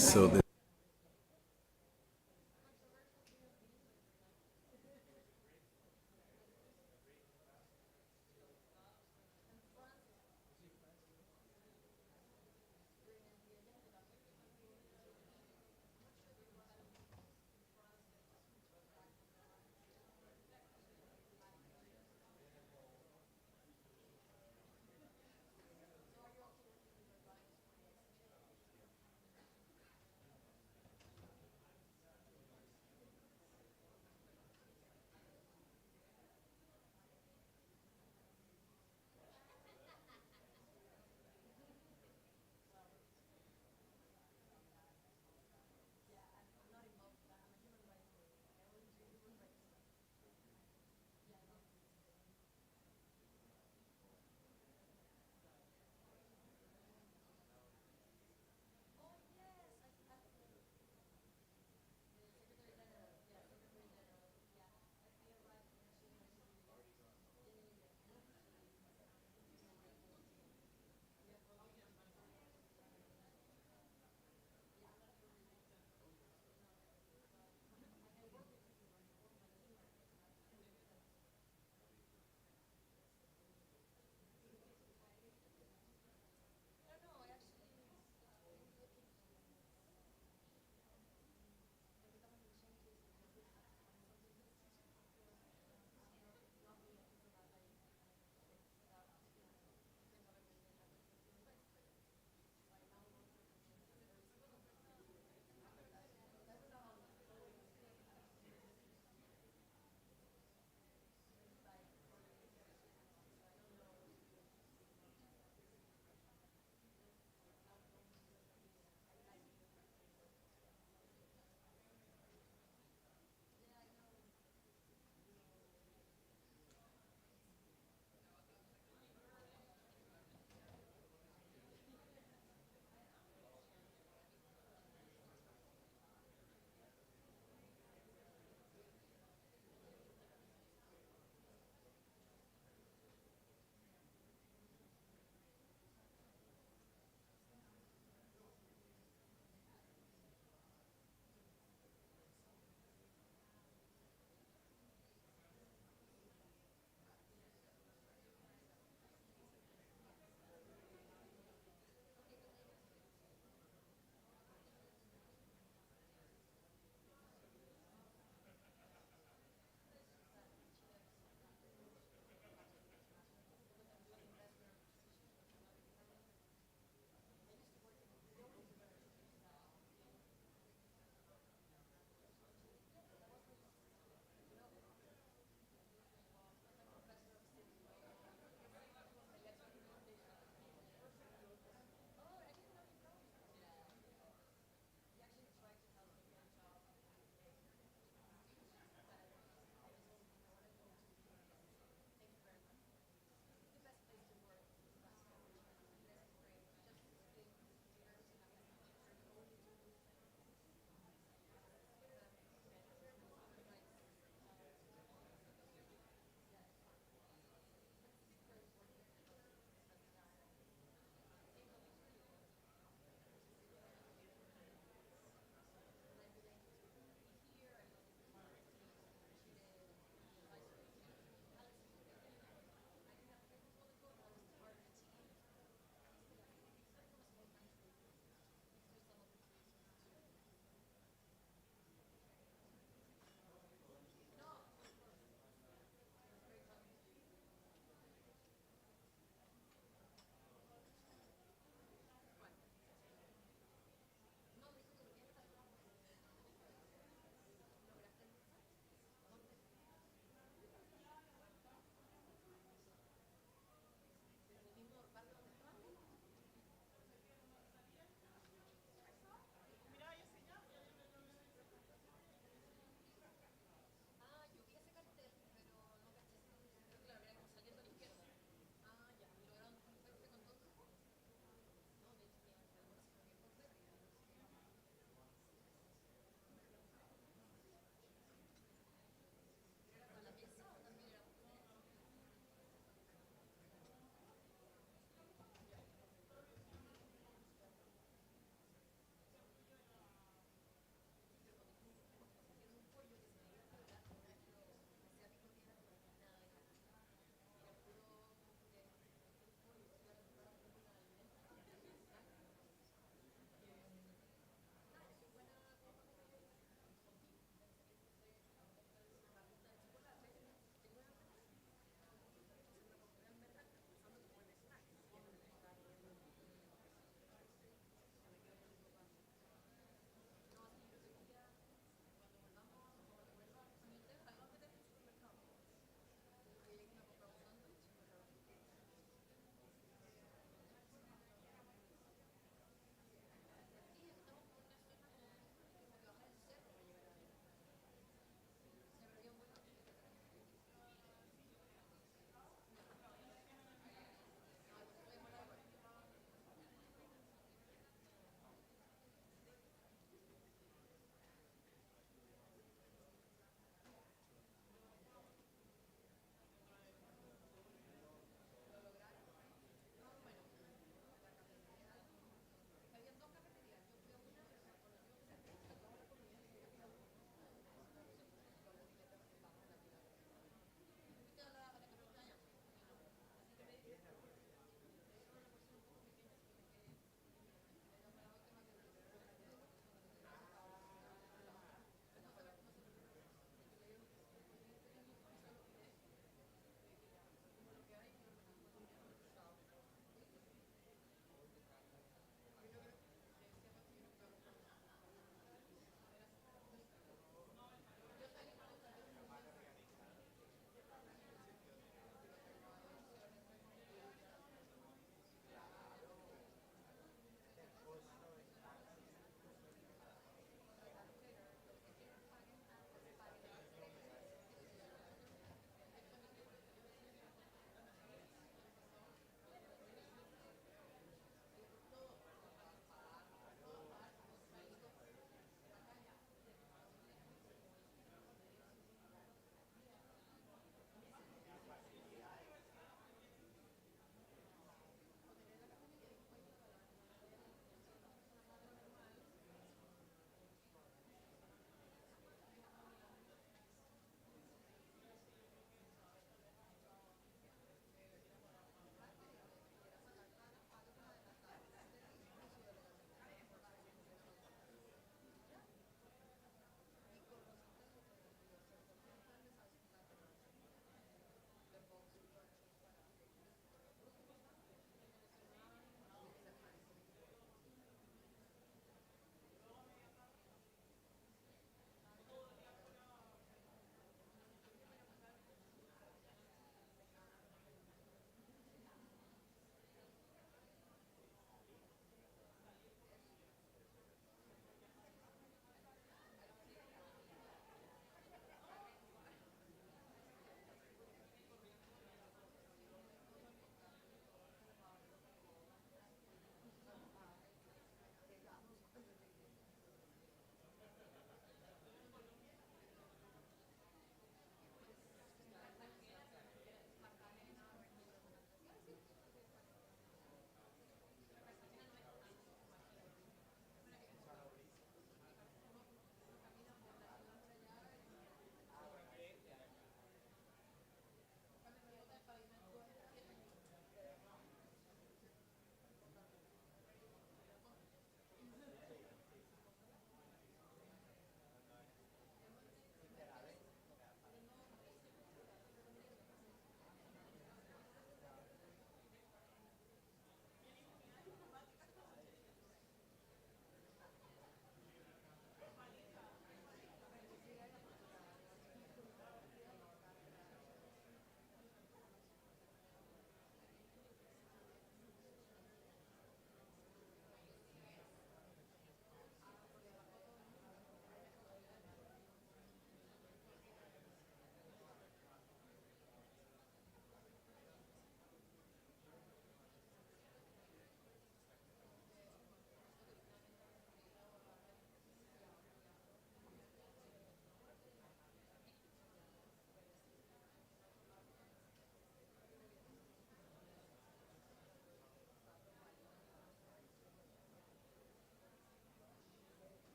So the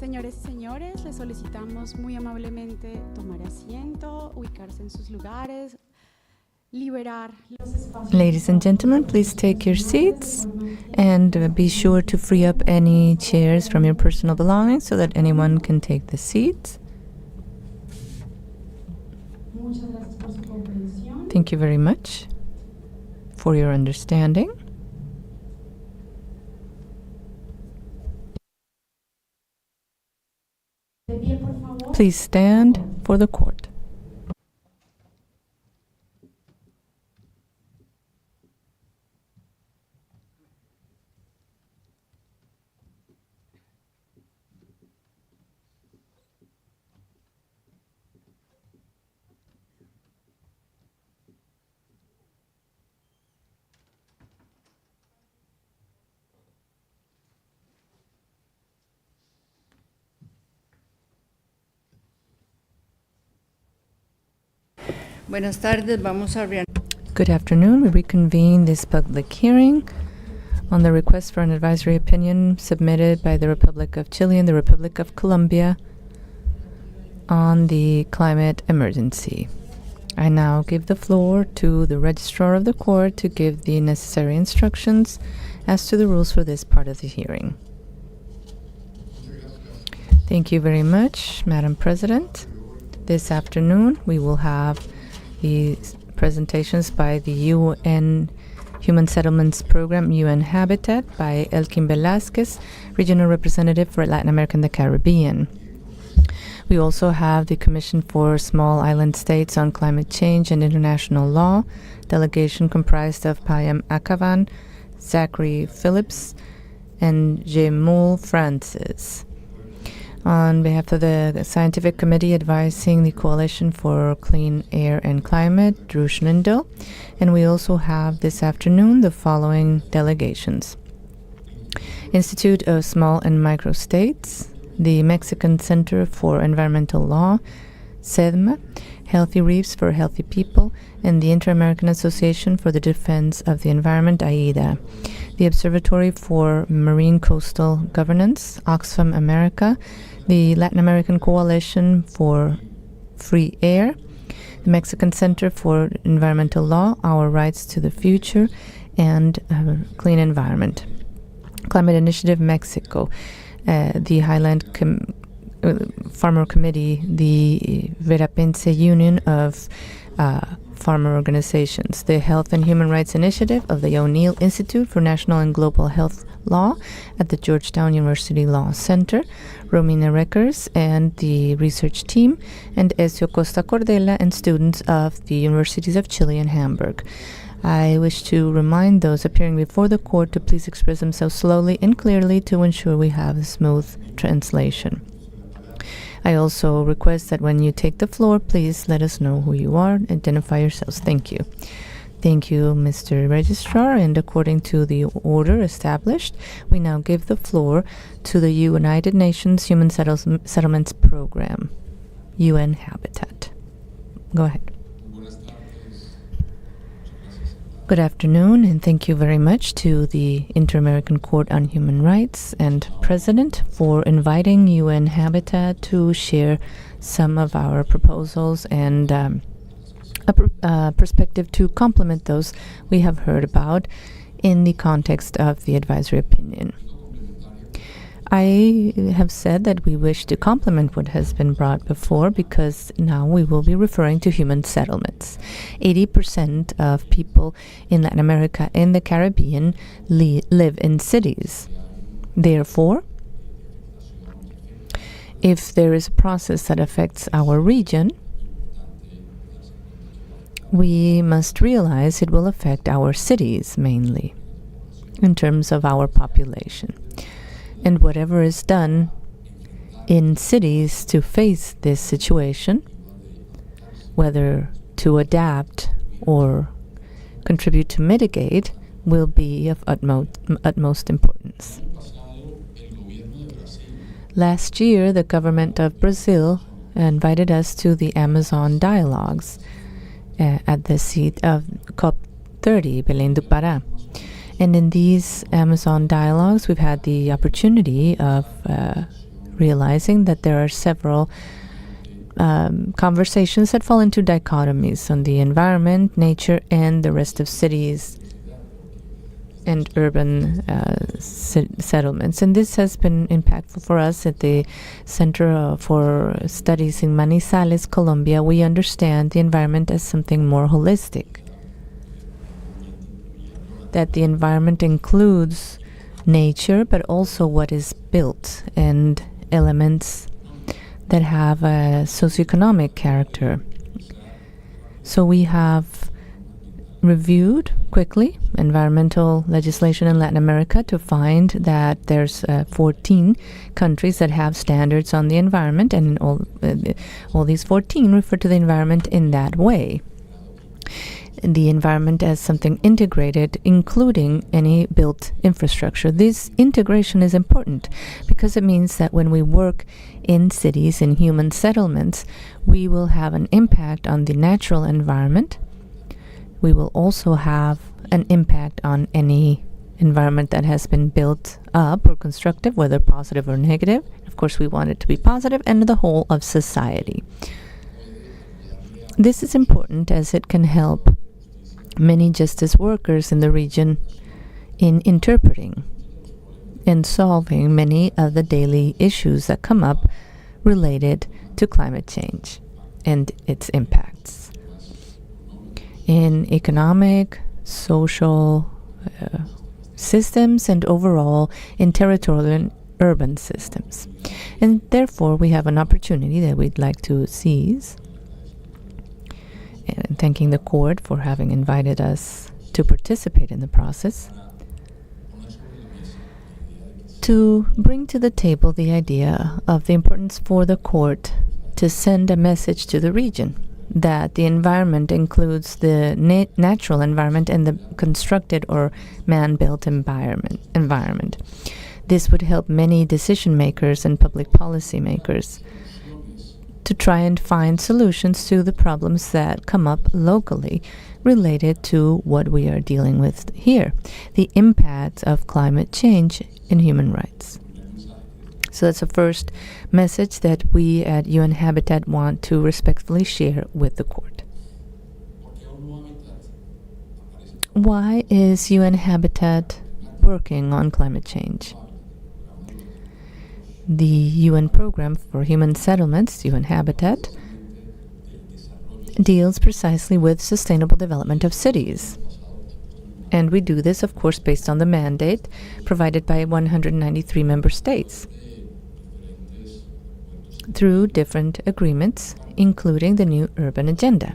Señores y señores, les solicitamos muy amablemente tomar asiento, ubicarse en sus lugares, liberar los espacios. Ladies and gentlemen, please take your seats and be sure to free up any chairs from your personal belongings so that anyone can take the seats. Thank you very much for your understanding. Please stand for the court. Buenas tardes, vamos a Good afternoon. We reconvene this public hearing on the request for an advisory opinion submitted by the Republic of Chile and the Republic of Colombia on the climate emergency. I now give the floor to the registrar of the court to give the necessary instructions as to the rules for this part of the hearing. Thank you very much, Madam President. This afternoon we will have the presentations by the UN Human Settlements Program, UN Habitat, by Elkin Velázquez, Regional Representative for Latin America and the Caribbean. We also have the Commission for Small Island States on Climate Change and International Law, delegation comprised of Payam Akavan, Zachary Phillips, and Jemul Francis. On behalf of the Scientific Committee advising the Coalition for Clean Air and Climate, Drew Schnindel. And we also have this afternoon the following delegations. Institute of Small and Micro States, the Mexican Center for Environmental Law, SEDMA, Healthy Reefs for Healthy People, and the Inter-American Association for the Defense of the Environment, AIDA. The Observatory for Marine Coastal Governance, Oxfam America, the Latin American Coalition for Free Air, the Mexican Center for Environmental Law, Our Rights to the Future, and Clean Environment. Climate Initiative Mexico, the Highland Farmer Committee, the Verapense Union of Farmer Organizations, the Health and Human Rights Initiative of the O'Neill Institute for National and Global Health Law at the Georgetown University Law Center, Romina Reckers and the research team, and Ezio Costa Cordela and students of the Universities of Chile and Hamburg. I wish to remind those appearing before the court to please express themselves slowly and clearly to ensure we have a smooth translation. I also request that when you take the floor, please let us know who you are, identify yourselves. Thank you. Thank you, Mr. Registrar, and according to the order established, we now give the floor to the United Nations Human Settlements Program, UN Habitat. Go ahead. Good afternoon, and thank you very much to the Inter-American Court on Human Rights and President for inviting UN Habitat to share some of our proposals and a perspective to complement those we have heard about in the context of the advisory opinion. I have said that we wish to complement what has been brought before because now we will be referring to human settlements. 80% of people in Latin America and the Caribbean live in cities. Therefore, if there is a process that affects our region, we must realize it will affect our cities mainly in terms of our population. And whatever is done in cities to face this situation, whether to adapt or contribute to mitigate, will be of utmost importance. Last year, the government of Brazil invited us to the Amazon Dialogues at the seat of COP30, Belém do Pará. And in these Amazon Dialogues, we've had the opportunity of realizing that there are several conversations that fall into dichotomies on the environment, nature, and the rest of cities and urban settlements. And this has been impactful for us at the Center for Studies in Manizales, Colombia. We understand the environment as something more holistic, that the environment includes nature, but also what is built and elements that have a socioeconomic character. So we have reviewed quickly environmental legislation in Latin America to find that there's 14 countries that have standards on the environment, and all these 14 refer to the environment in that way. The environment as something integrated, including any built infrastructure. This integration is important because it means that when we work in cities, in human settlements, we will have an impact on the natural environment. We will also have an impact on any environment that has been built up or constructed, whether positive or negative. Of course, we want it to be positive, and the whole of society. This is important as it can help many justice workers in the region in interpreting and solving many of the daily issues that come up related to climate change and its impacts in economic, social systems, and overall in territorial and urban systems. And therefore, we have an opportunity that we'd like to seize, and thanking the court for having invited us to participate in the process, to bring to the table the idea of the importance for the court to send a message to the region that the environment includes the natural environment and the constructed or man-built environment. This would help many decision makers and public policy makers to try and find solutions to the problems that come up locally related to what we are dealing with here, the impact of climate change in human rights. So that's the first message that we at UN Habitat want to respectfully share with the court. Why is UN Habitat working on climate change? The UN Program for Human Settlements, UN Habitat, deals precisely with sustainable development of cities. And we do this, of course, based on the mandate provided by 193 member states through different agreements, including the new urban agenda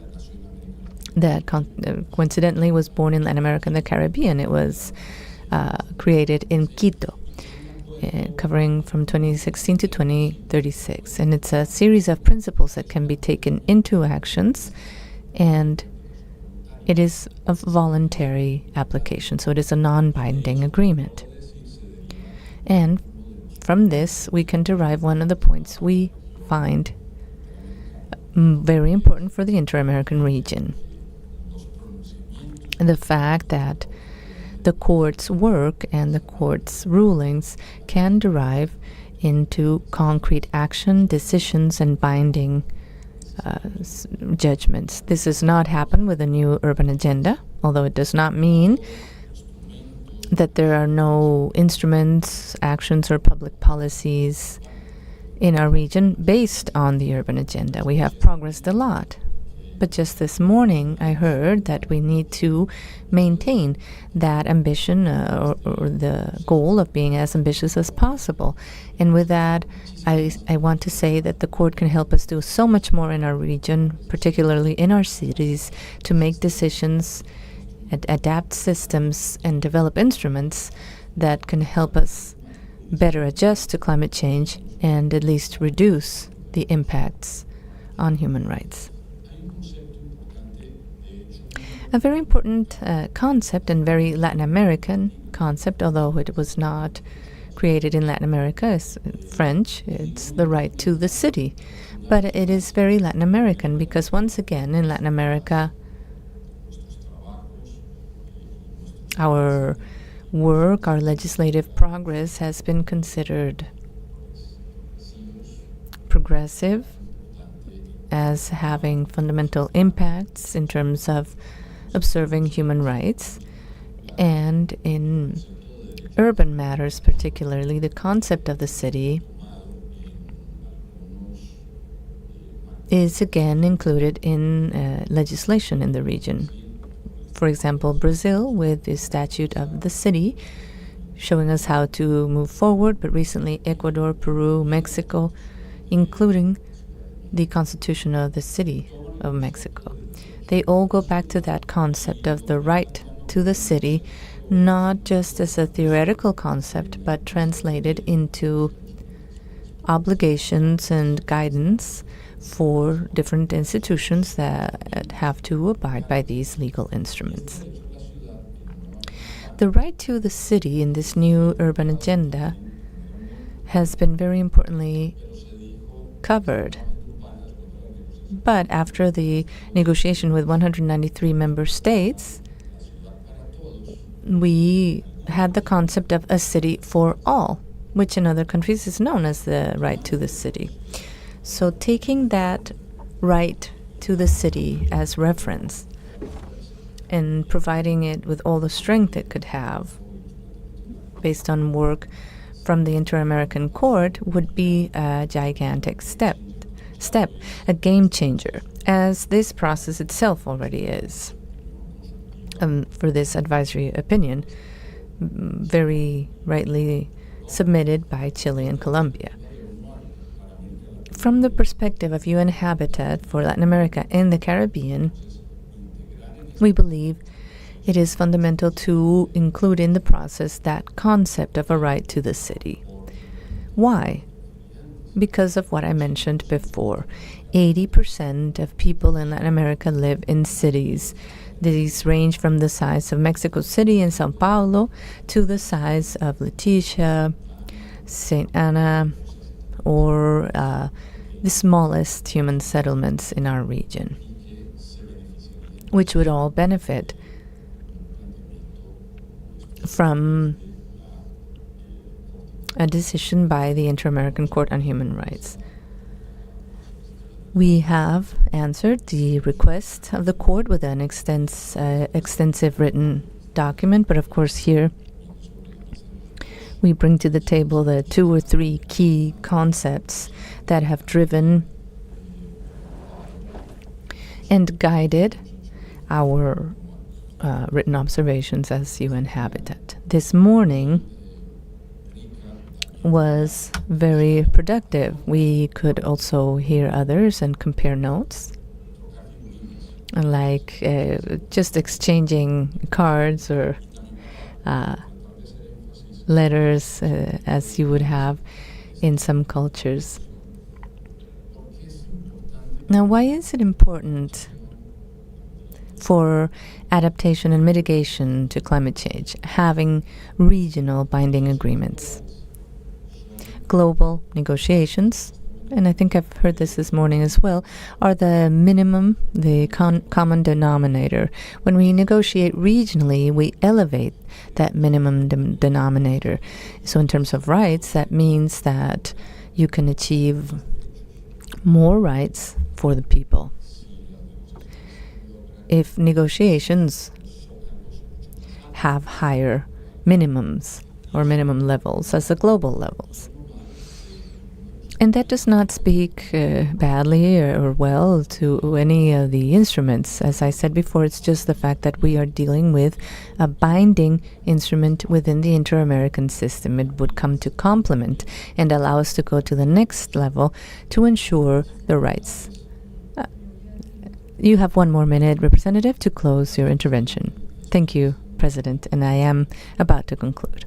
that coincidentally was born in Latin America and the Caribbean. It was created in Quito, covering from 2016 to 2036. And it's a series of principles that can be taken into actions, and it is a voluntary application, so it is a non-binding agreement. And from this, we can derive one of the points we find very important for the Inter-American region. The fact that the court's work and the court's rulings can derive into concrete action, decisions, and binding judgments. This does not happen with the new urban agenda, although it does not mean that there are no instruments, actions, or public policies in our region based on the urban agenda. We have progressed a lot. But just this morning, I heard that we need to maintain that ambition or the goal of being as ambitious as possible. And with that, I want to say that the court can help us do so much more in our region, particularly in our cities, to make decisions, adapt systems, and develop instruments that can help us better adjust to climate change and at least reduce the impacts on human rights. A very important concept, and very Latin American concept, although it was not created in Latin America, is French. It's the right to the city. But it is very Latin American because, once again, in Latin America, our work, our legislative progress has been considered regressive, as having fundamental impacts in terms of observing human rights, and in urban matters particularly, the concept of the city is again included in legislation in the region. For example, Brazil with the Statute of the City, showing us how to move forward, but recently Ecuador, Peru, Mexico, including the Constitution of the City of Mexico. They all go back to that concept of the right to the city, not just as a theoretical concept, but translated into obligations and guidance for different institutions that have to abide by these legal instruments. The right to the city in this new urban agenda has been very importantly covered. But after the negotiation with 193 member states, we had the concept of a city for all, which in other countries is known as the right to the city. So taking that right to the city as reference and providing it with all the strength it could have based on work from the Inter-American Court would be a gigantic step, a game changer, as this process itself already is. For this advisory opinion, very rightly submitted by Chile and Colombia. From the perspective of UN Habitat for Latin America and the Caribbean, we believe it is fundamental to include in the process that concept of a right to the city. Why? Because of what I mentioned before. 80% of people in Latin America live in cities. These range from the size of Mexico City and Sao Paulo to the size of Leticia, St. Anna, or the smallest human settlements in our region, which would all benefit from a decision by the Inter-American Court on Human Rights. We have answered the request of the court with an extensive written document, but of course here we bring to the table the 2 or 3 key concepts that have driven and guided our written observations as UN Habitat. This morning was very productive. We could also hear others and compare notes, like just exchanging cards or letters as you would have in some cultures. Now, why is it important for adaptation and mitigation to climate change having regional binding agreements? Global negotiations, and I think I've heard this morning as well, are the minimum, the common denominator. When we negotiate regionally, we elevate that minimum denominator. So in terms of rights, that means that you can achieve more rights for the people. If negotiations have higher minimums or minimum levels as the global levels. And that does not speak badly or well to any of the instruments. As I said before, it's just the fact that we are dealing with a binding instrument within the Inter-American system. It would come to complement and allow us to go to the next level to ensure the rights. You have 1 more minute, Representative, to close your intervention. Thank you, President, and I am about to conclude.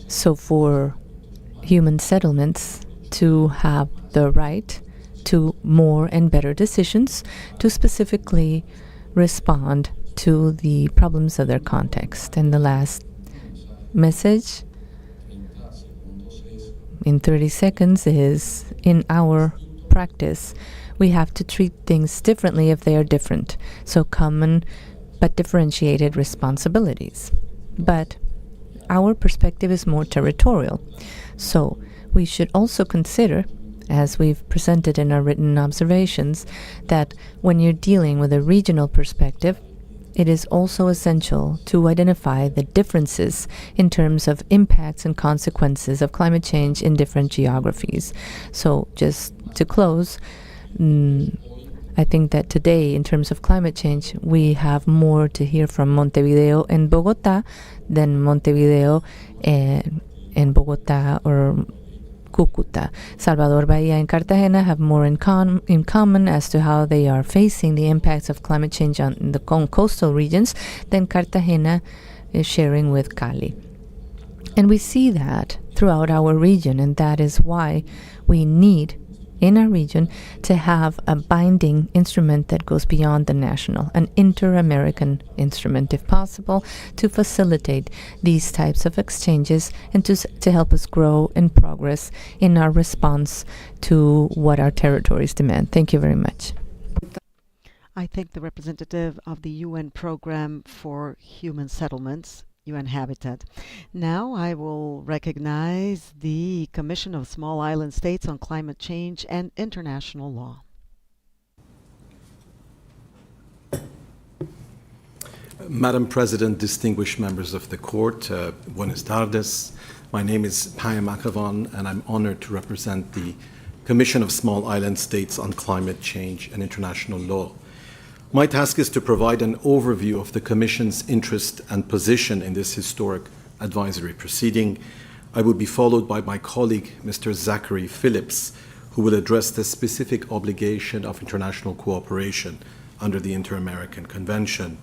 So for human settlements to have the right to more and better decisions to specifically respond to the problems of their context. And the last message in 30 seconds is, in our practice, we have to treat things differently if they are different. So common but differentiated responsibilities. But our perspective is more territorial. So we should also consider, as we've presented in our written observations, that when you're dealing with a regional perspective, it is also essential to identify the differences in terms of impacts and consequences of climate change in different geographies. So just to close, I think that today, in terms of climate change, we have more to hear from Montevideo and Bogotá than Montevideo and Bogotá or Cúcuta. Salvador Bahia and Cartagena have more in common as to how they are facing the impacts of climate change on the coastal regions than Cartagena is sharing with Cali. And we see that throughout our region, and that is why we need in our region to have a binding instrument that goes beyond the national, an inter-American instrument, if possible, to facilitate these types of exchanges and to help us grow and progress in our response to what our territories demand. Thank you very much. I thank the representative of the UN Program for Human Settlements, UN Habitat. Now I will recognize the Commission of Small Island States on Climate Change and International Law. Madam President, distinguished members of the court, buenas tardes. My name is Payam Akavan, and I'm honored to represent the Commission of Small Island States on Climate Change and International Law. My task is to provide an overview of the Commission's interest and position in this historic advisory proceeding. I will be followed by my colleague, Mr. Zachary Phillips, who will address the specific obligation of international cooperation under the Inter-American Convention.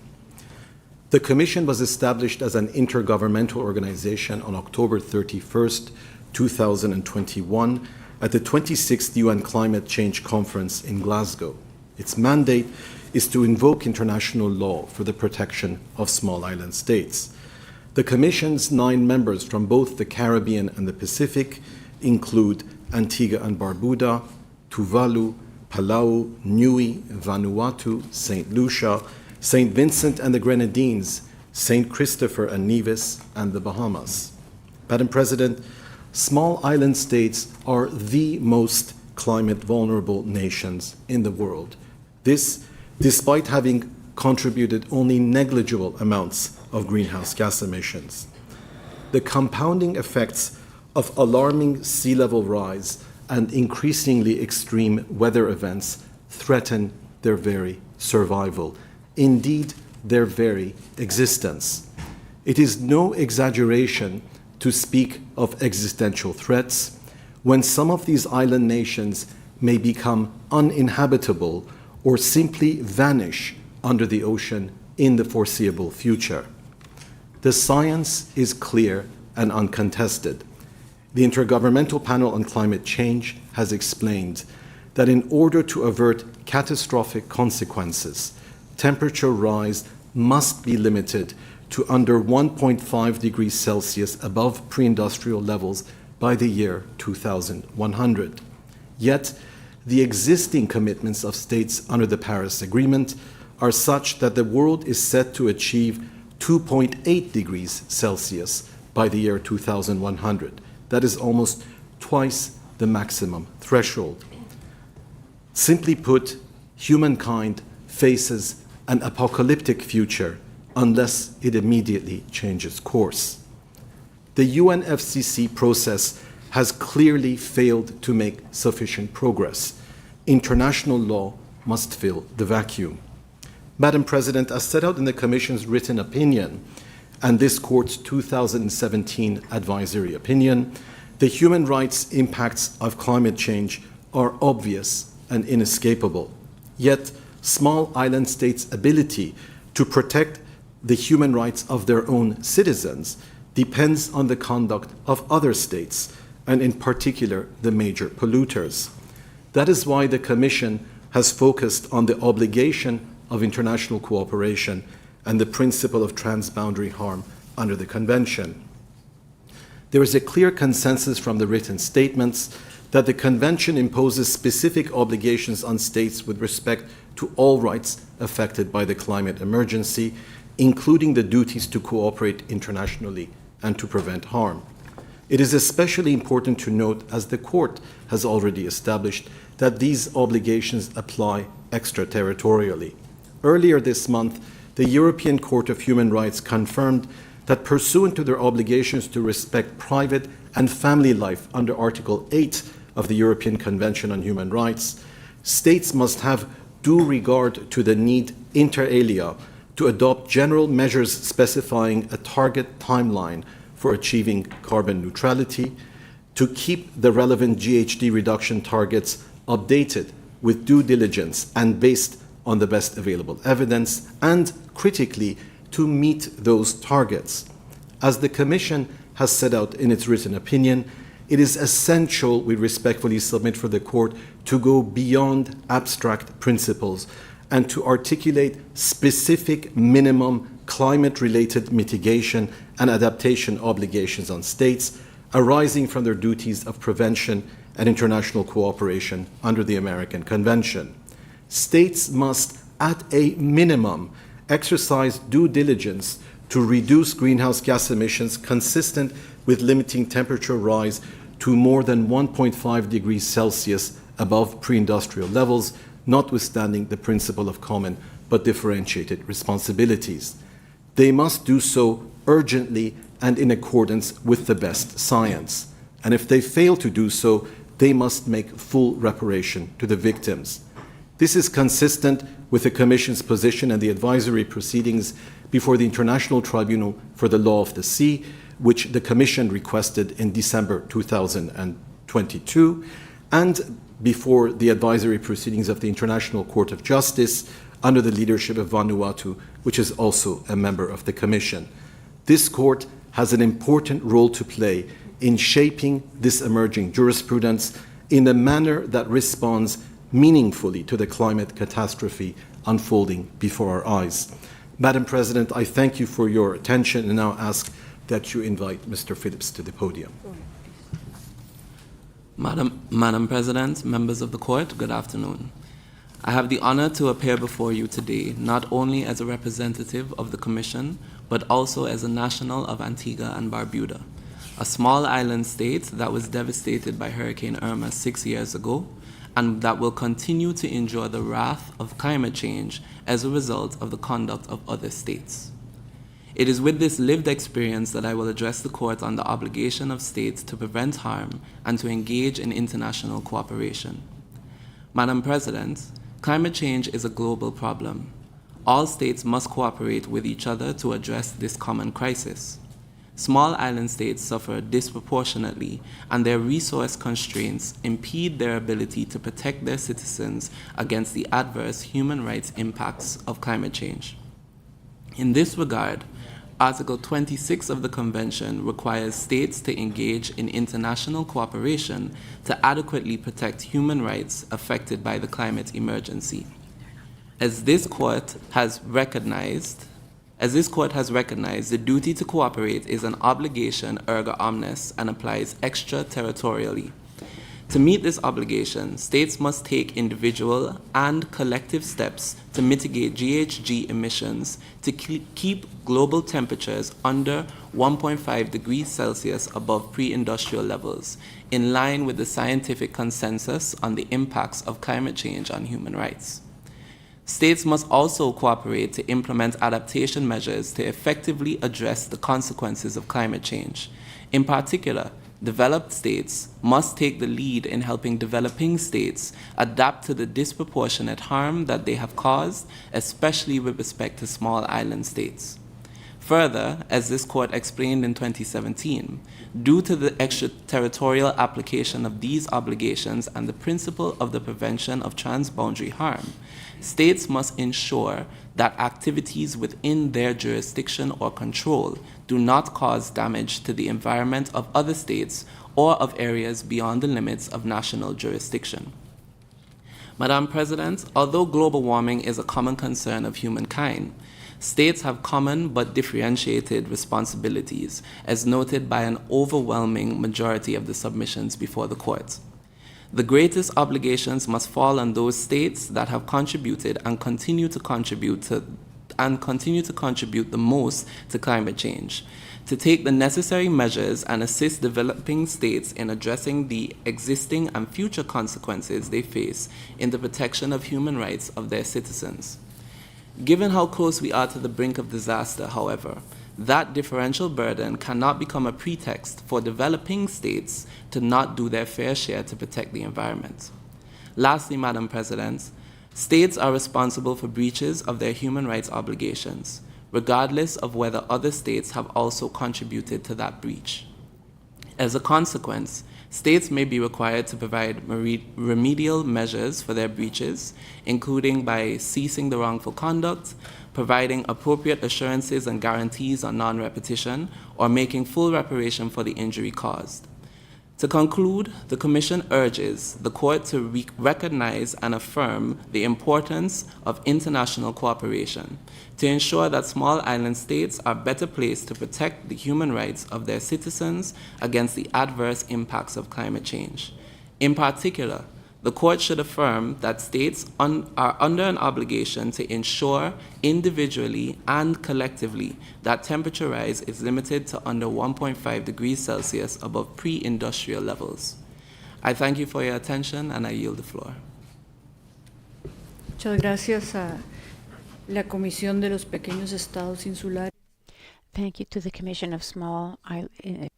The Commission was established as an intergovernmental organization on October 31st, 2021, at the 26th UN Climate Change Conference in Glasgow. Its mandate is to invoke international law for the protection of small island states. The Commission's 9 members from both the Caribbean and the Pacific include Antigua and Barbuda, Tuvalu, Palau, Niue, Vanuatu, St. Lucia, St. Vincent and the Grenadines, St. Christopher and Nevis, and the Bahamas. Madam President, small island states are the most climate vulnerable nations in the world. This despite having contributed only negligible amounts of greenhouse gas emissions. The compounding effects of alarming sea level rise and increasingly extreme weather events threaten their very survival, indeed their very existence. It is no exaggeration to speak of existential threats when some of these island nations may become uninhabitable or simply vanish under the ocean in the foreseeable future. The science is clear and uncontested. The Intergovernmental Panel on Climate Change has explained that in order to avert catastrophic consequences, temperature rise must be limited to under 1.5 degrees Celsius above pre-industrial levels by the year 2100. Yet, the existing commitments of states under the Paris Agreement are such that the world is set to achieve 2.8 degrees Celsius by the year 2100. That is almost twice the maximum threshold. Simply put, humankind faces an apocalyptic future unless it immediately changes course. The UNFCCC process has clearly failed to make sufficient progress. International law must fill the vacuum. Madam President, as set out in the Commission's written opinion and this Court's 2017 advisory opinion, the human rights impacts of climate change are obvious and inescapable. Yet, small island states' ability to protect the human rights of their own citizens depends on the conduct of other states, and in particular, the major polluters. That is why the Commission has focused on the obligation of international cooperation and the principle of transboundary harm under the Convention. There is a clear consensus from the written statements that the Convention imposes specific obligations on states with respect to all rights affected by the climate emergency, including the duties to cooperate internationally and to prevent harm. It is especially important to note, as the Court has already established, that these obligations apply extraterritorially. Earlier this month, the European Court of Human Rights confirmed that pursuant to their obligations to respect private and family life under Article 8 of the European Convention on Human Rights, states must have due regard to the need, inter alia, to adopt general measures specifying a target timeline for achieving carbon neutrality, to keep the relevant GHG reduction targets updated with due diligence and based on the best available evidence, and critically, to meet those targets. As the Commission has set out in its written opinion, it is essential, we respectfully submit for the Court, to go beyond abstract principles and to articulate specific minimum climate-related mitigation and adaptation obligations on states arising from their duties of prevention and international cooperation under the American Convention. States must, at a minimum, exercise due diligence to reduce greenhouse gas emissions consistent with limiting temperature rise to more than 1.5 degrees Celsius above pre-industrial levels, notwithstanding the principle of common but differentiated responsibilities. They must do so urgently and in accordance with the best science. And if they fail to do so, they must make full reparation to the victims. This is consistent with the Commission's position and the advisory proceedings before the International Tribunal for the Law of the Sea, which the Commission requested in December 2022, and before the advisory proceedings of the International Court of Justice under the leadership of Vanuatu, which is also a member of the Commission. This court has an important role to play in shaping this emerging jurisprudence in a manner that responds meaningfully to the climate catastrophe unfolding before our eyes. Madam President, I thank you for your attention and now ask that you invite Mr. Phillips to the podium. Madam President, members of the Court, good afternoon. I have the honor to appear before you today, not only as a representative of the Commission, but also as a national of Antigua and Barbuda, a small island state that was devastated by Hurricane Irma 6 years ago, and that will continue to endure the wrath of climate change as a result of the conduct of other states. It is with this lived experience that I will address the Court on the obligation of states to prevent harm and to engage in international cooperation. Madam President, climate change is a global problem. All states must cooperate with each other to address this common crisis. Small island states suffer disproportionately, and their resource constraints impede their ability to protect their citizens against the adverse human rights impacts of climate change. In this regard, Article 26 of the Convention requires states to engage in international cooperation to adequately protect human rights affected by the climate emergency. As this court has recognized, the duty to cooperate is an obligation erga omnes and applies extraterritorially. To meet this obligation, states must take individual and collective steps to mitigate GHG emissions to keep global temperatures under 1.5 degrees Celsius above pre-industrial levels, in line with the scientific consensus on the impacts of climate change on human rights. States must also cooperate to implement adaptation measures to effectively address the consequences of climate change. In particular, developed states must take the lead in helping developing states adapt to the disproportionate harm that they have caused, especially with respect to small island states. Further, as this court explained in 2017, due to the extraterritorial application of these obligations and the principle of the prevention of transboundary harm, states must ensure that activities within their jurisdiction or control do not cause damage to the environment of other states or of areas beyond the limits of national jurisdiction. Madam President, although global warming is a common concern of humankind, states have common but differentiated responsibilities, as noted by an overwhelming majority of the submissions before the court. The greatest obligations must fall on those states that have contributed and continue to contribute the most to climate change. to take the necessary measures and assist developing states in addressing the existing and future consequences they face in the protection of human rights of their citizens. Given how close we are to the brink of disaster, however, that differential burden cannot become a pretext for developing states to not do their fair share to protect the environment. Lastly, Madam President, states are responsible for breaches of their human rights obligations, regardless of whether other states have also contributed to that breach. As a consequence, states may be required to provide remedial measures for their breaches, including by ceasing the wrongful conduct, providing appropriate assurances and guarantees on non-repetition, or making full reparation for the injury caused. To conclude, the Commission urges the Court to recognize and affirm the importance of international cooperation to ensure that small island states are better placed to protect the human rights of their citizens against the adverse impacts of climate change. In particular, the Court should affirm that states are under an obligation to ensure individually and collectively that temperature rise is limited to under 1.5 degrees Celsius above pre-industrial levels. I thank you for your attention and I yield the floor. Muchas gracias a la Comisión de los Pequeños Estados Insulares. Thank you to the Commission of Small Islands.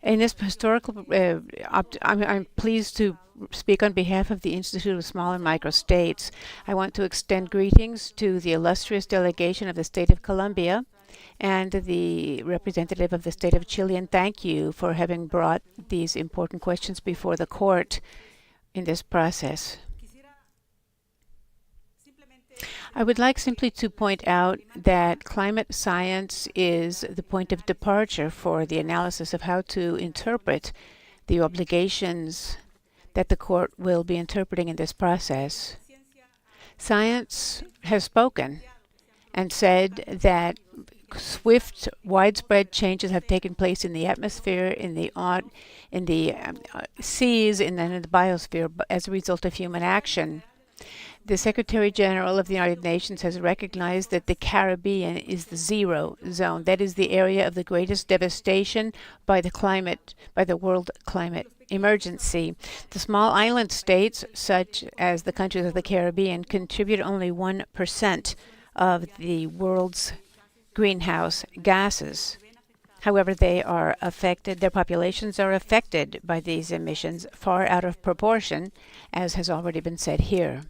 In this historical, I'm pleased to speak on behalf of the Institute of Small and Micro States. I want to extend greetings to the illustrious delegation of the State of Colombia and the representative of the State of Chile, and thank you for having brought these important questions before the Court in this process. I would like simply to point out that climate science is the point of departure for the analysis of how to interpret the obligations that the Court will be interpreting in this process. Science has spoken and said that swift, widespread changes have taken place in the atmosphere, in the seas, and then in the biosphere as a result of human action. The Secretary General of the United Nations has recognized that the Caribbean is the zero zone. That is the area of the greatest devastation by the world climate emergency. The small island states, such as the countries of the Caribbean, contribute only 1% of the world's greenhouse gases. However, their populations are affected by these emissions far out of proportion, as has already been said here.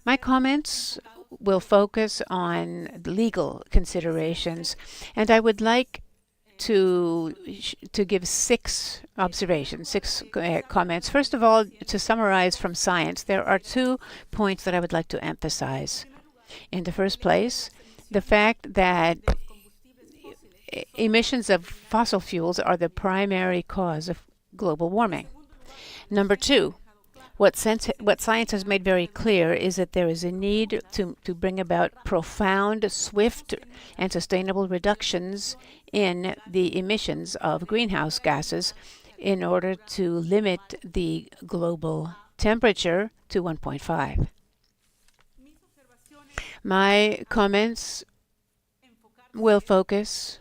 My comments will focus on legal considerations, and I would like to give six comments. First of all, to summarize from science, there are 2 points that I would like to emphasize. In the first place, the fact that emissions of fossil fuels are the primary cause of global warming. Number 2, what science has made very clear is that there is a need to bring about profound, swift, and sustainable reductions in the emissions of greenhouse gases in order to limit the global temperature to 1.5. My comments will focus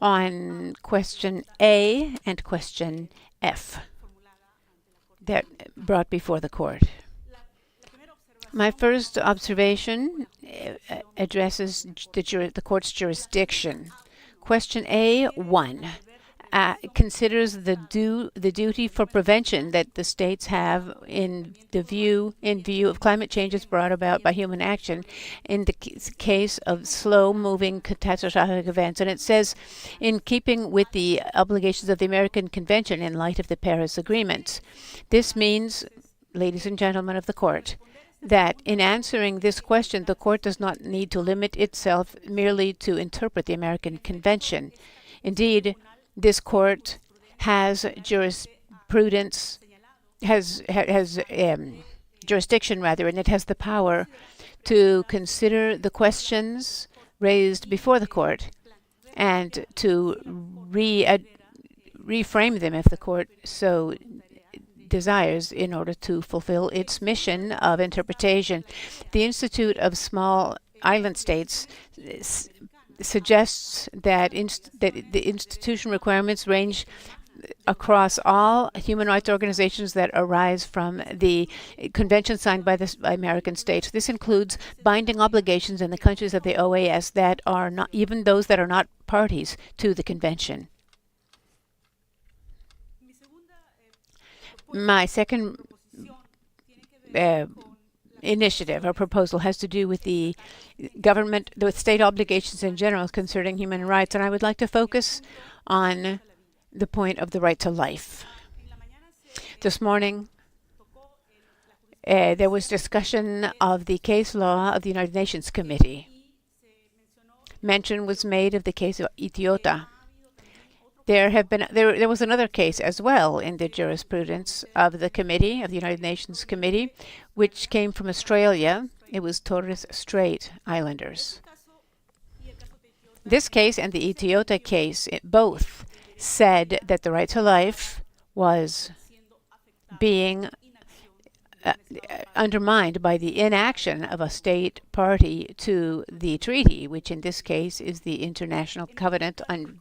on question A and question F that brought before the Court. My first observation addresses the Court's jurisdiction. Question A1 considers the duty for prevention that the states have in view of climate changes brought about by human action in the case of slow-moving catastrophic events. And it says, in keeping with the obligations of the American Convention in light of the Paris Agreement. This means, ladies and gentlemen of the Court, that in answering this question, the Court does not need to limit itself merely to interpret the American Convention. Indeed, this Court jurisdiction rather, and it has the power to consider the questions raised before the court and to reframe them if the court so desires in order to fulfill its mission of interpretation. The Institute of Small Island States suggests that the institution requirements range across all human rights organizations that arise from the convention signed by the American states. This includes binding obligations in the countries of the OAS that are not, even those that are not parties to the convention. My second initiative or proposal has to do with the government, with state obligations in general concerning human rights, and I would like to focus on the point of the right to life. This morning, there was discussion of the case law of the United Nations Committee. Mention was made of the case of Etiota. There was another case as well in the jurisprudence of the committee, of the United Nations Committee, which came from Australia. It was Torres Strait Islanders. This case and the Etiota case, both said that the right to life was being undermined by the inaction of a state party to the treaty, which in this case is the International Covenant on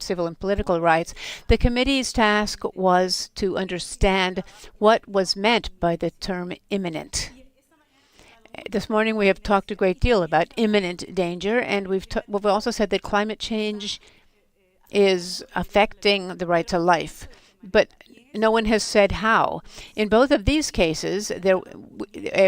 Civil and Political Rights. The committee's task was to understand what was meant by the term imminent. This morning we have talked a great deal about imminent danger, and we've also said that climate change is affecting the right to life, but no one has said how. In both of these cases,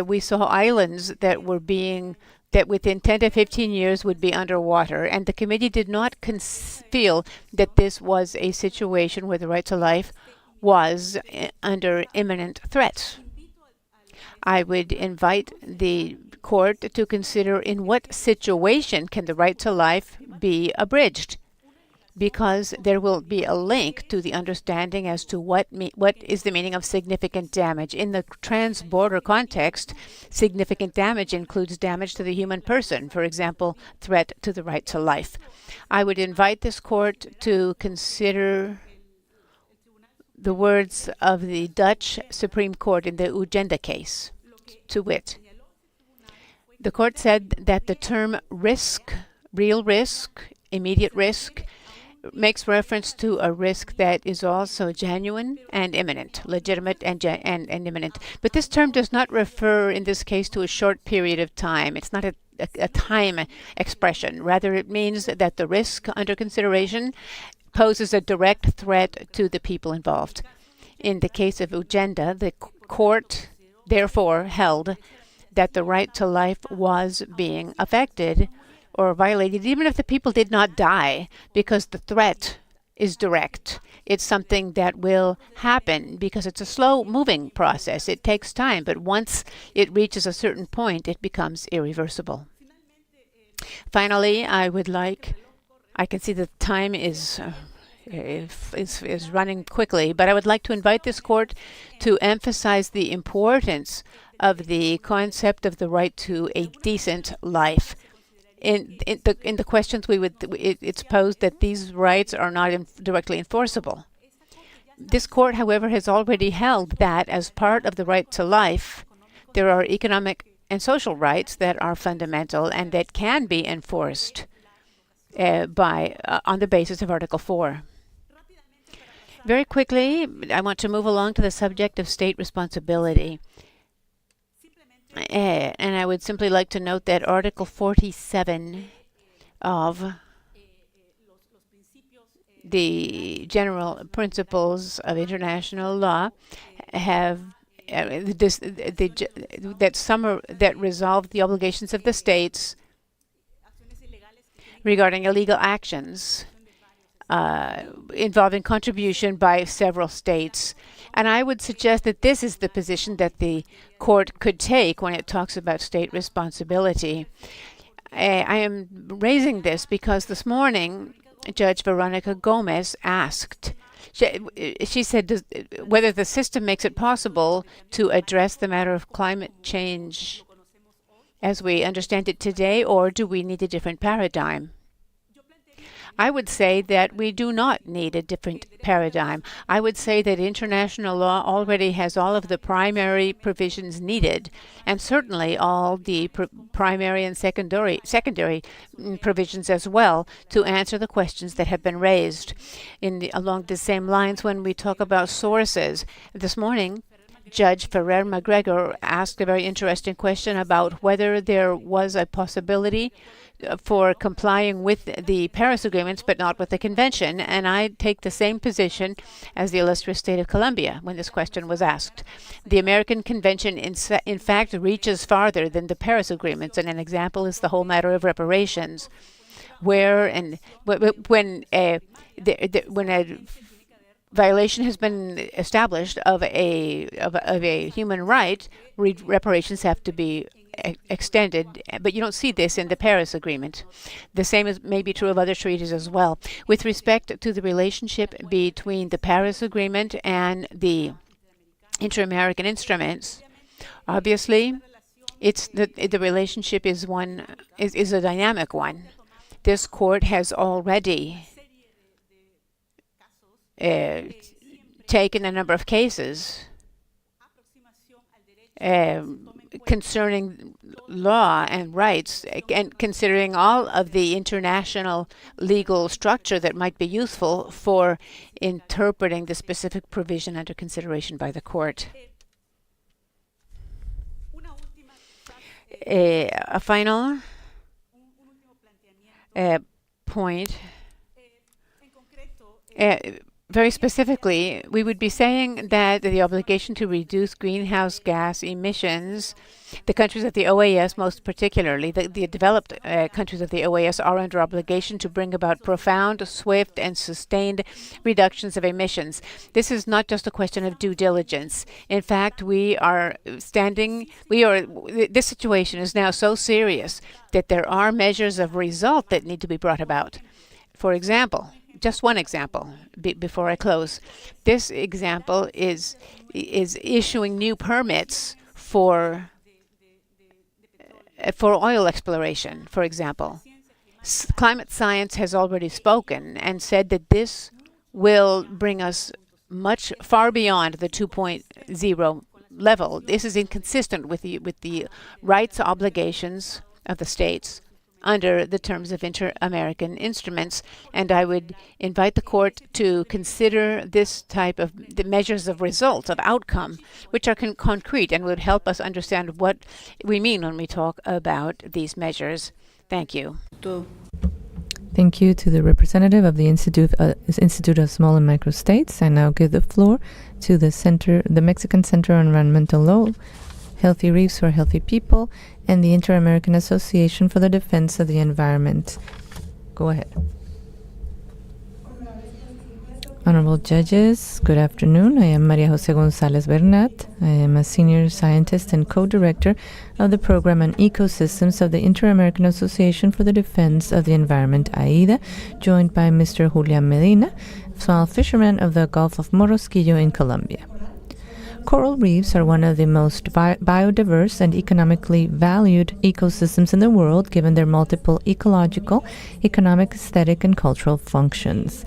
we saw islands that within 10 to 15 years would be underwater, and the committee did not feel that this was a situation where the right to life was under imminent threat. I would invite the court to consider in what situation can the right to life be abridged, because there will be a link to the understanding as to what is the meaning of significant damage. In the trans-border context, significant damage includes damage to the human person, for example, threat to the right to life. I would invite this court to consider the words of the Dutch Supreme Court in the Ugenda case, to wit. The court said that the term risk, real risk, immediate risk, makes reference to a risk that is also genuine and imminent, legitimate and imminent. But this term does not refer in this case to a short period of time. It's not a time expression. Rather, it means that the risk under consideration poses a direct threat to the people involved. In the case of Ugenda, the court therefore held that the right to life was being affected or violated, even if the people did not die, because the threat is direct. It's something that will happen because it's a slow-moving process. It takes time, but once it reaches a certain point, it becomes irreversible. Finally, I can see the time is running quickly, but I would like to invite this court to emphasize the importance of the concept of the right to a decent life. In the questions it's posed that these rights are not directly enforceable. This court, however, has already held that as part of the right to life, there are economic and social rights that are fundamental and that can be enforced on the basis of Article 4. Very quickly, I want to move along to the subject of state responsibility. And I would simply like to note that Article 47 of the general principles of international law have that resolve the obligations of the states regarding illegal actions involving contribution by several states. And I would suggest that this is the position that the court could take when it talks about state responsibility. I am raising this because this morning Judge Veronica Gomez asked She said whether the system makes it possible to address the matter of climate change as we understand it today, or do we need a different paradigm? I would say that we do not need a different paradigm. I would say that international law already has all of the primary provisions needed, and certainly all the primary and secondary provisions as well, to answer the questions that have been raised. Along the same lines, when we talk about sources, this morning, Judge Ferrer McGregor asked a very interesting question about whether there was a possibility for complying with the Paris agreements but not with the convention, and I take the same position as the illustrious state of Colombia when this question was asked. The American Convention in fact reaches farther than the Paris agreements, and an example is the whole matter of reparations, when a violation has been established of a human right, reparations have to be extended, but you don't see this in the Paris Agreement. The same may be true of other treaties as well. With respect to the relationship between the Paris Agreement and the inter-American instruments, obviously, the relationship is a dynamic one. This court has already taken a number of cases concerning law and rights, and considering all of the international legal structure that might be useful for interpreting the specific provision under consideration by the court. A final point. Very specifically, we would be saying that the obligation to reduce greenhouse gas emissions, the countries of the OAS most particularly, the developed countries of the OAS are under obligation to bring about profound, swift, and sustained reductions of emissions. This is not just a question of due diligence. In fact, this situation is now so serious that there are measures of result that need to be brought about. For example, just one example before I close. This example is issuing new permits for oil exploration, for example. Climate science has already spoken and said that this will bring us much far beyond the 2.0 level. This is inconsistent with the rights obligations of the states under the terms of inter-American instruments, and I would invite the court to consider this type of the measures of result, of outcome, which are concrete and would help us understand what we mean when we talk about these measures. Thank you. Thank you to the representative of the Institute of Small and Micro States. I now give the floor to the Mexican Center on Environmental Law, Healthy Reefs for Healthy People, and the Inter-American Association for the Defense of the Environment. Go ahead. Honorable judges, good afternoon. I am Maria Jose González Bernat. I am a senior scientist and co-director of the program on ecosystems of the Inter-American Association for the Defense of the Environment, AIDA, joined by Mr. Julian Medina, small fisherman of the Gulf of Morrosquillo in Colombia. Coral reefs are one of the most biodiverse and economically valued ecosystems in the world, given their multiple ecological, economic, aesthetic, and cultural functions.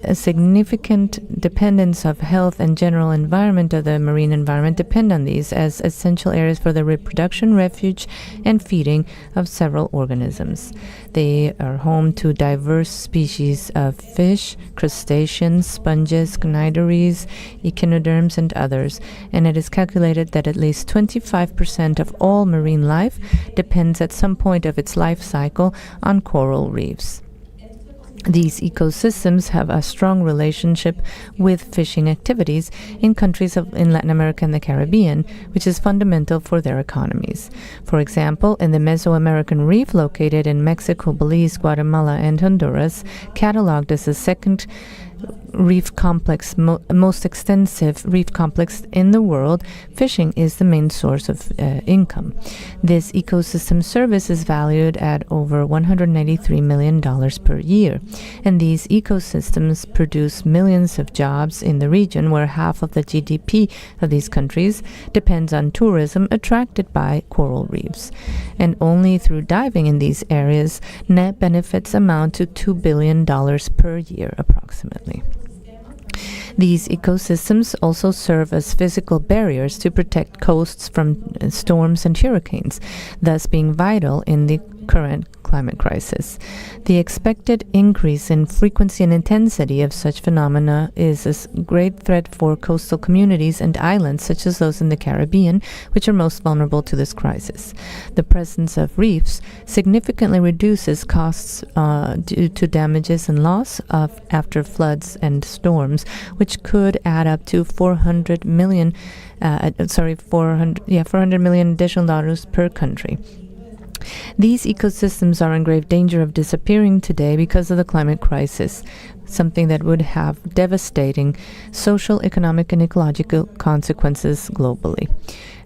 A significant dependence of health and general environment of the marine environment depend on these as essential areas for the reproduction, refuge, and feeding of several organisms. They are home to diverse species of fish, crustaceans, sponges, cnidaries, echinoderms, and others, and it is calculated that at least 25% of all marine life depends at some point of its life cycle on coral reefs. These ecosystems have a strong relationship with fishing activities in countries in Latin America and the Caribbean, which is fundamental for their economies. For example, in the Mesoamerican Reef located in Mexico, Belize, Guatemala, and Honduras, cataloged as the second reef complex, most extensive reef complex in the world, fishing is the main source of income. This ecosystem service is valued at over $193 million per year. And these ecosystems produce millions of jobs in the region, where half of the GDP of these countries depends on tourism attracted by coral reefs. And only through diving in these areas, net benefits amount to $2 billion per year approximately. These ecosystems also serve as physical barriers to protect coasts from storms and hurricanes, thus being vital in the current climate crisis. The expected increase in frequency and intensity of such phenomena is a great threat for coastal communities and islands such as those in the Caribbean, which are most vulnerable to this crisis. The presence of reefs significantly reduces costs due to damages and loss after floods and storms, which could add up to $400 million additional dollars per country. These ecosystems are in grave danger of disappearing today because of the climate crisis, something that would have devastating social, economic, and ecological consequences globally.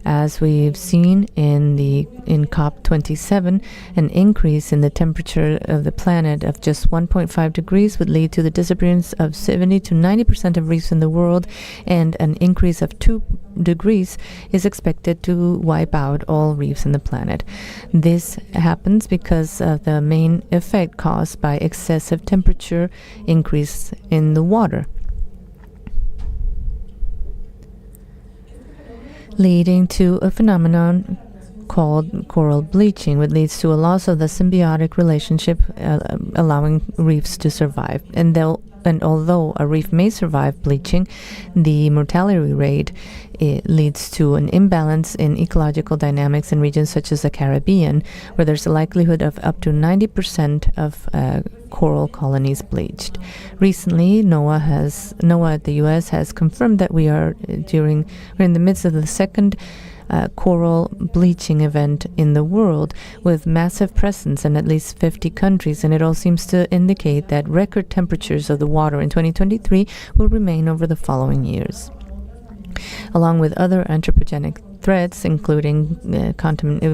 As we've seen in COP27, an increase in the temperature of the planet of just 1.5 degrees would lead to the disappearance of 70 to 90% of reefs in the world, and an increase of 2 degrees is expected to wipe out all reefs in the planet. This happens because of the main effect caused by excessive temperature increase in the water, leading to a phenomenon called coral bleaching, which leads to a loss of the symbiotic relationship allowing reefs to survive. And although a reef may survive bleaching, the mortality rate leads to an imbalance in ecological dynamics in regions such as the Caribbean, where there's a likelihood of up to 90% of coral colonies bleached. Recently, NOAA at the U.S. has confirmed that we're in the midst of the second coral bleaching event in the world, with massive presence in at least 50 countries, and it all seems to indicate that record temperatures of the water in 2023 will remain over the following years. Along with other anthropogenic threats, including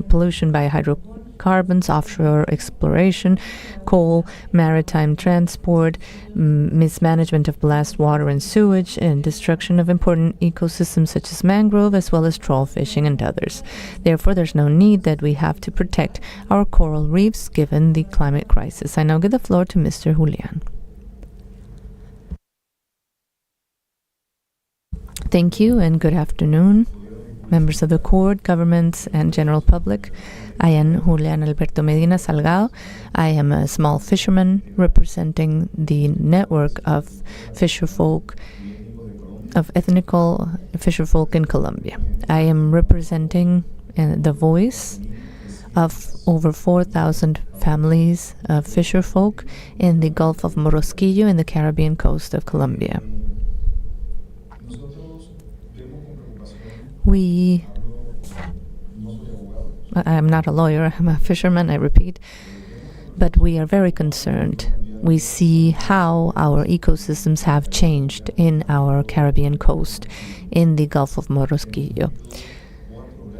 pollution by hydrocarbons, offshore exploration, coal, maritime transport, mismanagement of ballast water and sewage, and destruction of important ecosystems such as mangrove, as well as trawl fishing and others. Therefore, there's no need that we have to protect our coral reefs given the climate crisis. I now give the floor to Mr. Julian. Thank you and good afternoon, members of the court, governments, and general public. I am Julian Alberto Medina Salgado. I am a small fisherman representing the network of ethnical fisherfolk in Colombia. I am representing the voice of over 4,000 families of fisherfolk in the Gulf of Morrosquillo in the Caribbean coast of Colombia. I am not a lawyer, I'm a fisherman, I repeat, but we are very concerned. We see how our ecosystems have changed in our Caribbean coast in the Gulf of Morrosquillo.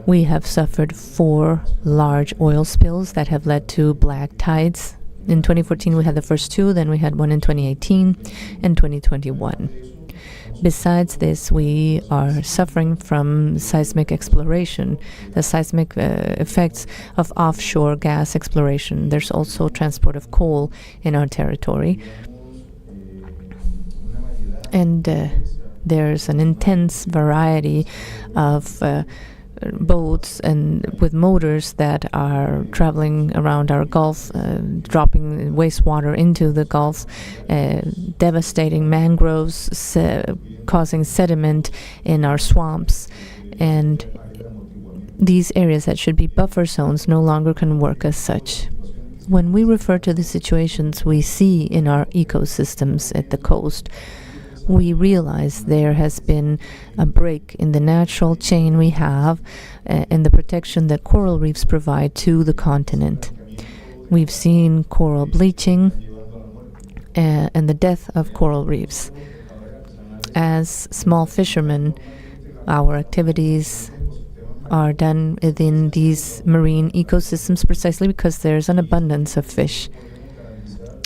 We have suffered 4 large oil spills that have led to black tides. In 2014 we had the first 2, then we had one in 2018 and 2021. Besides this, we are suffering from seismic exploration, the seismic effects of offshore gas exploration. There's also transport of coal in our territory. And there's an intense variety of boats and with motors that are traveling around our Gulf, dropping wastewater into the Gulf, devastating mangroves, causing sediment in our swamps, and these areas that should be buffer zones no longer can work as such. When we refer to the situations we see in our ecosystems at the coast, we realize there has been a break in the natural chain we have and the protection that coral reefs provide to the continent. We've seen coral bleaching and the death of coral reefs. As small fishermen, our activities are done within these marine ecosystems precisely because there's an abundance of fish.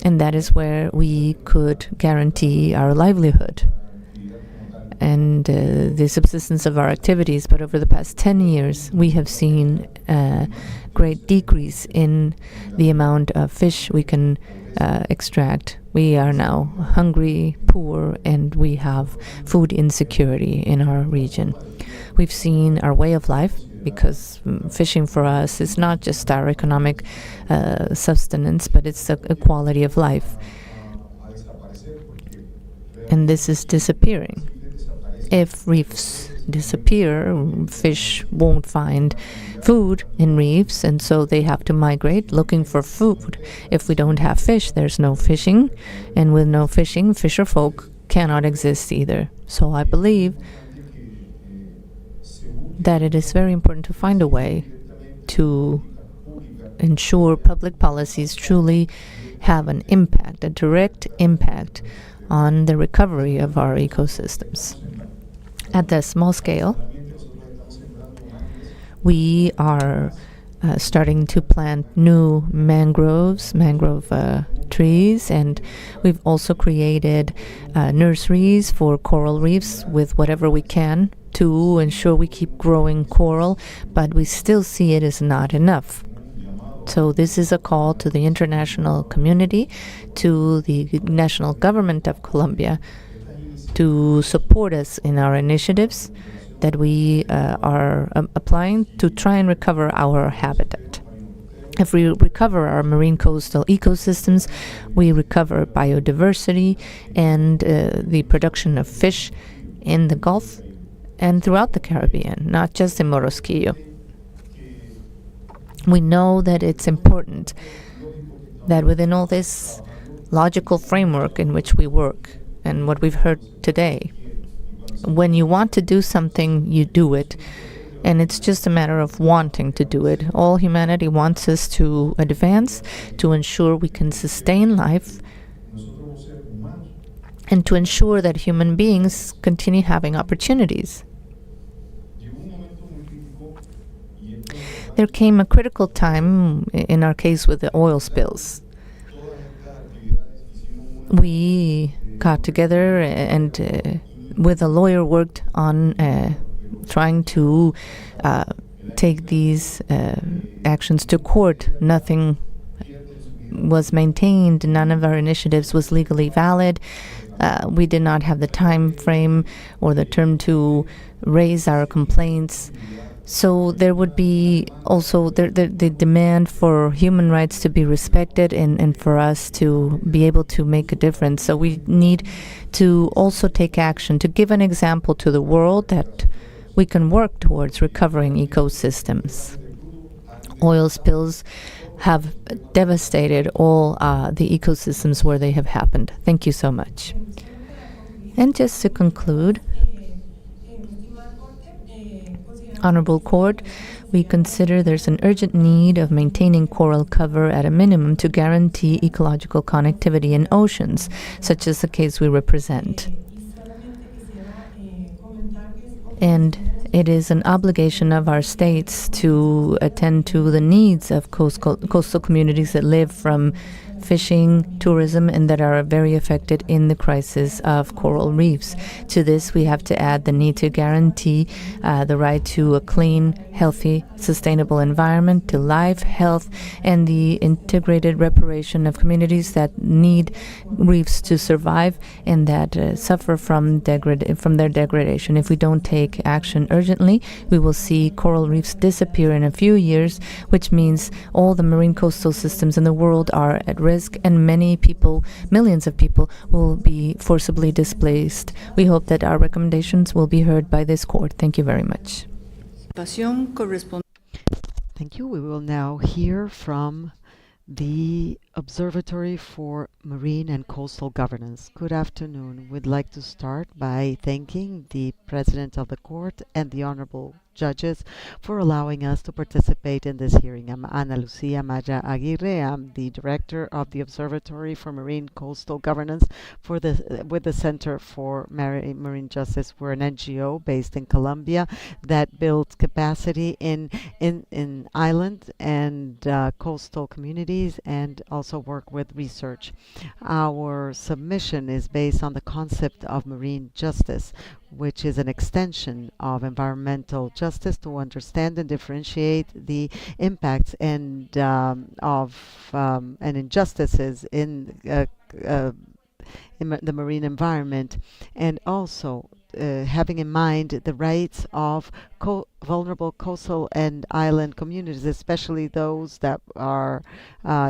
And that is where we could guarantee our livelihood and the subsistence of our activities. But over the past 10 years, we have seen a great decrease in the amount of fish we can extract. We are now hungry, poor, and we have food insecurity in our region. We've seen our way of life, because fishing for us is not just our economic sustenance, but it's a quality of life. And this is disappearing. If reefs disappear, fish won't find food in reefs, and so they have to migrate looking for food. If we don't have fish, there's no fishing, and with no fishing, fisher folk cannot exist either. So I believe that it is very important to find a way to ensure public policies truly have an impact, a direct impact on the recovery of our ecosystems. At the small scale, we are starting to plant new mangrove trees, and we've also created nurseries for coral reefs with whatever we can to ensure we keep growing coral, but we still see it as not enough. So this is a call to the international community, to the national government of Colombia, to support us in our initiatives that we are applying to try and recover our habitat. If we recover our marine coastal ecosystems, we recover biodiversity and the production of fish in the Gulf and throughout the Caribbean, not just in Morrosquillo. We know that it's important that within all this logical framework in which we work, and what we've heard today, when you want to do something, you do it. And it's just a matter of wanting to do it. All humanity wants us to advance, to ensure we can sustain life, and to ensure that human beings continue having opportunities. There came a critical time, in our case with the oil spills. We got together and with a lawyer worked on trying to take these actions to court. Nothing was maintained. None of our initiatives was legally valid. We did not have the time frame or the term to raise our complaints. So there would be also the demand for human rights to be respected and for us to be able to make a difference. So we need to also take action to give an example to the world that we can work towards recovering ecosystems. Oil spills have devastated all the ecosystems where they have happened. Thank you so much. And just to conclude, Honorable Court, we consider there's an urgent need of maintaining coral cover at a minimum to guarantee ecological connectivity in oceans, such as the case we represent. And it is an obligation of our states to attend to the needs of coastal communities that live from fishing, tourism, and that are very affected in the crisis of coral reefs. To this, we have to add the need to guarantee the right to a clean, healthy, sustainable environment, to life, health, and the integrated reparation of communities that need reefs to survive and that suffer from their degradation. If we don't take action urgently, we will see coral reefs disappear in a few years, which means all the marine coastal systems in the world are at risk, and many people, millions of people, will be forcibly displaced. We hope that our recommendations will be heard by this court. Thank you very much. Thank you. We will now hear from the Observatory for Marine and Coastal Governance. Good afternoon. We'd like to start by thanking the President of the Court and the Honorable Judges for allowing us to participate in this hearing. I'm Ana Lucia Maya Aguirre. I'm the Director of the Observatory for Marine Coastal Governance with the Center for Marine Justice. We're an NGO based in Colombia that builds capacity in island and coastal communities, and also work with research. Our submission is based on the concept of marine justice, which is an extension of environmental justice to understand and differentiate the impacts and injustices in the marine environment, and also having in mind the rights of vulnerable coastal and island communities, especially those that are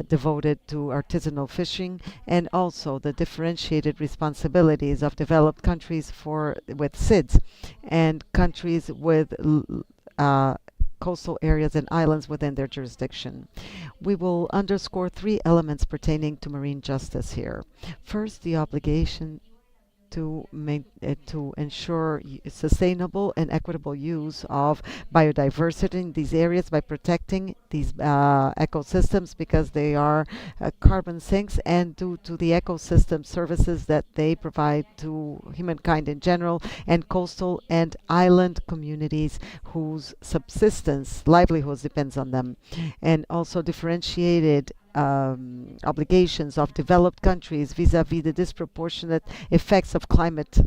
devoted to artisanal fishing, and also the differentiated responsibilities of developed countries with SIDS and countries with coastal areas and islands within their jurisdiction. We will underscore three elements pertaining to marine justice here. First, the obligation to ensure sustainable and equitable use of biodiversity in these areas by protecting these ecosystems, because they are carbon sinks, and due to the ecosystem services that they provide to humankind in general, and coastal and island communities whose livelihoods depends on them, and also differentiated obligations of developed countries vis-a-vis the disproportionate effects of climate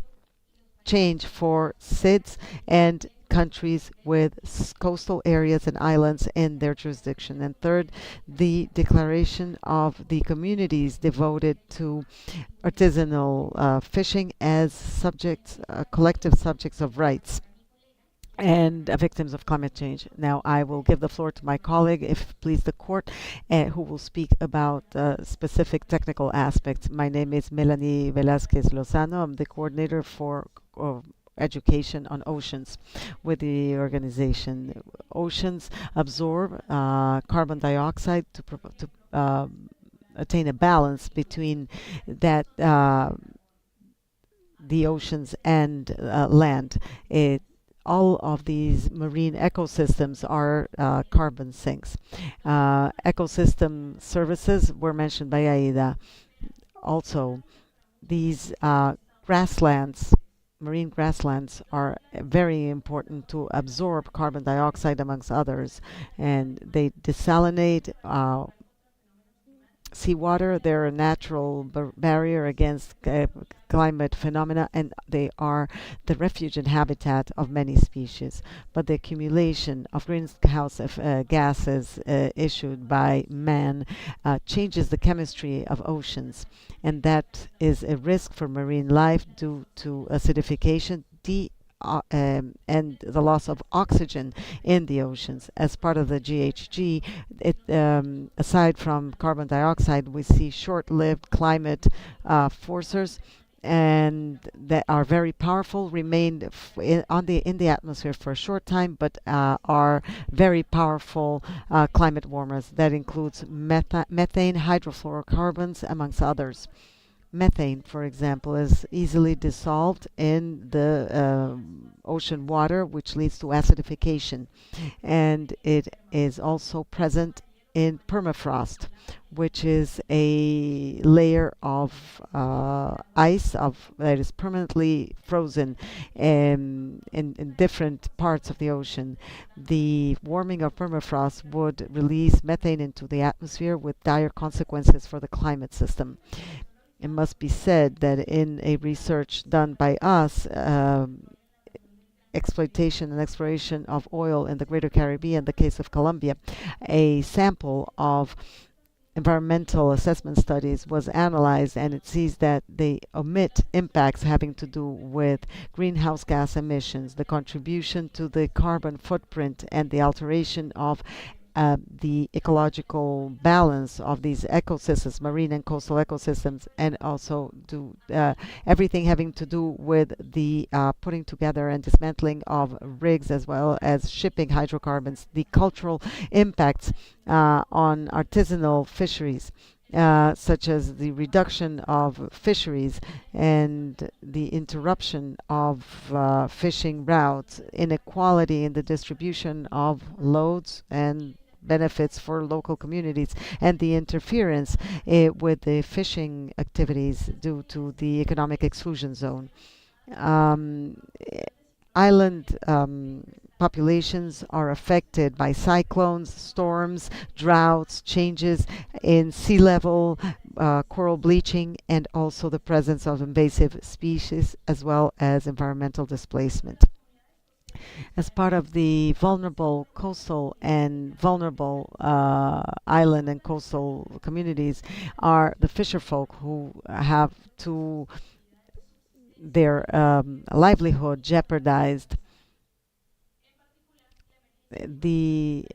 change for SIDS and countries with coastal areas and islands in their jurisdiction. And third, the declaration of the communities devoted to artisanal fishing as collective subjects of rights and victims of climate change. Now I will give the floor to my colleague, if it please the court, who will speak about specific technical aspects. My name is Melanie Velázquez Lozano. I'm the coordinator for education on oceans with the organization. Oceans absorb carbon dioxide to attain a balance between that the oceans and land. All of these marine ecosystems are carbon sinks. Ecosystem services were mentioned by Aida. Also, these marine grasslands are very important to absorb carbon dioxide, amongst others, and they desalinate seawater. They're a natural barrier against climate phenomena, and they are the refuge and habitat of many species. But the accumulation of greenhouse gases issued by man changes the chemistry of oceans, and that is a risk for marine life due to acidification, and the loss of oxygen in the oceans. As part of the GHG, aside from carbon dioxide, we see short-lived climate forcers, and that are very powerful, remain in the atmosphere for a short time, but are very powerful climate warmers. That includes methane, hydrofluorocarbons, amongst others. Methane, for example, is easily dissolved in the ocean water, which leads to acidification. And it is also present in permafrost, which is a layer of ice that is permanently frozen in different parts of the ocean. The warming of permafrost would release methane into the atmosphere with dire consequences for the climate system. It must be said that in a research done by us, exploitation and exploration of oil in the Greater Caribbean, the case of Colombia, a sample of environmental assessment studies was analyzed, and it sees that they omit impacts having to do with greenhouse gas emissions, the contribution to the carbon footprint, and the alteration of the ecological balance of these ecosystems, marine and coastal ecosystems, and also everything having to do with the putting together and dismantling of rigs, as well as shipping hydrocarbons, the cultural impacts on artisanal fisheries, such as the reduction of fisheries and the interruption of fishing routes, inequality in the distribution of loads and benefits for local communities, and the interference with the fishing activities due to the economic exclusion zone. Um, Island populations are affected by cyclones, storms, droughts, changes in sea level, coral bleaching, and also the presence of invasive species as well as environmental displacement. As part of the vulnerable coastal and vulnerable island and coastal communities are the fisher folk who have to their livelihood jeopardized. The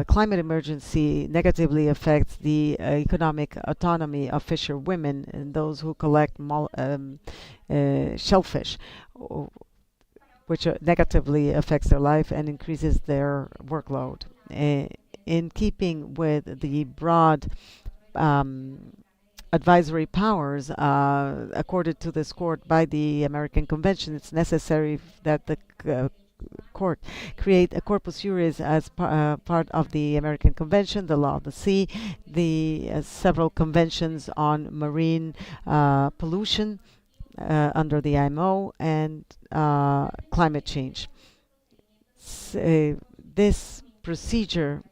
climate emergency negatively affects the economic autonomy of fisher women and those who collect shellfish, which negatively affects their life and increases their workload. In keeping with the broad advisory powers accorded to this court by the American Convention, it's necessary that the court create a corpus juris as part of the American Convention, the law of the sea, the several conventions on marine pollution under the IMO, and climate change.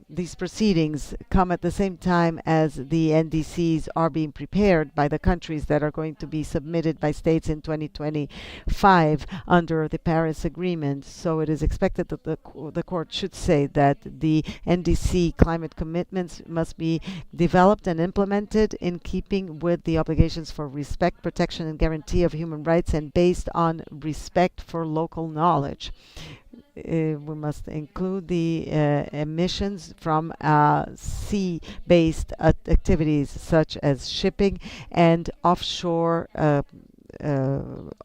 These proceedings come at the same time as the NDCs are being prepared by the countries that are going to be submitted by states in 2025 under the Paris Agreement. So it is expected that the court should say that the NDC climate commitments must be developed and implemented in keeping with the obligations for respect, protection, and guarantee of human rights and based on respect for local knowledge. We must include the emissions from sea-based activities such as shipping and offshore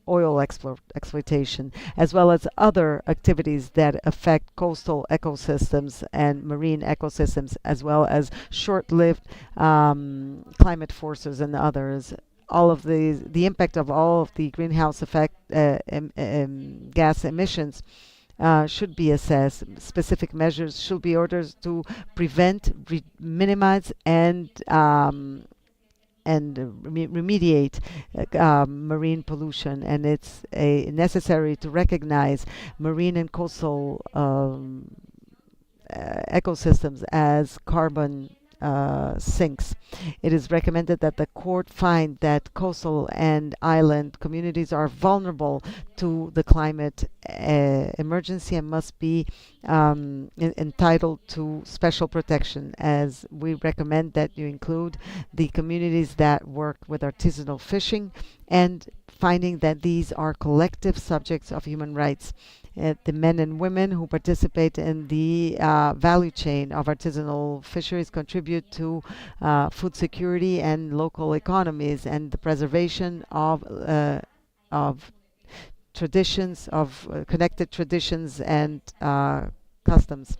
oil exploitation, as well as other activities that affect coastal ecosystems and marine ecosystems, as well as short-lived climate forces and others. All of the impact of all of the greenhouse effect gas emissions should be assessed. Specific measures should be ordered to prevent, minimize, and remediate marine pollution. And it's necessary to recognize marine and coastal ecosystems as carbon sinks. It is recommended that the court find that coastal and island communities are vulnerable to the climate emergency and must be entitled to special protection, as we recommend that you include the communities that work with artisanal fishing and finding that these are collective subjects of human rights. The men and women who participate in the value chain of artisanal fisheries contribute to food security and local economies and the preservation of traditions, of connected traditions and customs.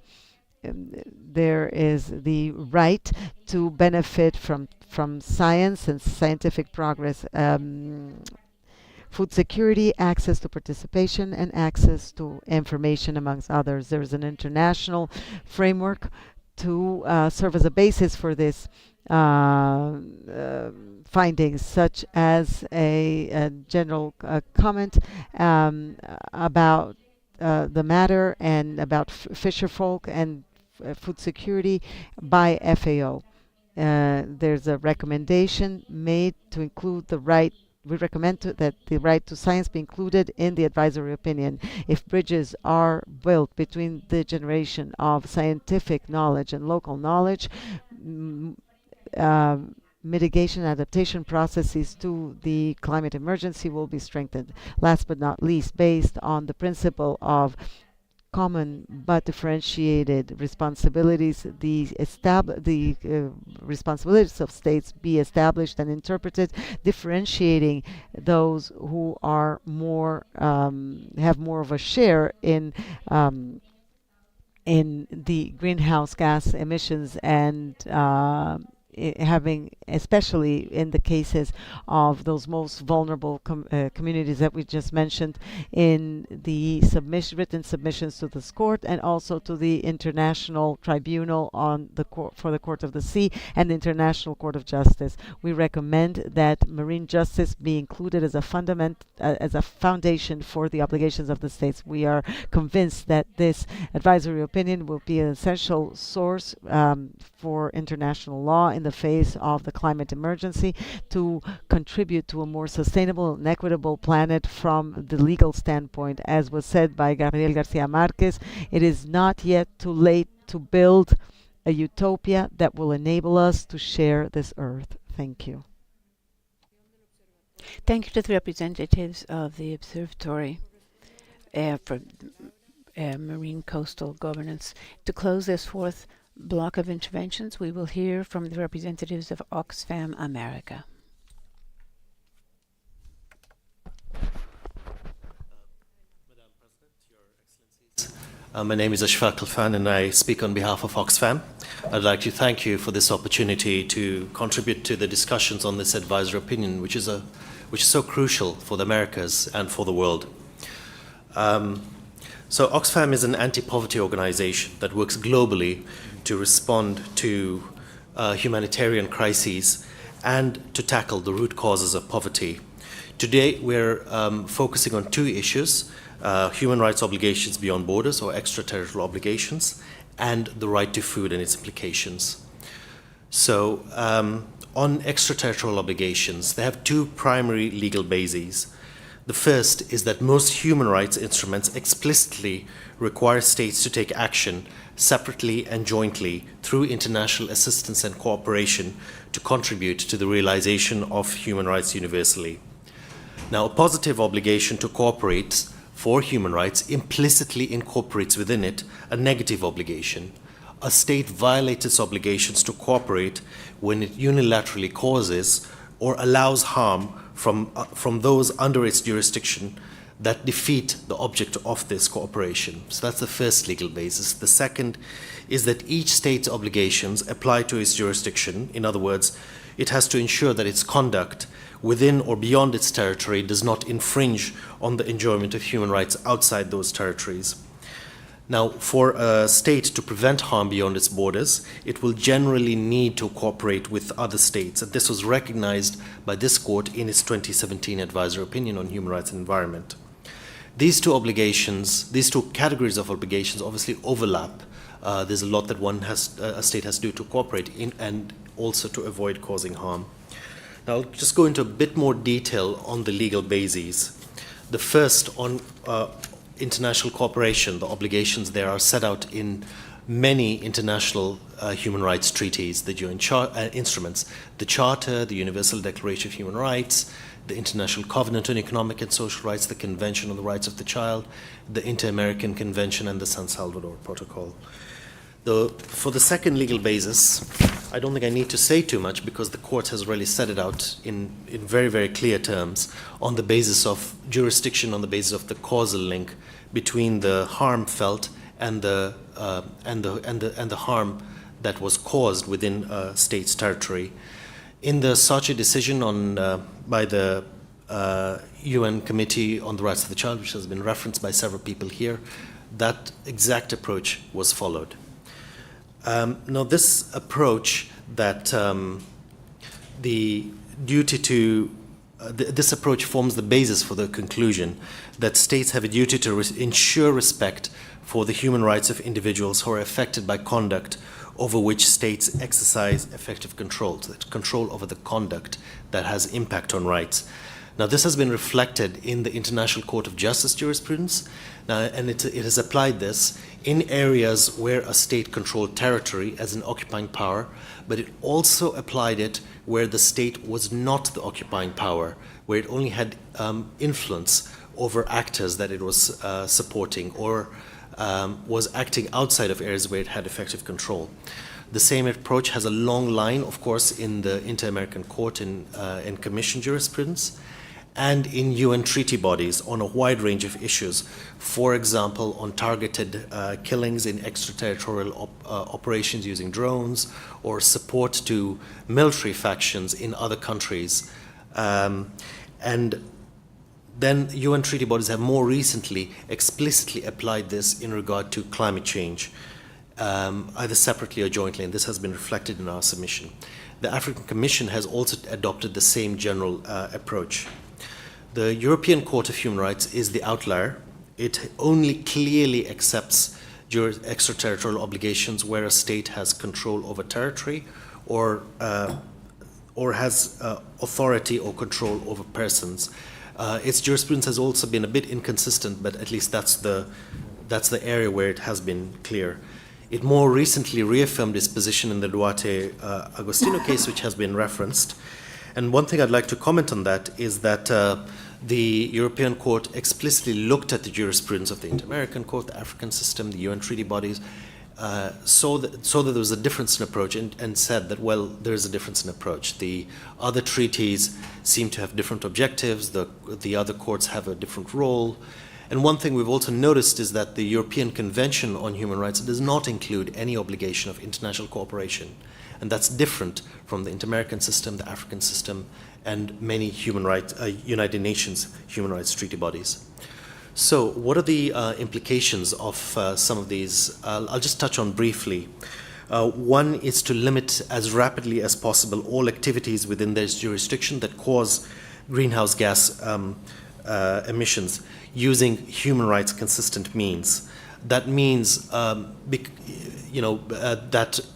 There is the right to benefit from science and scientific progress. Food security, access to participation, and access to information, amongst others. There is an international framework to serve as a basis for this findings, such as a general comment about the matter and about fisher folk and food security by FAO. There's a recommendation made to include the right. We recommend that the right to science be included in the advisory opinion. If bridges are built between the generation of scientific knowledge and local knowledge, mitigation and adaptation processes to the climate emergency will be strengthened. Last but not least, based on the principle of common but differentiated responsibilities, the responsibilities of states be established and interpreted, differentiating those who are more have more of a share in the greenhouse gas emissions and having, especially in the cases of those most vulnerable communities that we just mentioned, in the written submissions to this court and also to the International Tribunal on the for the Court of the Sea and the International Court of Justice. We recommend that marine justice be included as a as a foundation for the obligations of the states. We are convinced that this advisory opinion will be an essential source for international law in the face of the climate emergency to contribute to a more sustainable and equitable planet from the legal standpoint. As was said by Gabriel Garcia Marquez, it is not yet too late to build a utopia that will enable us to share this earth. Thank you. Thank you to the representatives of the Observatory for Marine Coastal Governance. To close this fourth block of interventions, we will hear from the representatives of Oxfam America. My name is Ashfaq Alfan and I speak on behalf of Oxfam. I'd like to thank you for this opportunity to contribute to the discussions on this advisory opinion, which is so crucial for the Americas and for the world. So Oxfam is an anti-poverty organization that works globally to respond to humanitarian crises and to tackle the root causes of poverty. Today we're focusing on two issues: human rights obligations beyond borders, or extraterritorial obligations, and the right to food and its implications. So on extraterritorial obligations, they have two primary legal bases. The first is that most human rights instruments explicitly require states to take action separately and jointly through international assistance and cooperation to contribute to the realization of human rights universally. Now, a positive obligation to cooperate for human rights implicitly incorporates within it a negative obligation. A state violates its obligations to cooperate when it unilaterally causes or allows harm from those under its jurisdiction that defeat the object of this cooperation. So that's the first legal basis. The second is that each state's obligations apply to its jurisdiction. In other words, it has to ensure that its conduct within or beyond its territory does not infringe on the enjoyment of human rights outside those territories. Now, for a state to prevent harm beyond its borders, it will generally need to cooperate with other states. And this was recognized by this court in its 2017 advisory opinion on human rights and environment. These two obligations, these two categories of obligations obviously overlap. There's a lot that a state has to do to cooperate in and also to avoid causing harm. Now, I'll just go into a bit more detail on the legal bases. The first on international cooperation. The obligations there are set out in many international human rights treaties, the UN instruments, the Charter, the Universal Declaration of Human Rights, the International Covenant on Economic and Social Rights, the Convention on the Rights of the Child, the Inter-American Convention, and the San Salvador Protocol. For the second legal basis, I don't think I need to say too much because the court has really set it out in very, very clear terms on the basis of jurisdiction, on the basis of the causal link between the harm felt and the harm that was caused within a state's territory. In the Saatchi decision by the UN Committee on the Rights of the Child, which has been referenced by several people here, that exact approach was followed. Now, this approach that this approach forms the basis for the conclusion that states have a duty to ensure respect for the human rights of individuals who are affected by conduct over which states exercise effective control, so that control over the conduct that has impact on rights. Now, this has been reflected in the International Court of Justice jurisprudence, and it has applied this in areas where a state controlled territory as an occupying power, but it also applied it where the state was not the occupying power, where it only had influence over actors that it was supporting or was acting outside of areas where it had effective control. The same approach has a long line, of course, in the Inter-American Court and Commission jurisprudence. and in UN treaty bodies on a wide range of issues. For example, on targeted killings in extraterritorial operations using drones, or support to military factions in other countries. And then UN treaty bodies have more recently explicitly applied this in regard to climate change, either separately or jointly, and this has been reflected in our submission. The African Commission has also adopted the same general approach. The European Court of Human Rights is the outlier. It only clearly accepts extraterritorial obligations where a state has control over territory or has authority or control over persons. Its jurisprudence has also been a bit inconsistent, but at least that's the area where it has been clear. It more recently reaffirmed its position in the Duarte Agostino case, which has been referenced. And one thing I'd like to comment on that is that the European Court explicitly looked at the jurisprudence of the Inter-American Court, the African system, the UN treaty bodies, saw that there was a difference in approach, and said that, well, there is a difference in approach. The other treaties seem to have different objectives, the other courts have a different role. And one thing we've also noticed is that the European Convention on Human Rights does not include any obligation of international cooperation. And that's different from the Inter-American system, the African system, and many United Nations human rights treaty bodies. So what are the implications of some of these? I'll just touch on briefly. One is to limit as rapidly as possible all activities within this jurisdiction that cause greenhouse gas emissions using human rights consistent means. That means that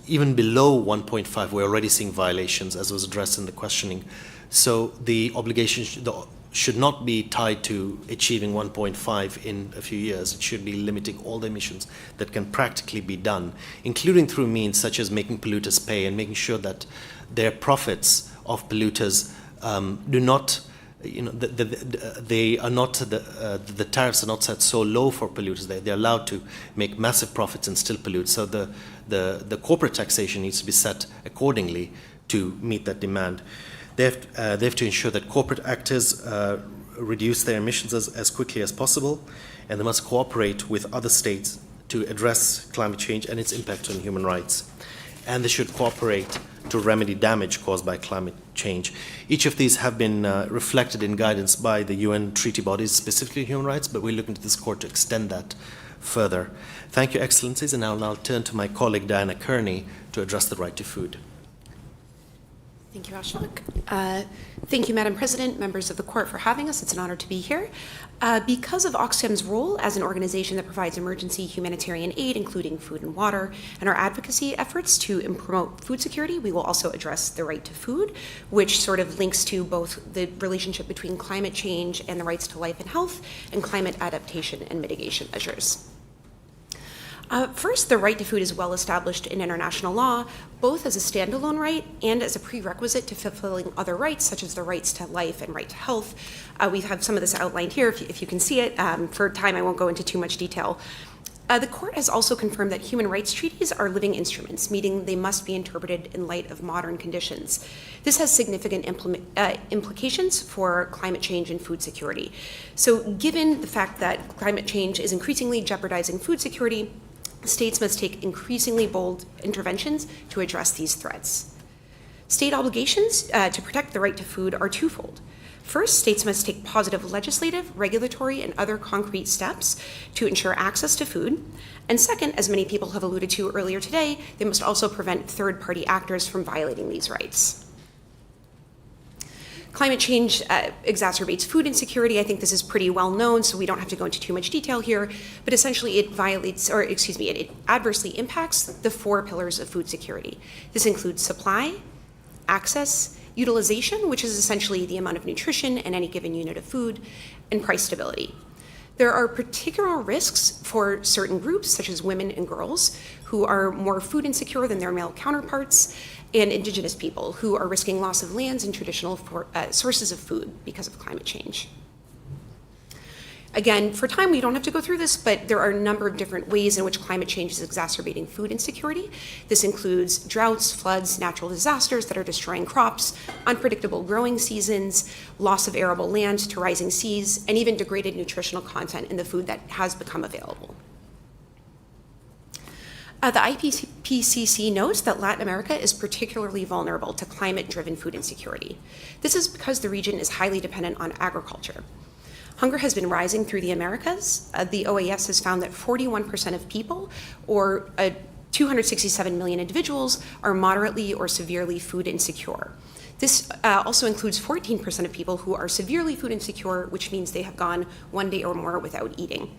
even below 1.5, we're already seeing violations, as was addressed in the questioning. So the obligation should not be tied to achieving 1.5 in a few years. It should be limiting all the emissions that can practically be done, including through means such as making polluters pay and making sure that their profits of polluters do not, they are not, the tariffs are not set so low for polluters. They're allowed to make massive profits and still pollute. So the corporate taxation needs to be set accordingly to meet that demand. They have to ensure that corporate actors reduce their emissions as quickly as possible, and they must cooperate with other states to address climate change and its impact on human rights. And they should cooperate to remedy damage caused by climate change. Each of these have been reflected in guidance by the UN treaty bodies, specifically human rights, but we're looking to this court to extend that further. Thank you, Excellencies, and I'll now turn to my colleague Diana Kearney to address the right to food. Thank you, Ashok. Thank you, Madam President, members of the court, for having us. It's an honor to be here. Because of Oxfam's role as an organization that provides emergency humanitarian aid, including food and water, and our advocacy efforts to promote food security, we will also address the right to food, which sort of links to both the relationship between climate change and the rights to life and health, and climate adaptation and mitigation measures. First, the right to food is well established in international law, both as a standalone right and as a prerequisite to fulfilling other rights, such as the rights to life and right to health. We have some of this outlined here, if you can see it. For time, I won't go into too much detail. The court has also confirmed that human rights treaties are living instruments, meaning they must be interpreted in light of modern conditions. This has significant implications for climate change and food security. So given the fact that climate change is increasingly jeopardizing food security, states must take increasingly bold interventions to address these threats. State obligations to protect the right to food are twofold. First, states must take positive legislative, regulatory, and other concrete steps to ensure access to food. And second, as many people have alluded to earlier today, they must also prevent third-party actors from violating these rights. Climate change exacerbates food insecurity. I think this is pretty well known, so we don't have to go into too much detail here, but essentially it adversely impacts the 4 pillars of food security. This includes supply, access, utilization, which is essentially the amount of nutrition in any given unit of food, and price stability. There are particular risks for certain groups, such as women and girls, who are more food insecure than their male counterparts, and indigenous people who are risking loss of lands and traditional sources of food because of climate change. Again, for time, we don't have to go through this, but there are a number of different ways in which climate change is exacerbating food insecurity. This includes droughts, floods, natural disasters that are destroying crops, unpredictable growing seasons, loss of arable land to rising seas, and even degraded nutritional content in the food that has become available. The IPCC notes that Latin America is particularly vulnerable to climate-driven food insecurity. This is because the region is highly dependent on agriculture. Hunger has been rising through the Americas. The OAS has found that 41% of people, or 267 million individuals, are moderately or severely food insecure. This also includes 14% of people who are severely food insecure, which means they have gone 1 day or more without eating.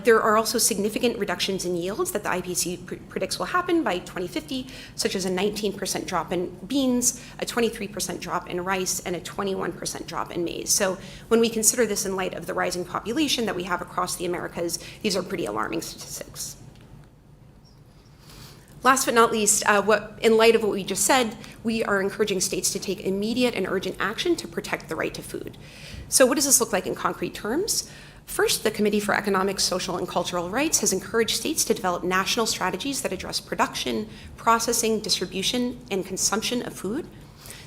There are also significant reductions in yields that the IPCC predicts will happen by 2050, such as a 19% drop in beans, a 23% drop in rice, and a 21% drop in maize. So when we consider this in light of the rising population that we have across the Americas, these are pretty alarming statistics. Last but not least, in light of what we just said, we are encouraging states to take immediate and urgent action to protect the right to food. So what does this look like in concrete terms? First, the Committee for Economic, Social, and Cultural Rights has encouraged states to develop national strategies that address production, processing, distribution, and consumption of food.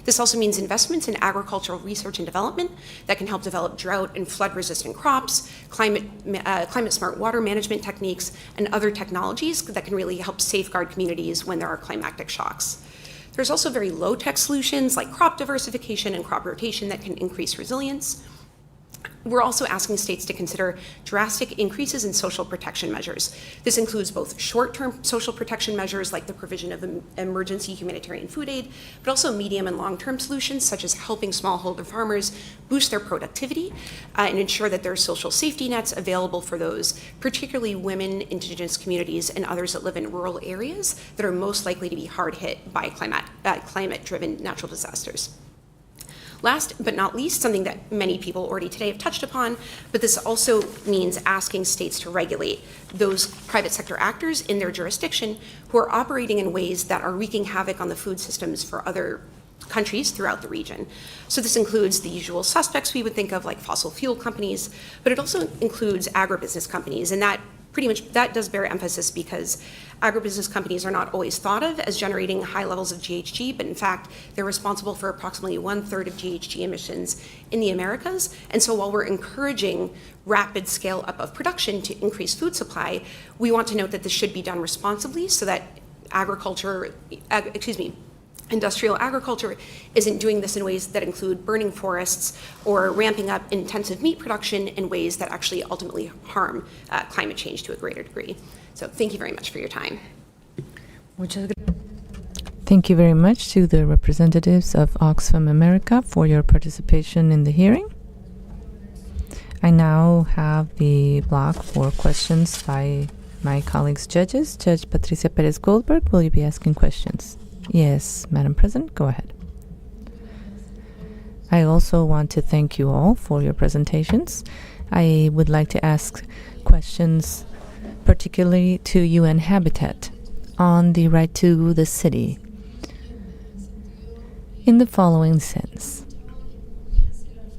This also means investments in agricultural research and development that can help develop drought and flood-resistant crops, climate-smart water management techniques, and other technologies that can really help safeguard communities when there are climatic shocks. There's also very low-tech solutions like crop diversification and crop rotation that can increase resilience. We're also asking states to consider drastic increases in social protection measures. This includes both short-term social protection measures like the provision of emergency humanitarian food aid, but also medium and long-term solutions such as helping smallholder farmers boost their productivity and ensure that there are social safety nets available for those, particularly women, indigenous communities, and others that live in rural areas that are most likely to be hard hit by climate-driven natural disasters. Last but not least, something that many people already today have touched upon, but this also means asking states to regulate those private sector actors in their jurisdiction who are operating in ways that are wreaking havoc on the food systems for other countries throughout the region. So this includes the usual suspects we would think of like fossil fuel companies, but it also includes agribusiness companies, and that does bear emphasis because agribusiness companies are not always thought of as generating high levels of GHG, but in fact, they're responsible for approximately 1/3 of GHG emissions in the Americas. And so while we're encouraging rapid scale up of production to increase food supply, we want to note that this should be done responsibly so that industrial agriculture isn't doing this in ways that include burning forests or ramping up intensive meat production in ways that actually ultimately harm climate change to a greater degree. So thank you very much for your time. Thank you very much to the representatives of Oxfam America for your participation in the hearing. I now have the block for questions by my colleagues judges. Judge Patricia Perez Goldberg, will you be asking questions? Yes, Madam President, go ahead. I also want to thank you all for your presentations. I would like to ask questions particularly to UN Habitat on the right to the city in the following sense.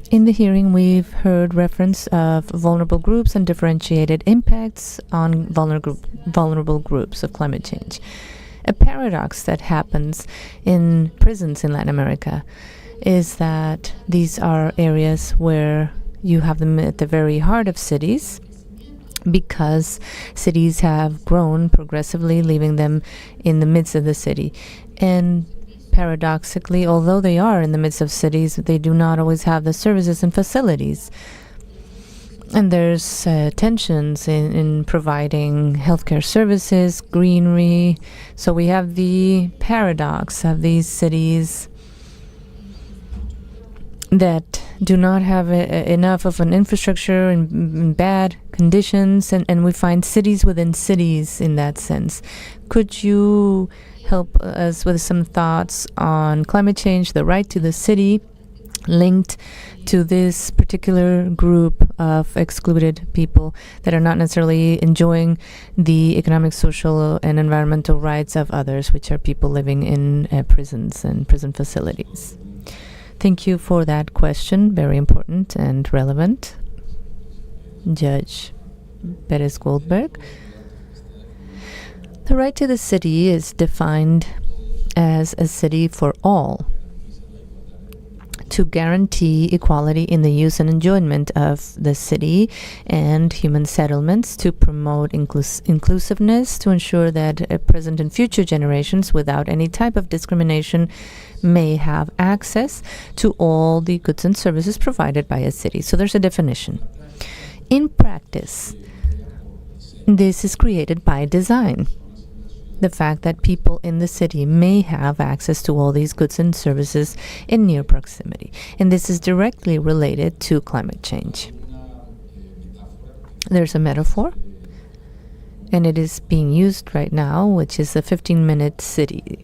In the hearing, we've heard reference of vulnerable groups and differentiated impacts on vulnerable groups of climate change. A paradox that happens in prisons in Latin America is that these are areas where you have them at the very heart of cities because cities have grown progressively, leaving them in the midst of the city. And paradoxically, although they are in the midst of cities, they do not always have the services and facilities. And there's tensions in providing healthcare services, greenery. So we have the paradox of these cities that do not have enough of an infrastructure in bad conditions, and we find cities within cities in that sense. Could you help us with some thoughts on climate change, the right to the city, linked to this particular group of excluded people that are not necessarily enjoying the economic, social, and environmental rights of others, which are people living in prisons and prison facilities? Thank you for that question, very important and relevant. Judge Perez Goldberg. The right to the city is defined as a city for all, to guarantee equality in the use and enjoyment of the city and human settlements, to promote inclusiveness, to ensure that present and future generations, without any type of discrimination, may have access to all the goods and services provided by a city. So there's a definition. In practice, this is created by design. The fact that people in the city may have access to all these goods and services in near proximity. And this is directly related to climate change. There's a metaphor, and it is being used right now, which is a 15-minute city.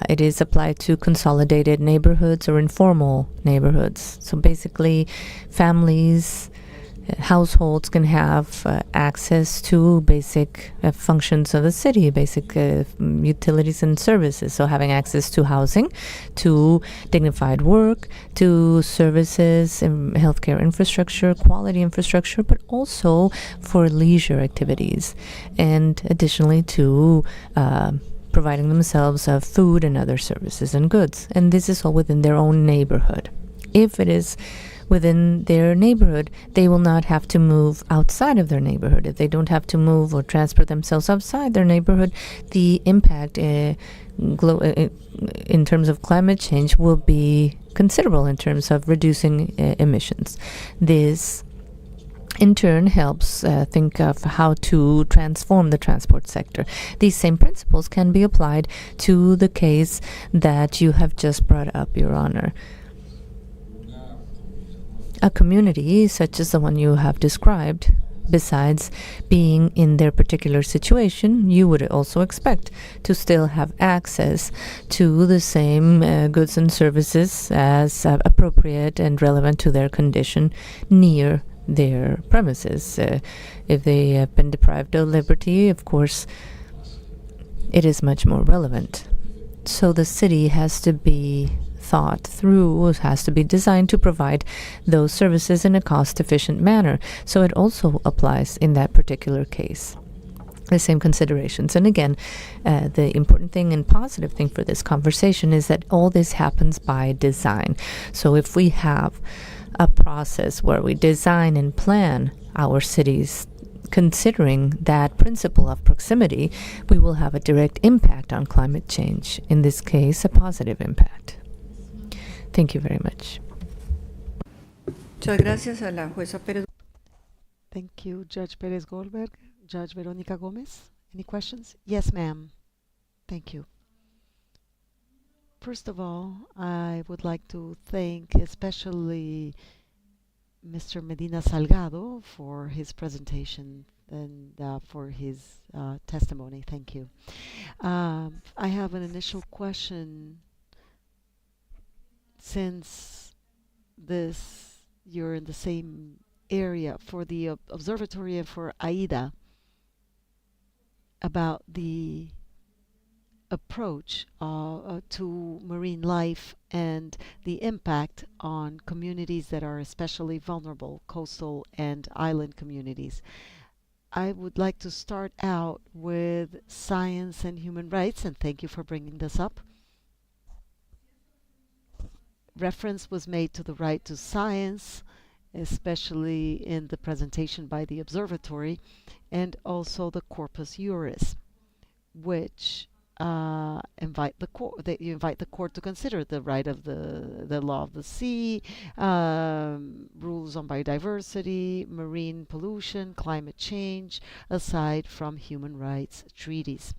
It is applied to consolidated neighborhoods or informal neighborhoods. So basically, families, households can have access to basic functions of the city, basic utilities and services. So having access to housing, to dignified work, to services, and healthcare infrastructure, quality infrastructure, but also for leisure activities, and additionally to providing themselves of food and other services and goods. And this is all within their own neighborhood. If it is within their neighborhood, they will not have to move outside of their neighborhood. If they don't have to move or transport themselves outside their neighborhood, the impact in terms of climate change will be considerable in terms of reducing emissions. This in turn helps think of how to transform the transport sector. These same principles can be applied to the case that you have just brought up, Your Honor. A community such as the one you have described, besides being in their particular situation, you would also expect to still have access to the same goods and services as appropriate and relevant to their condition near their premises. If they have been deprived of liberty, of course, it is much more relevant. So the city has to be thought through, has to be designed to provide those services in a cost-efficient manner. So it also applies in that particular case. The same considerations. And again, the important thing and positive thing for this conversation is that all this happens by design. So if we have a process where we design and plan our cities considering that principle of proximity, we will have a direct impact on climate change. In this case, a positive impact. Thank you very much. Muchas gracias a la jueza Pérez. Thank you, Judge Perez Goldberg. Judge Veronica Gomez, any questions? Yes, ma'am. Thank you. First of all, I would like to thank especially Mr. Medina Salgado for his presentation and for his testimony. Thank you. I have an initial question. Since you're in the same area for the observatory and for AIDA, about the approach to marine life and the impact on communities that are especially vulnerable, coastal and island communities. I would like to start out with science and human rights, and thank you for bringing this up. Reference was made to the right to science, especially in the presentation by the observatory, and also the corpus juris, which invite the court to consider the right of the law of the sea, rules on biodiversity, marine pollution, climate change, aside from human rights treaties.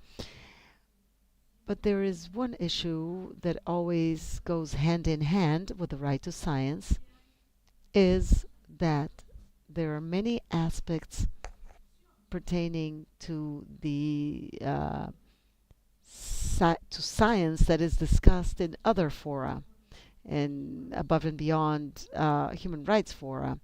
But there is one issue that always goes hand in hand with the right to science, is that there are many aspects pertaining to the to science that is discussed in other fora and above and beyond human rights fora.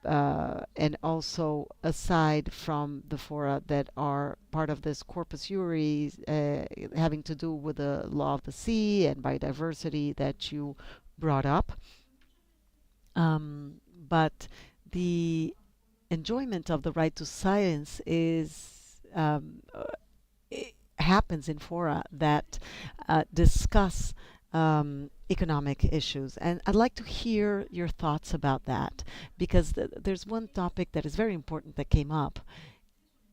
And also aside from the fora that are part of this corpus juris having to do with the law of the sea and biodiversity that you brought up. But the enjoyment of the right to science is it happens in fora that discuss economic issues. And I'd like to hear your thoughts about that, because there's one topic that is very important that came up,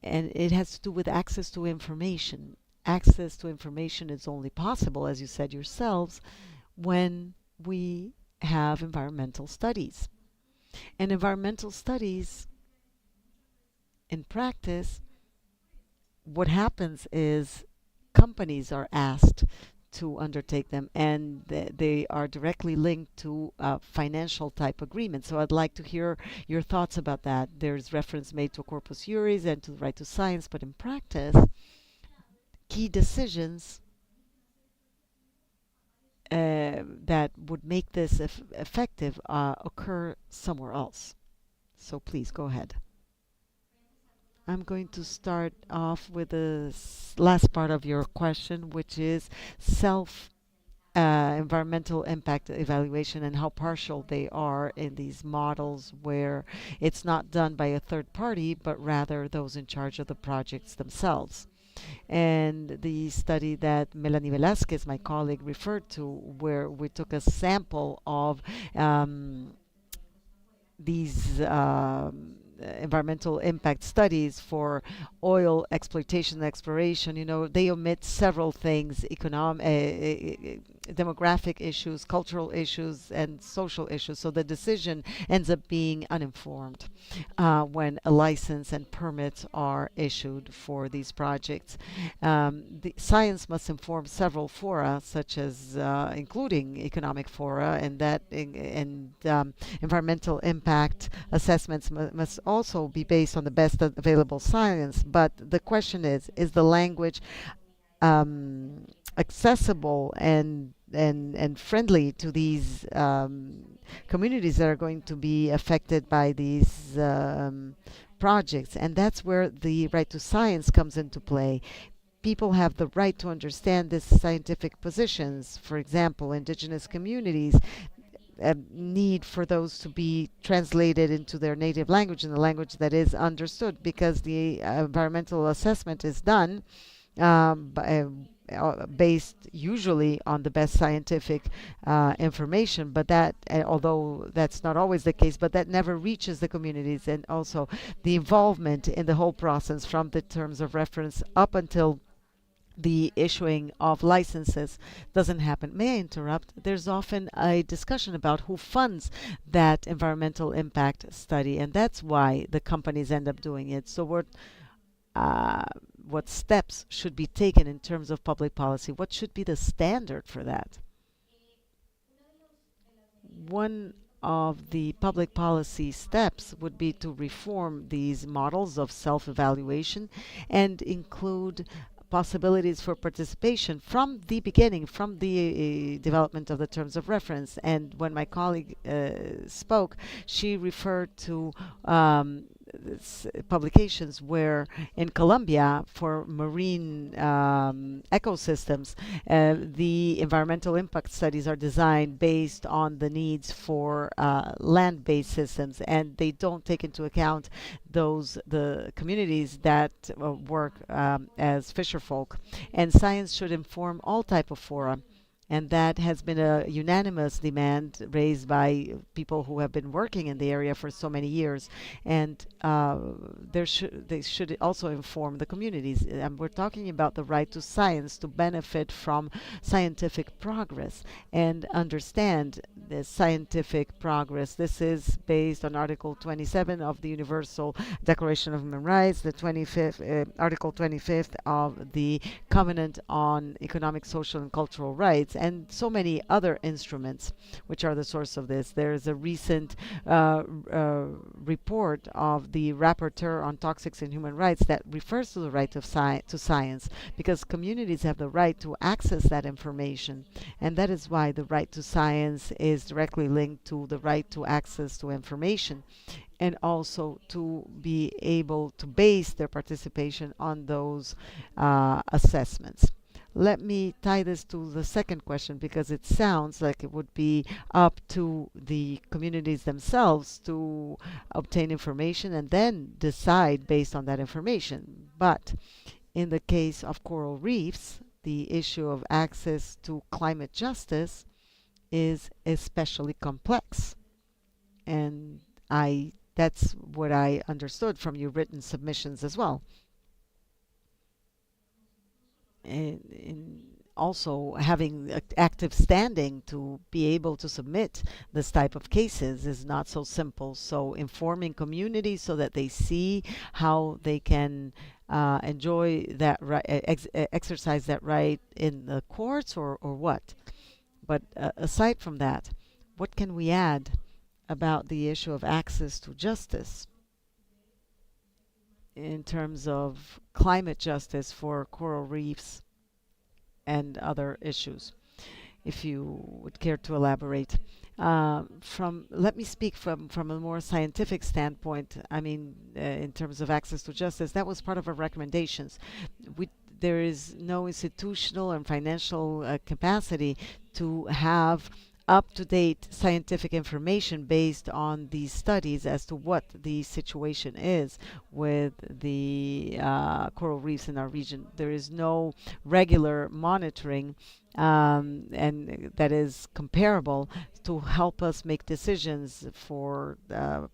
and it has to do with access to information. Access to information is only possible, as you said yourselves, when we have environmental studies. And environmental studies, in practice, what happens is companies are asked to undertake them, and they are directly linked to financial type agreements. So I'd like to hear your thoughts about that. There's reference made to corpus juris and to the right to science, but in practice, key decisions that would make this effective occur somewhere else. So please go ahead. I'm going to start off with the last part of your question, which is self environmental impact evaluation and how partial they are in these models where it's not done by a third party, but rather those in charge of the projects themselves. And the study that Melanie Velasquez, my colleague, referred to, where we took a sample of these environmental impact studies for oil exploitation and exploration, they omit several things: demographic issues, cultural issues, and social issues. So the decision ends up being uninformed when a license and permits are issued for these projects. The science must inform several fora, such as including economic fora, and environmental impact assessments must also be based on the best available science. But the question is the language accessible and friendly to these communities that are going to be affected by these projects? And that's where the right to science comes into play. People have the right to understand these scientific positions. For example, indigenous communities need for those to be translated into their native language, in the language that is understood, because the environmental assessment is done based usually on the best scientific information, but that, although that's not always the case, but that never reaches the communities. And also the involvement in the whole process from the terms of reference up until the issuing of licenses doesn't happen. May I interrupt? There's often a discussion about who funds that environmental impact study, and that's why the companies end up doing it. So what steps should be taken in terms of public policy? What should be the standard for that? One of the public policy steps would be to reform these models of self-evaluation and include possibilities for participation from the beginning, from the development of the terms of reference. And when my colleague spoke, she referred to publications where in Colombia, for marine ecosystems, the environmental impact studies are designed based on the needs for land-based systems, and they don't take into account the communities that work as fisherfolk. And science should inform all type of fora. And that has been a unanimous demand raised by people who have been working in the area for so many years. And they should also inform the communities. And we're talking about the right to science, to benefit from scientific progress and understand the scientific progress. This is based on Article 27 of the Universal Declaration of Human Rights, the 25th, Article 25th of the Covenant on Economic, Social, and Cultural Rights, and so many other instruments which are the source of this. There is a recent report of the Rapporteur on Toxics and Human Rights that refers to the right of to science, because communities have the right to access that information. And that is why the right to science is directly linked to the right to access to information, and also to be able to base their participation on those assessments. let me tie this to the second question, because it sounds like it would be up to the communities themselves to obtain information and then decide based on that information. But in the case of coral reefs, the issue of access to climate justice is especially complex. And that's what I understood from your written submissions as well. And also having active standing to be able to submit this type of cases is not so simple. So informing communities so that they see how they can enjoy that right, exercise that right in the courts, or what. But aside from that, what can we add about the issue of access to justice in terms of climate justice for coral reefs and other issues, if you would care to elaborate? Let me speak from a more scientific standpoint. I mean, in terms of access to justice, that was part of our recommendations. There is no institutional and financial capacity to have up-to-date scientific information based on these studies as to what the situation is with the coral reefs in our region. There is no regular monitoring and that is comparable to help us make decisions for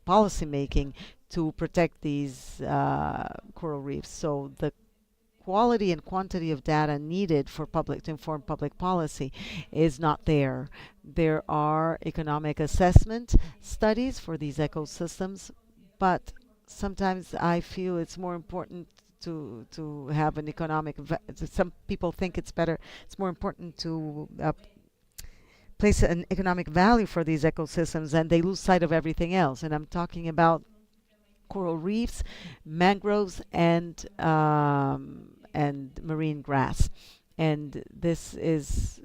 policy making to protect these coral reefs. So the quality and quantity of data needed for to inform public policy is not there. There are economic assessment studies for these ecosystems, but sometimes I feel it's more important to have an economic. Some people think it's more important to place an economic value for these ecosystems, and they lose sight of everything else. And I'm talking about coral reefs, mangroves, and marine grass. And this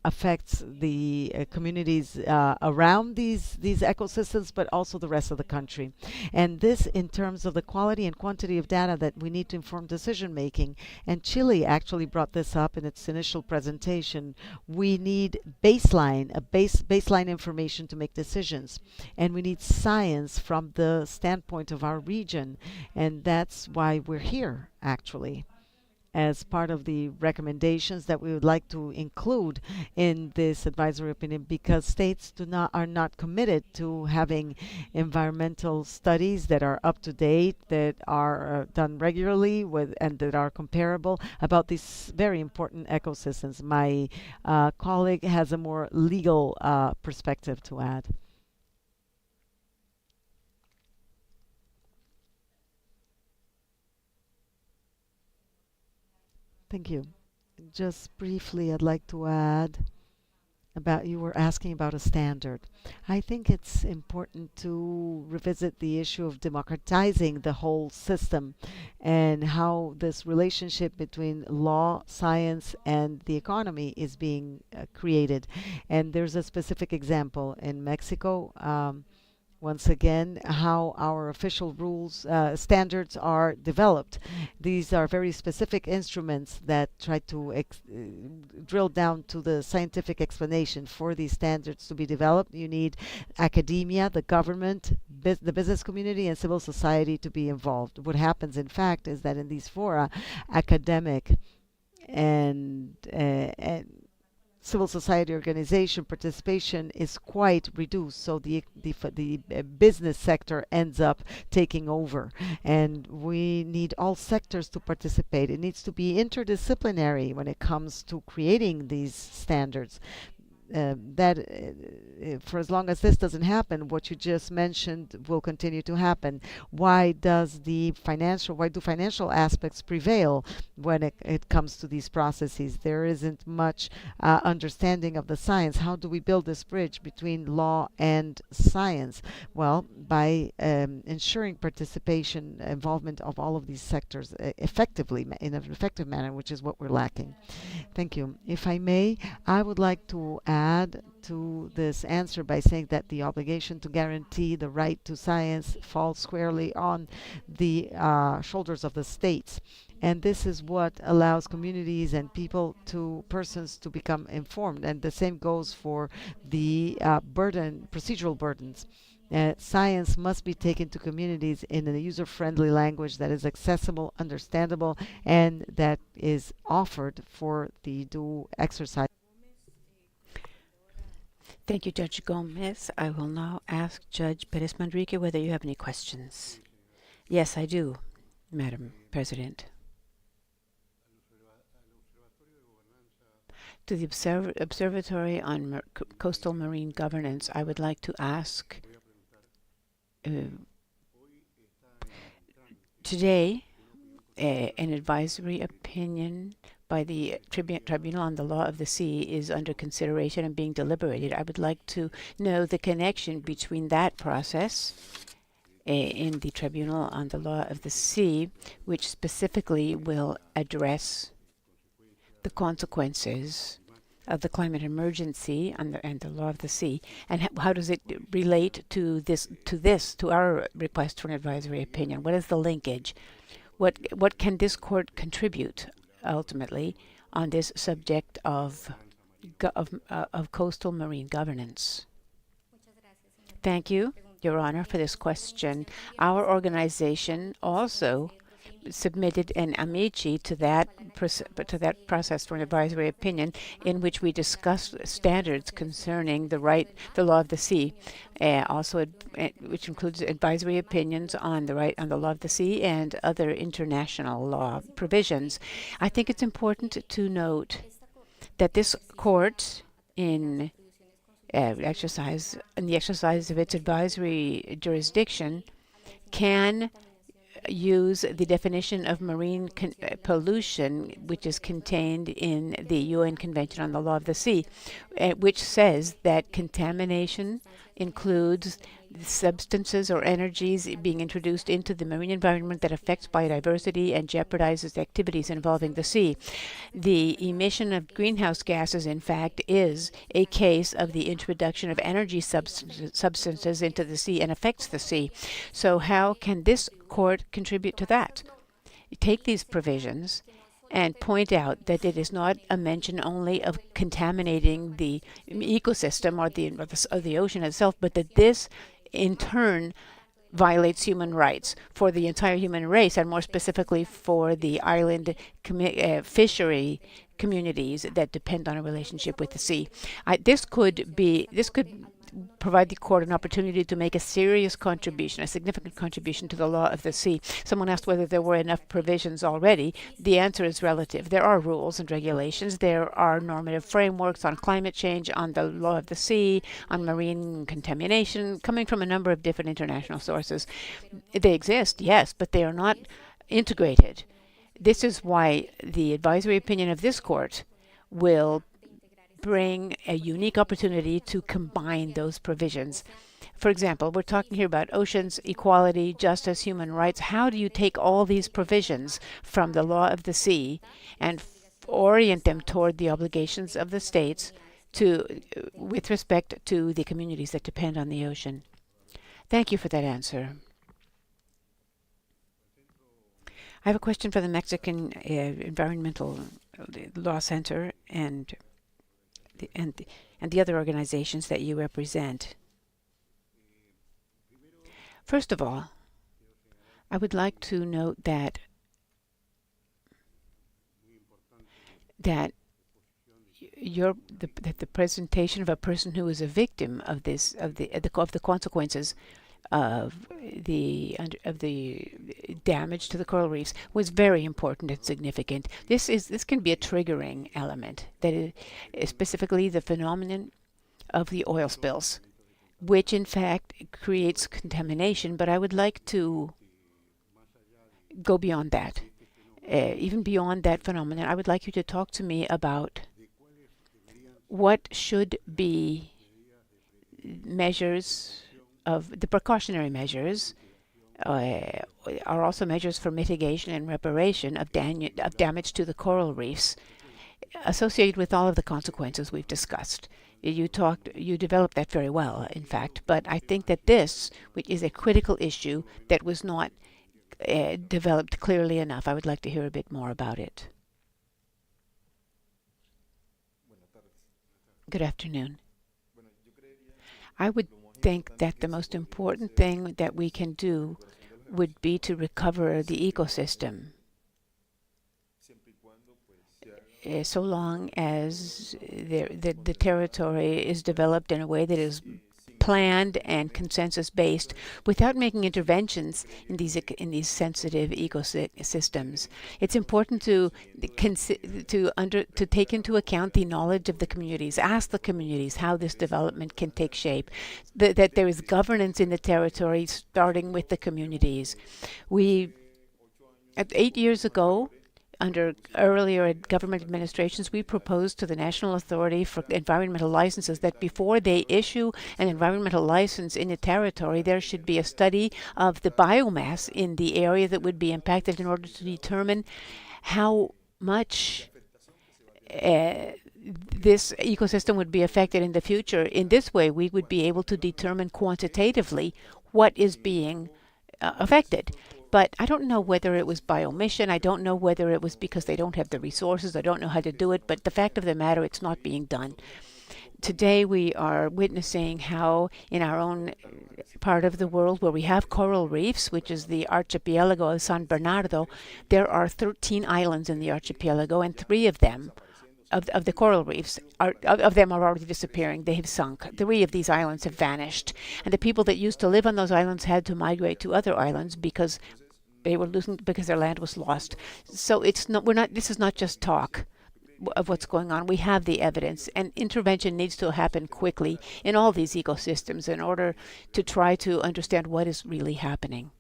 affects the communities around these ecosystems, but also the rest of the country. And this in terms of the quality and quantity of data that we need to inform decision making. And Chile actually brought this up in its initial presentation. We need baseline information to make decisions. And we need science from the standpoint of our region. And that's why we're here, actually, as part of the recommendations that we would like to include in this advisory opinion, because states are not committed to having environmental studies that are up to date, that are done regularly and that are comparable about these very important ecosystems. My colleague has a more legal perspective to add. Thank you. Just briefly, I'd like to add about, you were asking about a standard. I think it's important to revisit the issue of democratizing the whole system and how this relationship between law, science, and the economy is being created. And there's a specific example in Mexico. Once again, how our official rules, standards are developed. These are very specific instruments that try to drill down to the scientific explanation. For these standards to be developed, you need academia, the government, the business community, and civil society to be involved. What happens, in fact, is that in these fora, academic and civil society organization participation is quite reduced, so the business sector ends up taking over, and we need all sectors to participate. It needs to be interdisciplinary when it comes to creating these standards. For as long as this doesn't happen, what you just mentioned will continue to happen. Why do financial aspects prevail when it comes to these processes? There isn't much understanding of the science. How do we build this bridge between law and science? Well, by ensuring participation, involvement of all of these sectors effectively, in an effective manner, which is what we're lacking. Thank you. If I may, I would like to add to this answer by saying that the obligation to guarantee the right to science falls squarely on the shoulders of the states. And this is what allows communities and persons to become informed. And the same goes for the procedural burdens. Science must be taken to communities in a user-friendly language that is accessible, understandable, and that is offered for the due exercise. Thank you, Judge Gomez. I will now ask Judge Perez Manrique whether you have any questions. Yes, I do, Madam President. To the Observatory on Coastal Marine Governance, I would like to ask today an advisory opinion by the Tribunal on the Law of the Sea is under consideration and being deliberated. I would like to know the connection between that process in the Tribunal on the Law of the Sea, which specifically will address the consequences of the climate emergency and the law of the sea, and how does it relate to our request for an advisory opinion? What is the linkage? What can this court contribute ultimately on this subject of coastal marine governance? Thank you, Your Honor, for this question. Our organization also submitted an amici to that process for an advisory opinion, in which we discussed standards concerning the law of the sea, which includes advisory opinions on the law of the sea and other international law provisions. I think it's important to note that this court, in the exercise of its advisory jurisdiction, can use the definition of marine pollution, which is contained in the UN Convention on the Law of the Sea, which says that contamination includes substances or energies being introduced into the marine environment that affects biodiversity and jeopardizes activities involving the sea. The emission of greenhouse gases, in fact, is a case of the introduction of energy substances into the sea and affects the sea. So how can this court contribute to that? Take these provisions and point out that it is not a mention only of contaminating the ecosystem or the ocean itself, but that this in turn violates human rights for the entire human race, and more specifically for the island fishery communities that depend on a relationship with the sea. This could provide the court an opportunity to make a serious contribution, a significant contribution to the law of the sea. Someone asked whether there were enough provisions already. The answer is relative. There are rules and regulations. There are normative frameworks on climate change, on the law of the sea, on marine contamination, coming from a number of different international sources. They exist, yes, but they are not integrated. This is why the advisory opinion of this court will bring a unique opportunity to combine those provisions. For example, we're talking here about oceans, equality, justice, human rights. How do you take all these provisions from the law of the sea and orient them toward the obligations of the states with respect to the communities that depend on the ocean? Thank you for that answer. I have a question for the Mexican Environmental Law Center and the other organizations that you represent. First of all, I would like to note that the presentation of a person who is a victim of the consequences of the damage to the coral reefs was very important and significant. This can be a triggering element, that is specifically the phenomenon of the oil spills, which in fact creates contamination. But I would like to go beyond that. Even beyond that phenomenon, I would like you to talk to me about what should be measures of the precautionary measures are also measures for mitigation and reparation of damage to the coral reefs associated with all of the consequences we've discussed. You developed that very well, in fact, but I think that this, which is a critical issue that was not developed clearly enough. I would like to hear a bit more about it. Good afternoon. I would think that the most important thing that we can do would be to recover the ecosystem. So long as the territory is developed in a way that is planned and consensus-based, without making interventions in these sensitive ecosystems. It's important to take into account the knowledge of the communities. Ask the communities how this development can take shape. That there is governance in the territory, starting with the communities. 8 years ago, under earlier government administrations, we proposed to the National Authority for Environmental Licenses that before they issue an environmental license in a territory, there should be a study of the biomass in the area that would be impacted in order to determine how much this ecosystem would be affected in the future. In this way, we would be able to determine quantitatively what is being affected. But I don't know whether it was by omission. I don't know whether it was because they don't have the resources. I don't know how to do it. But the fact of the matter, it's not being done. Today, we are witnessing how in our own part of the world where we have coral reefs, which is the archipelago of San Bernardo, there are 13 islands in the archipelago, and 3 of them of the coral reefs, of them are already disappearing. They have sunk. 3 of these islands have vanished. And the people that used to live on those islands had to migrate to other islands because they were losing, because their land was lost. So this is not just talk of what's going on. We have the evidence, and intervention needs to happen quickly in all these ecosystems in order to try to understand what is really happening.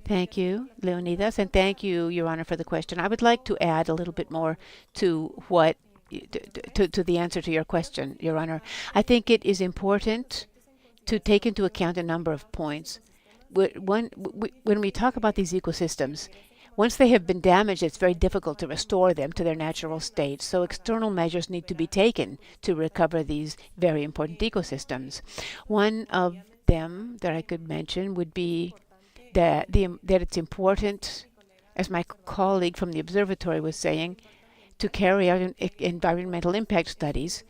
Thank you, Leonidas, and thank you, Your Honor, for the question. I would like to add a little bit more to what to the answer to your question, Your Honor. I think it is important to take into account a number of points. When we talk about these ecosystems, once they have been damaged, it's very difficult to restore them to their natural state. So external measures need to be taken to recover these very important ecosystems. One of them that I could mention would be that it's important, as my colleague from the observatory was saying, to carry out environmental impact studies.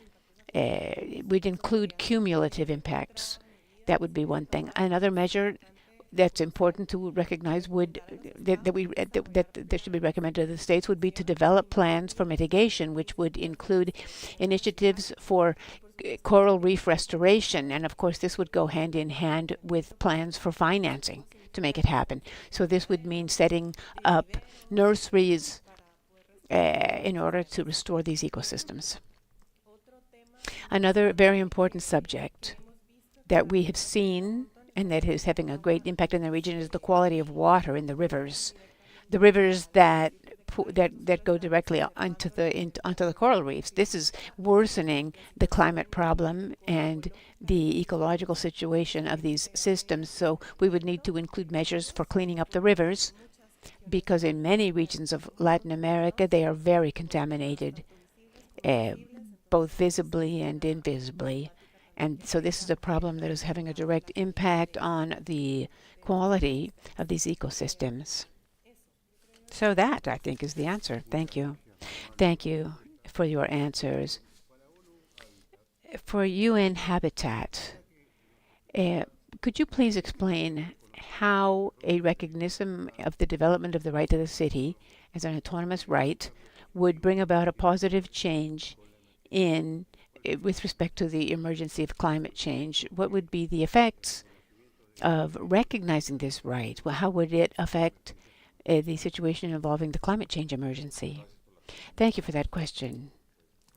Would include cumulative impacts. That would be one thing. Another measure that's important to recognize that should be recommended to the states would be to develop plans for mitigation, which would include initiatives for coral reef restoration. And of course, this would go hand in hand with plans for financing to make it happen. So this would mean setting up nurseries in order to restore these ecosystems. Another very important subject that we have seen and that is having a great impact in the region is the quality of water in the rivers. The rivers that go directly onto the coral reefs. This is worsening the climate problem and the ecological situation of these systems. So we would need to include measures for cleaning up the rivers, because in many regions of Latin America, they are very contaminated, both visibly and invisibly. And so this is a problem that is having a direct impact on the quality of these ecosystems. So that, I think, is the answer. Thank you. Thank you for your answers. For UN Habitat, could you please explain how a recognition of the development of the right to the city as an autonomous right would bring about a positive change with respect to the emergency of climate change? What would be the effects of recognizing this right? Well, how would it affect the situation involving the climate change emergency? Thank you for that question,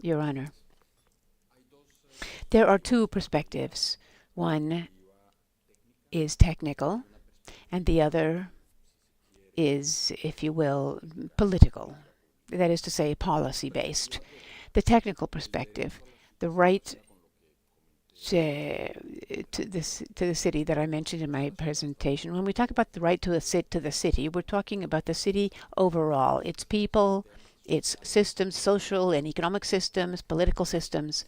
Your Honor. There are 2 perspectives. One is technical, and the other is, if you will, political. That is to say, policy-based. The technical perspective, the right to the city that I mentioned in my presentation. When we talk about the right to the city, we're talking about the city overall, its people, its systems, social and economic systems, political systems.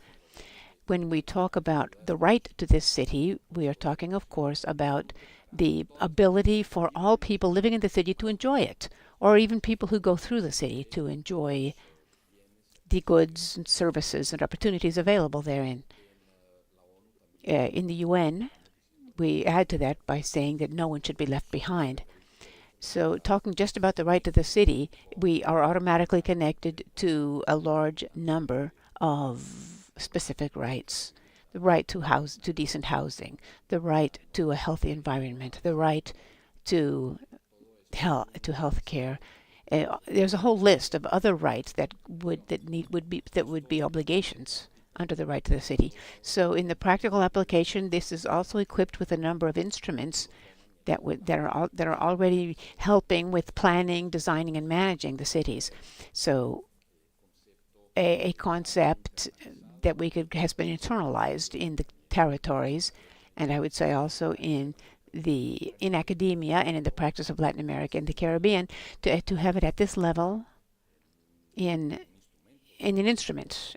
When we talk about the right to this city, we are talking, of course, about the ability for all people living in the city to enjoy it, or even people who go through the city to enjoy the goods and services and opportunities available therein. In the UN, we add to that by saying that no one should be left behind. So talking just about the right to the city, we are automatically connected to a large number of specific rights. The right to decent housing, the right to a healthy environment, the right to health care. There's a whole list of other rights that would be obligations under the right to the city. So in the practical application, this is also equipped with a number of instruments that are already helping with planning, designing, and managing the cities. So a concept that has been internalized in the territories, and I would say also in academia and in the practice of Latin America and the Caribbean, to have it at this level in an instrument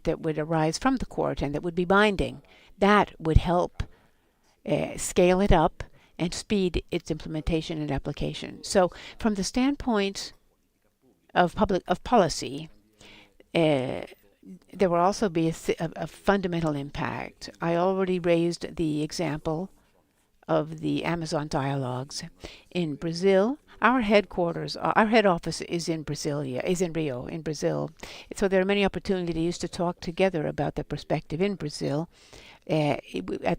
that would arise from the court and that would be binding. That would help scale it up and speed its implementation and application. So from the standpoint of policy, there will also be a fundamental impact. I already raised the example of the Amazon dialogues. In Brazil, our head office is in Rio, in Brazil. So there are many opportunities to talk together about the perspective in Brazil at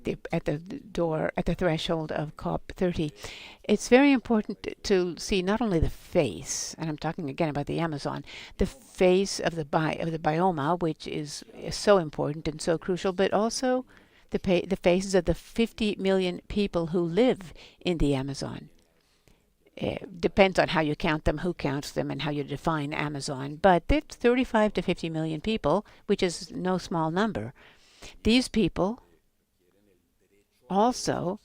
the threshold of COP30. It's very important to see not only the face, and I'm talking again about the Amazon, the face of the bioma, which is so important and so crucial, but also the faces of the 50 million people who live in the Amazon. Depends on how you count them, who counts them, and how you define Amazon. But it's 35 to 50 million people, which is no small number. These people also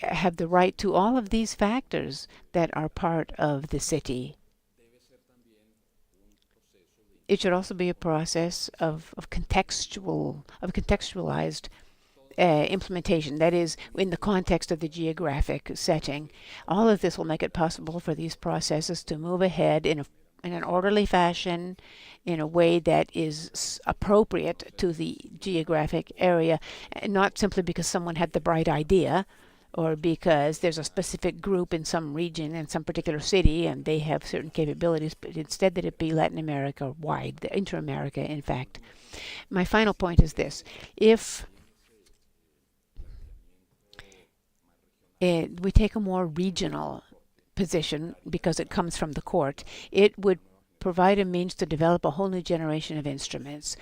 have the right to all of these factors that are part of the city. It should also be a process of contextualized implementation, that is, in the context of the geographic setting. All of this will make it possible for these processes to move ahead in an orderly fashion, in a way that is appropriate to the geographic area, not simply because someone had the bright idea or because there's a specific group in some region in some particular city and they have certain capabilities, but instead that it be Latin America wide, the inter-America, in fact. My final point is this. If we take a more regional position because it comes from the court, it would provide a means to develop a whole new generation of instruments.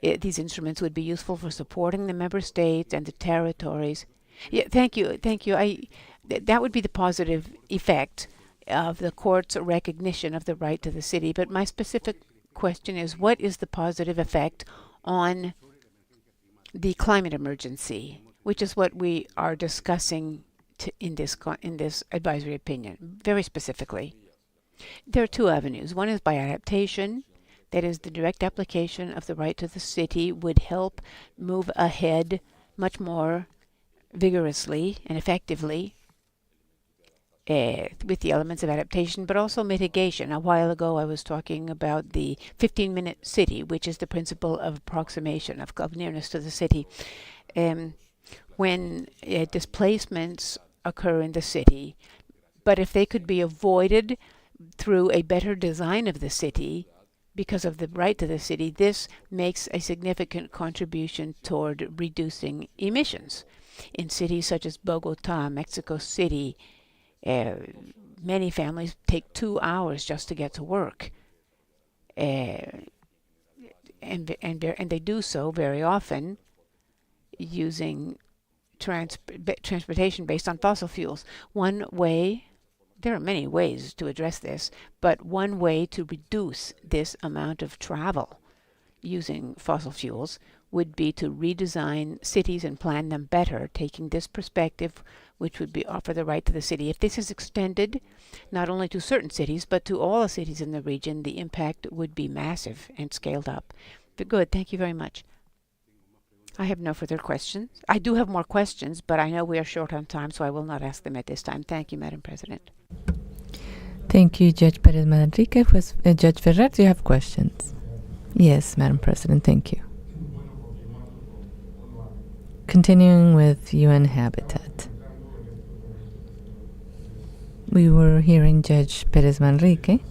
These instruments would be useful for supporting the member states and the territories. Yeah, thank you. That would be the positive effect of the court's recognition of the right to the city. But my specific question is, what is the positive effect on the climate emergency, which is what we are discussing in this advisory opinion, very specifically? There are two avenues. One is by adaptation, that is, the direct application of the right to the city would help move ahead much more vigorously and effectively with the elements of adaptation, but also mitigation. A while ago, I was talking about the 15-minute city, which is the principle of approximation, of nearness to the city. When displacements occur in the city, but if they could be avoided through a better design of the city, because of the right to the city, this makes a significant contribution toward reducing emissions. In cities such as Bogota, Mexico City, many families take 2 hours just to get to work. And they do so very often using transportation based on fossil fuels. One way, there are many ways to address this, but one way to reduce this amount of travel using fossil fuels would be to redesign cities and plan them better, taking this perspective, which would be offer the right to the city. If this is extended not only to certain cities, but to all the cities in the region, the impact would be massive and scaled up. But good, thank you very much. I have no further questions. I do have more questions, but I know we are short on time, so I will not ask them at this time. Thank you, Madam President. Thank you, Judge Perez Manrique. Judge Ferrer, do you have questions? Yes, Madam President, thank you. Continuing with UN Habitat. We were hearing Judge Perez Manrique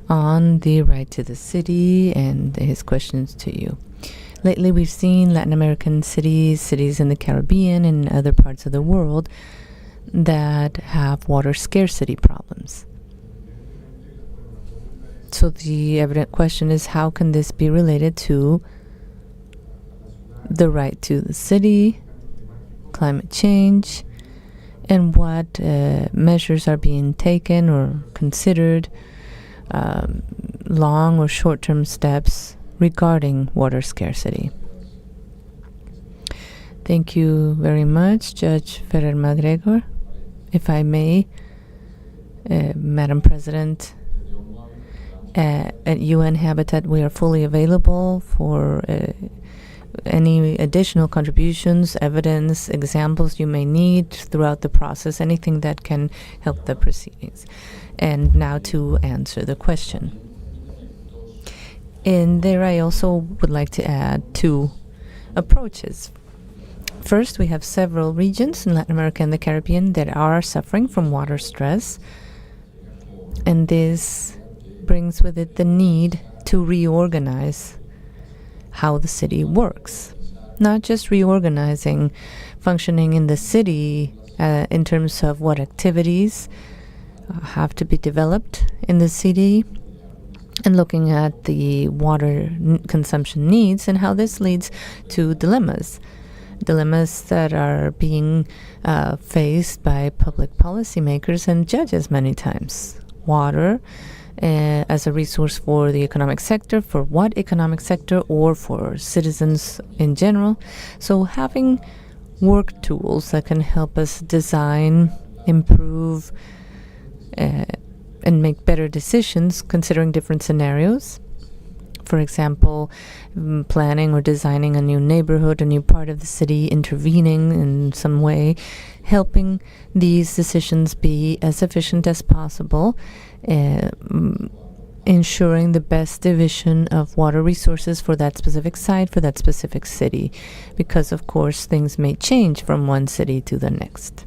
on the right to the city and his questions to you. Lately, we've seen Latin American cities in the Caribbean and other parts of the world that have water scarcity problems. So the evident question is, how can this be related to the right to the city, climate change, and what measures are being taken or considered, long or short-term steps regarding water scarcity? Thank you very much, Judge Ferrer Madrigal. If I may, Madam President, at UN Habitat, we are fully available for any additional contributions, evidence, examples you may need throughout the process, anything that can help the proceedings. And now to answer the question. In there, I also would like to add two approaches. First, we have several regions in Latin America and the Caribbean that are suffering from water stress, and this brings with it the need to reorganize how the city works. Not just reorganizing functioning in the city in terms of what activities have to be developed in the city, and looking at the water consumption needs and how this leads to dilemmas that are being faced by public policymakers and judges many times. Water as a resource for the economic sector, for what economic sector, or for citizens in general. So having work tools that can help us design, improve, and make better decisions considering different scenarios. For example, planning or designing a new neighborhood, a new part of the city, intervening in some way, helping these decisions be as efficient as possible, ensuring the best division of water resources for that specific site, for that specific city, because of course things may change from one city to the next,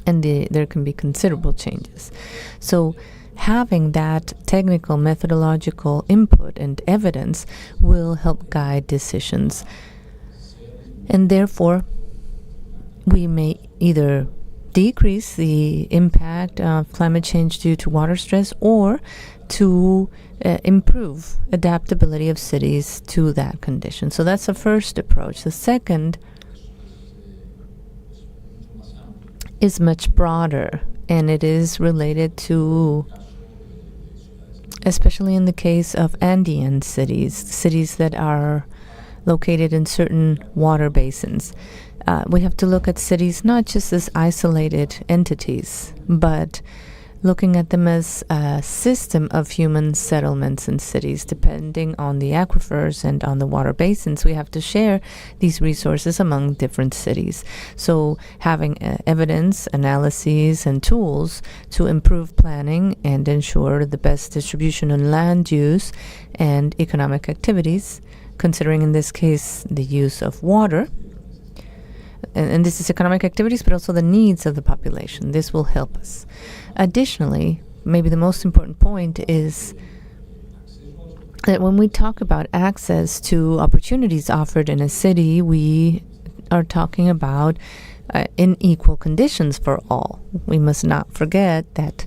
and there can be considerable changes. So having that technical methodological input and evidence will help guide decisions, and therefore we may either decrease the impact of climate change due to water stress, or to improve adaptability of cities to that condition. So that's the first approach. The second is much broader, and it is related to, especially in the case of Andean cities that are located in certain water basins. We have to look at cities not just as isolated entities, but looking at them as a system of human settlements in cities. Depending on the aquifers and on the water basins, we have to share these resources among different cities. So having evidence, analyses, and tools to improve planning and ensure the best distribution on land use and economic activities, considering in this case the use of water, and this is economic activities, but also the needs of the population. This will help us. Additionally, maybe the most important point is that when we talk about access to opportunities offered in a city, we are talking about in equal conditions for all. We must not forget that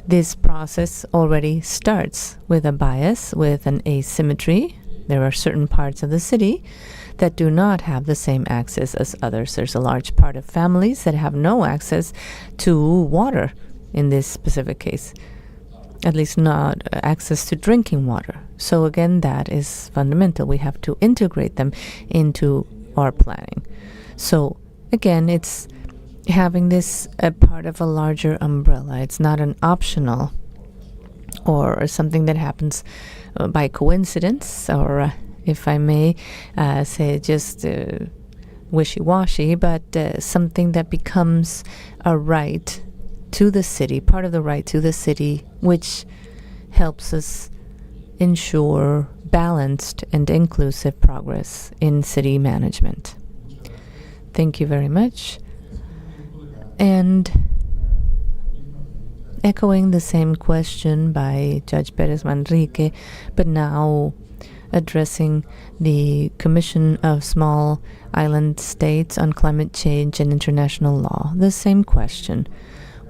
this process already starts with a bias, with an asymmetry. There are certain parts of the city that do not have the same access as others. There's a large part of families that have no access to water in this specific case, at least not access to drinking water. So again, that is fundamental. We have to integrate them into our planning. So again, it's having this a part of a larger umbrella. It's not an optional or something that happens by coincidence or if I may say just wishy-washy, but something that becomes a right to the city, part of the right to the city, which helps us ensure balanced and inclusive progress in city management. Thank you very much. And echoing the same question by Judge Perez Manrique, but now addressing the Commission of Small Island States on Climate Change and International Law. The same question.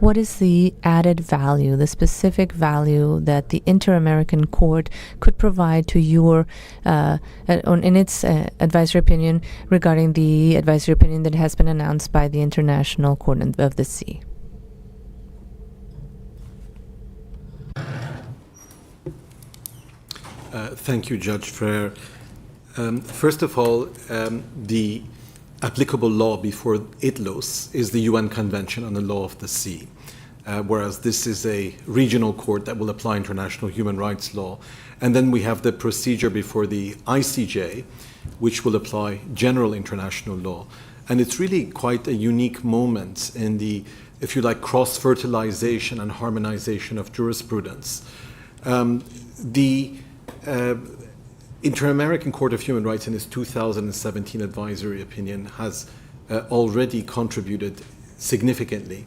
What is the added value, the specific value that the Inter-American Court could provide to your, in its advisory opinion regarding the advisory opinion that has been announced by the International Court of the Sea? Thank you, Judge Frere. First of all, the applicable law before ITLOS is the UN Convention on the Law of the Sea, whereas this is a regional court that will apply international human rights law. And then we have the procedure before the ICJ, which will apply general international law. And it's really quite a unique moment in the, if you like, cross-fertilization and harmonization of jurisprudence. The Inter-American Court of Human Rights in its 2017 advisory opinion has already contributed significantly,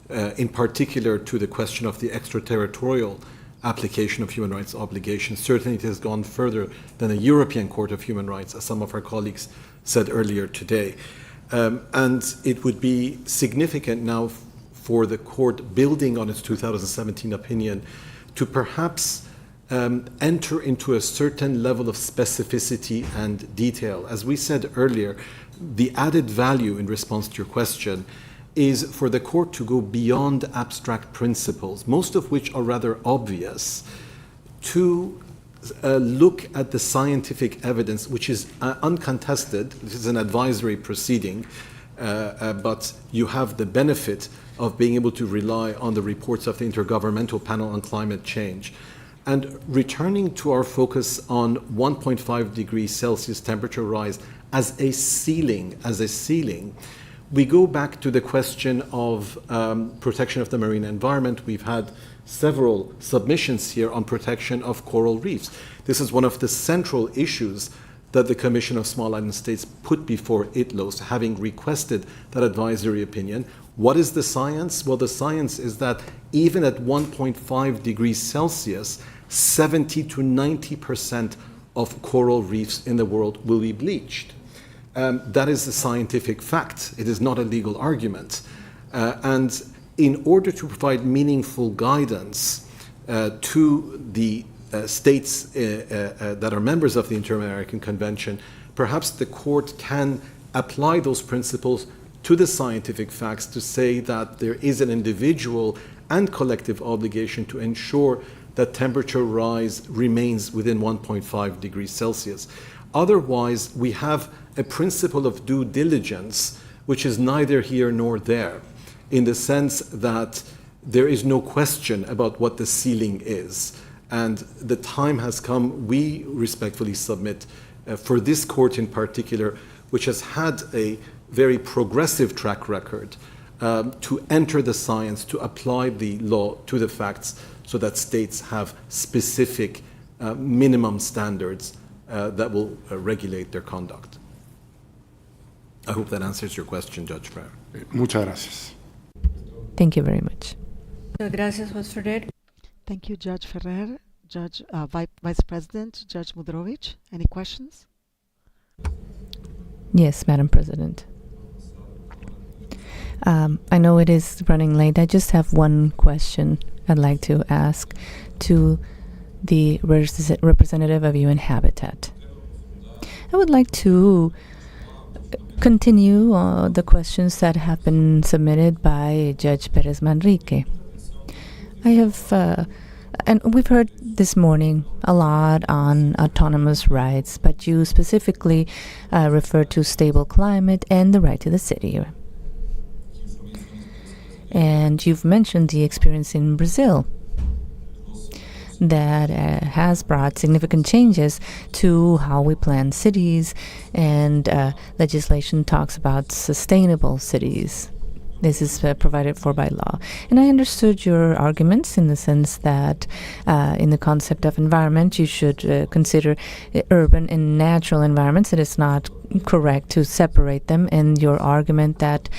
in particular to the question of the extraterritorial application of human rights obligations. Certainly it has gone further than the European Court of Human Rights, as some of our colleagues said earlier today. And it would be significant now for the court, building on its 2017 opinion, to perhaps enter into a certain level of specificity and detail. As we said earlier, the added value in response to your question is for the court to go beyond abstract principles, most of which are rather obvious, to look at the scientific evidence, which is uncontested. This is an advisory proceeding, but you have the benefit of being able to rely on the reports of the Intergovernmental Panel on Climate Change. And returning to our focus on 1.5 degrees Celsius temperature rise as a ceiling, we go back to the question of protection of the marine environment. We've had several submissions here on protection of coral reefs. This is one of the central issues that the Commission of Small Island States put before ITLOS, having requested that advisory opinion. What is the science? Well, the science is that even at 1.5 degrees Celsius, 70 to 90% of coral reefs in the world will be bleached. That is a scientific fact. It is not a legal argument. And in order to provide meaningful guidance to the states that are members of the Inter-American Convention, perhaps the court can apply those principles to the scientific facts to say that there is an individual and collective obligation to ensure that temperature rise remains within 1.5 degrees Celsius. Otherwise, we have a principle of due diligence, which is neither here nor there, in the sense that there is no question about what the ceiling is. And the time has come, we respectfully submit, for this court in particular, which has had a very progressive track record, to enter the science, to apply the law to the facts, so that states have specific minimum standards that will regulate their conduct. I hope that answers your question, Judge Frere. Muchas gracias. Thank you very much. Gracias, Judge Ferrer. Thank you, Judge Ferrer. Judge, Vice President, Judge Mudrovich, any questions? Yes, Madam President. I know it is running late. I just have one question I'd like to ask to the representative of UN Habitat. I would like to continue the questions that have been submitted by Judge Perez Manrique. I have, and we've heard this morning a lot on autonomous rights, but you specifically refer to stable climate and the right to the city. And you've mentioned the experience in Brazil. that has brought significant changes to how we plan cities, and legislation talks about sustainable cities. This is provided for by law. And I understood your arguments in the sense that in the concept of environment, you should consider urban and natural environments. It is not correct to separate them, and your argument that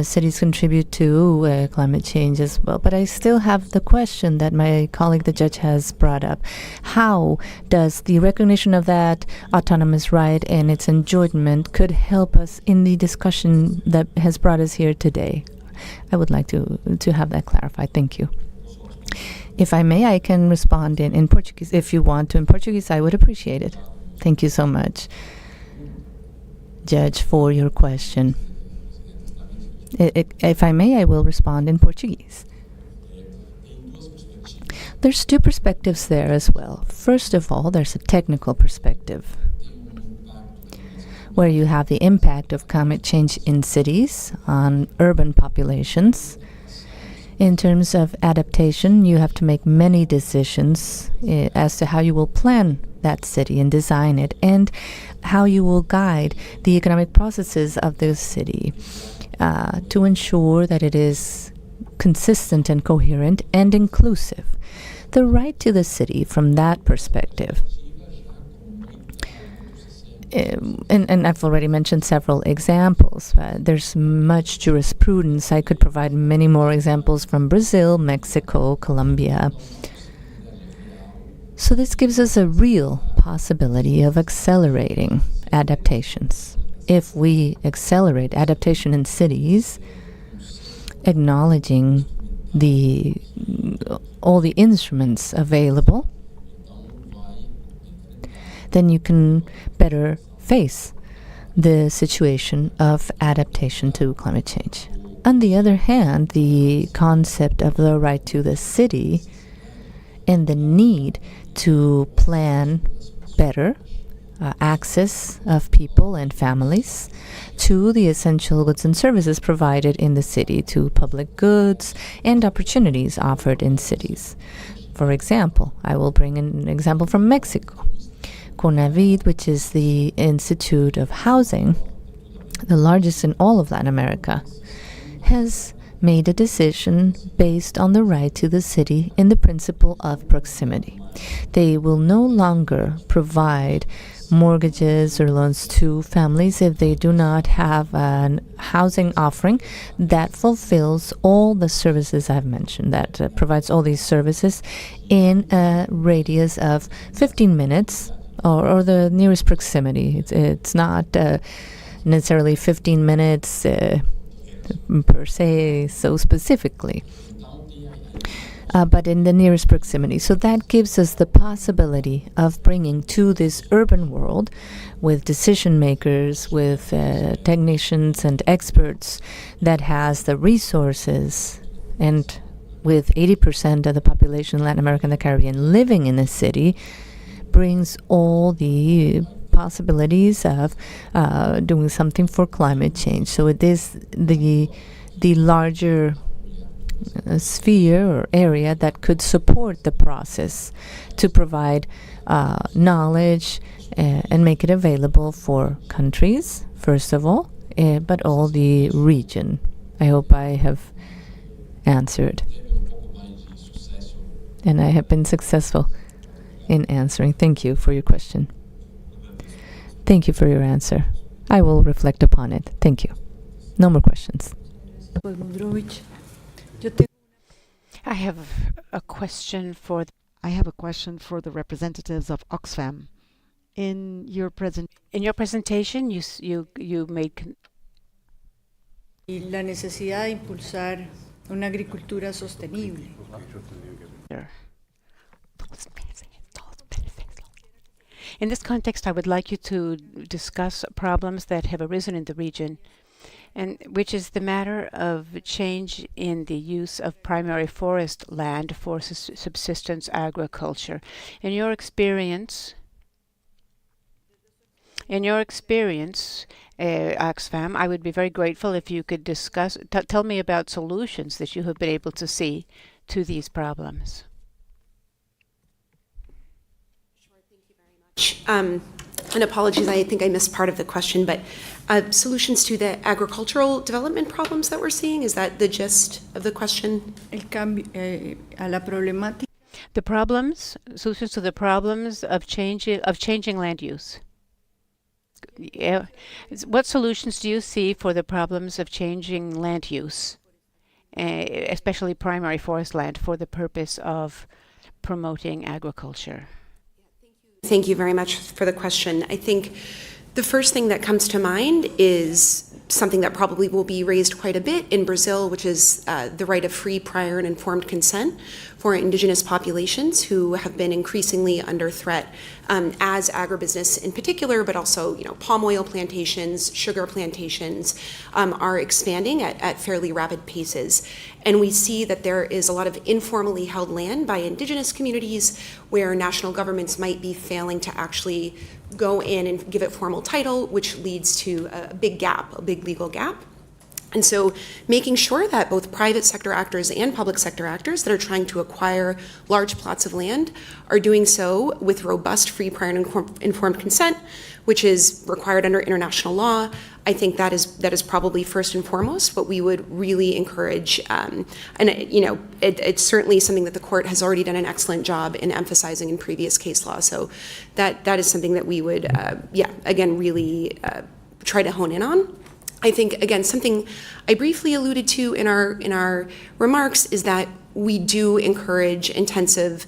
cities contribute to climate change as well. But I still have the question that my colleague, the judge, has brought up. How does the recognition of that autonomous right and its enjoyment could help us in the discussion that has brought us here today? I would like to have that clarified. Thank you. If I may, I can respond in Portuguese. If you want to in Portuguese, I would appreciate it. Thank you so much, Judge, for your question. If I may, I will respond in Portuguese. There's two perspectives there as well. First of all, there's a technical perspective, where you have the impact of climate change in cities on urban populations. In terms of adaptation, you have to make many decisions as to how you will plan that city and design it, and how you will guide the economic processes of the city to ensure that it is consistent and coherent and inclusive. The right to the city from that perspective, and I've already mentioned several examples. There's much jurisprudence. I could provide many more examples from Brazil, Mexico, Colombia. So this gives us a real possibility of accelerating adaptations. If we accelerate adaptation in cities, acknowledging all the instruments available, then you can better face the situation of adaptation to climate change. On the other hand, the concept of the right to the city and the need to plan better access of people and families to the essential goods and services provided in the city, to public goods and opportunities offered in cities. For example, I will bring an example from Mexico. CONAVID, which is the Institute of Housing, the largest in all of Latin America, has made a decision based on the right to the city in the principle of proximity. They will no longer provide mortgages or loans to families if they do not have a housing offering that fulfills all the services I've mentioned, that provides all these services in a radius of 15 minutes or the nearest proximity. It's not necessarily 15 minutes per se, so specifically, but in the nearest proximity. So that gives us the possibility of bringing to this urban world, with decision makers, with technicians and experts, that has the resources, and with 80% of the population in Latin America and the Caribbean living in the city, brings all the possibilities of doing something for climate change. So it is the larger sphere or area that could support the process to provide knowledge and make it available for countries, first of all, but all the region. I hope I have answered. And I have been successful in answering. Thank you for your question. Thank you for your answer. I will reflect upon it. Thank you. No more questions. I have a question for the representatives of Oxfam. In your presentation, you made la necesidad de impulsar una agricultura sostenible. In this context, I would like you to discuss problems that have arisen in the region, and which is the matter of change in the use of primary forest land for subsistence agriculture. In your experience, Oxfam, I would be very grateful if you could discuss, tell me about solutions that you have been able to see to these problems. And apologies, I think I missed part of the question, but solutions to the agricultural development problems that we're seeing, is that the gist of the question? El cambio a la problemática. The problems, solutions to the problems of changing land use. Yeah. What solutions do you see for the problems of changing land use, especially primary forest land, for the purpose of promoting agriculture? Thank you very much for the question. I think the first thing that comes to mind is something that probably will be raised quite a bit in Brazil, which is the right of free, prior, and informed consent for indigenous populations who have been increasingly under threat as agribusiness in particular, but also palm oil plantations, sugar plantations are expanding at fairly rapid paces. And we see that there is a lot of informally held land by indigenous communities where national governments might be failing to actually go in and give it formal title, which leads to a big gap, a big legal gap. And so making sure that both private sector actors and public sector actors that are trying to acquire large plots of land are doing so with robust, free, prior, and informed consent, which is required under international law. I think that is probably first and foremost what we would really encourage. It's certainly something that the court has already done an excellent job in emphasizing in previous case law. So that is something that we would, again, really try to hone in on. I think, again, something I briefly alluded to in our remarks is that we do encourage intensive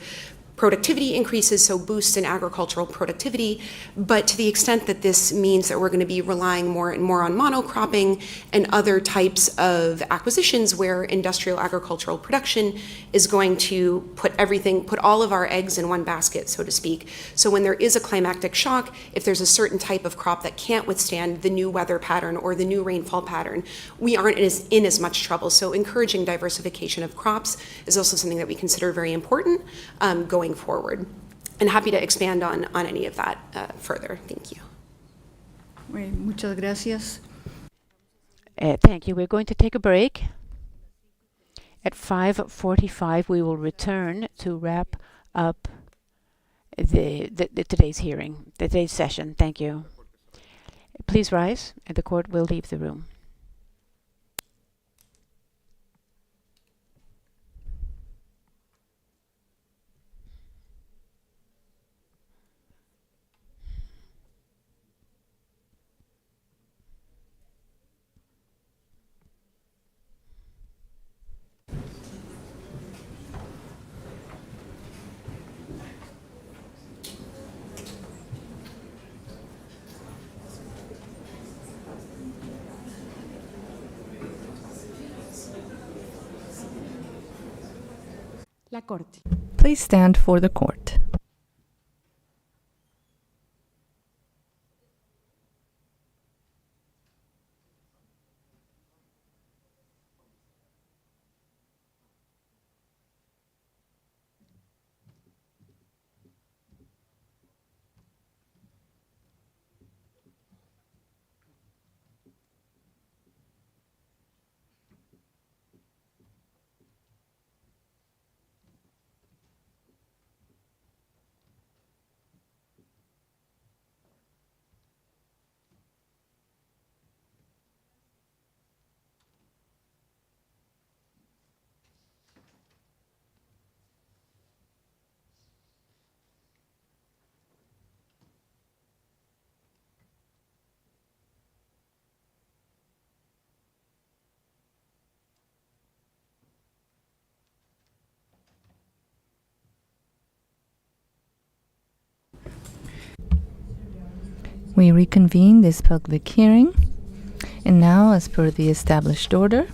productivity increases, so boosts in agricultural productivity, but to the extent that this means that we're going to be relying more and more on monocropping and other types of acquisitions where industrial agricultural production is going to put all of our eggs in one basket, so to speak. So when there is a climactic shock, if there's a certain type of crop that can't withstand the new weather pattern or the new rainfall pattern, we aren't in as much trouble. So encouraging diversification of crops is also something that we consider very important going forward. And happy to expand on any of that further. Thank you. Muchas gracias. Thank you. We're going to take a break. At 5:45, we will return to wrap up today's hearing, today's session. Thank you. Please rise, and the court will leave the room. La Corte. Please stand for the court. We reconvene this public hearing, and now, as per the established order,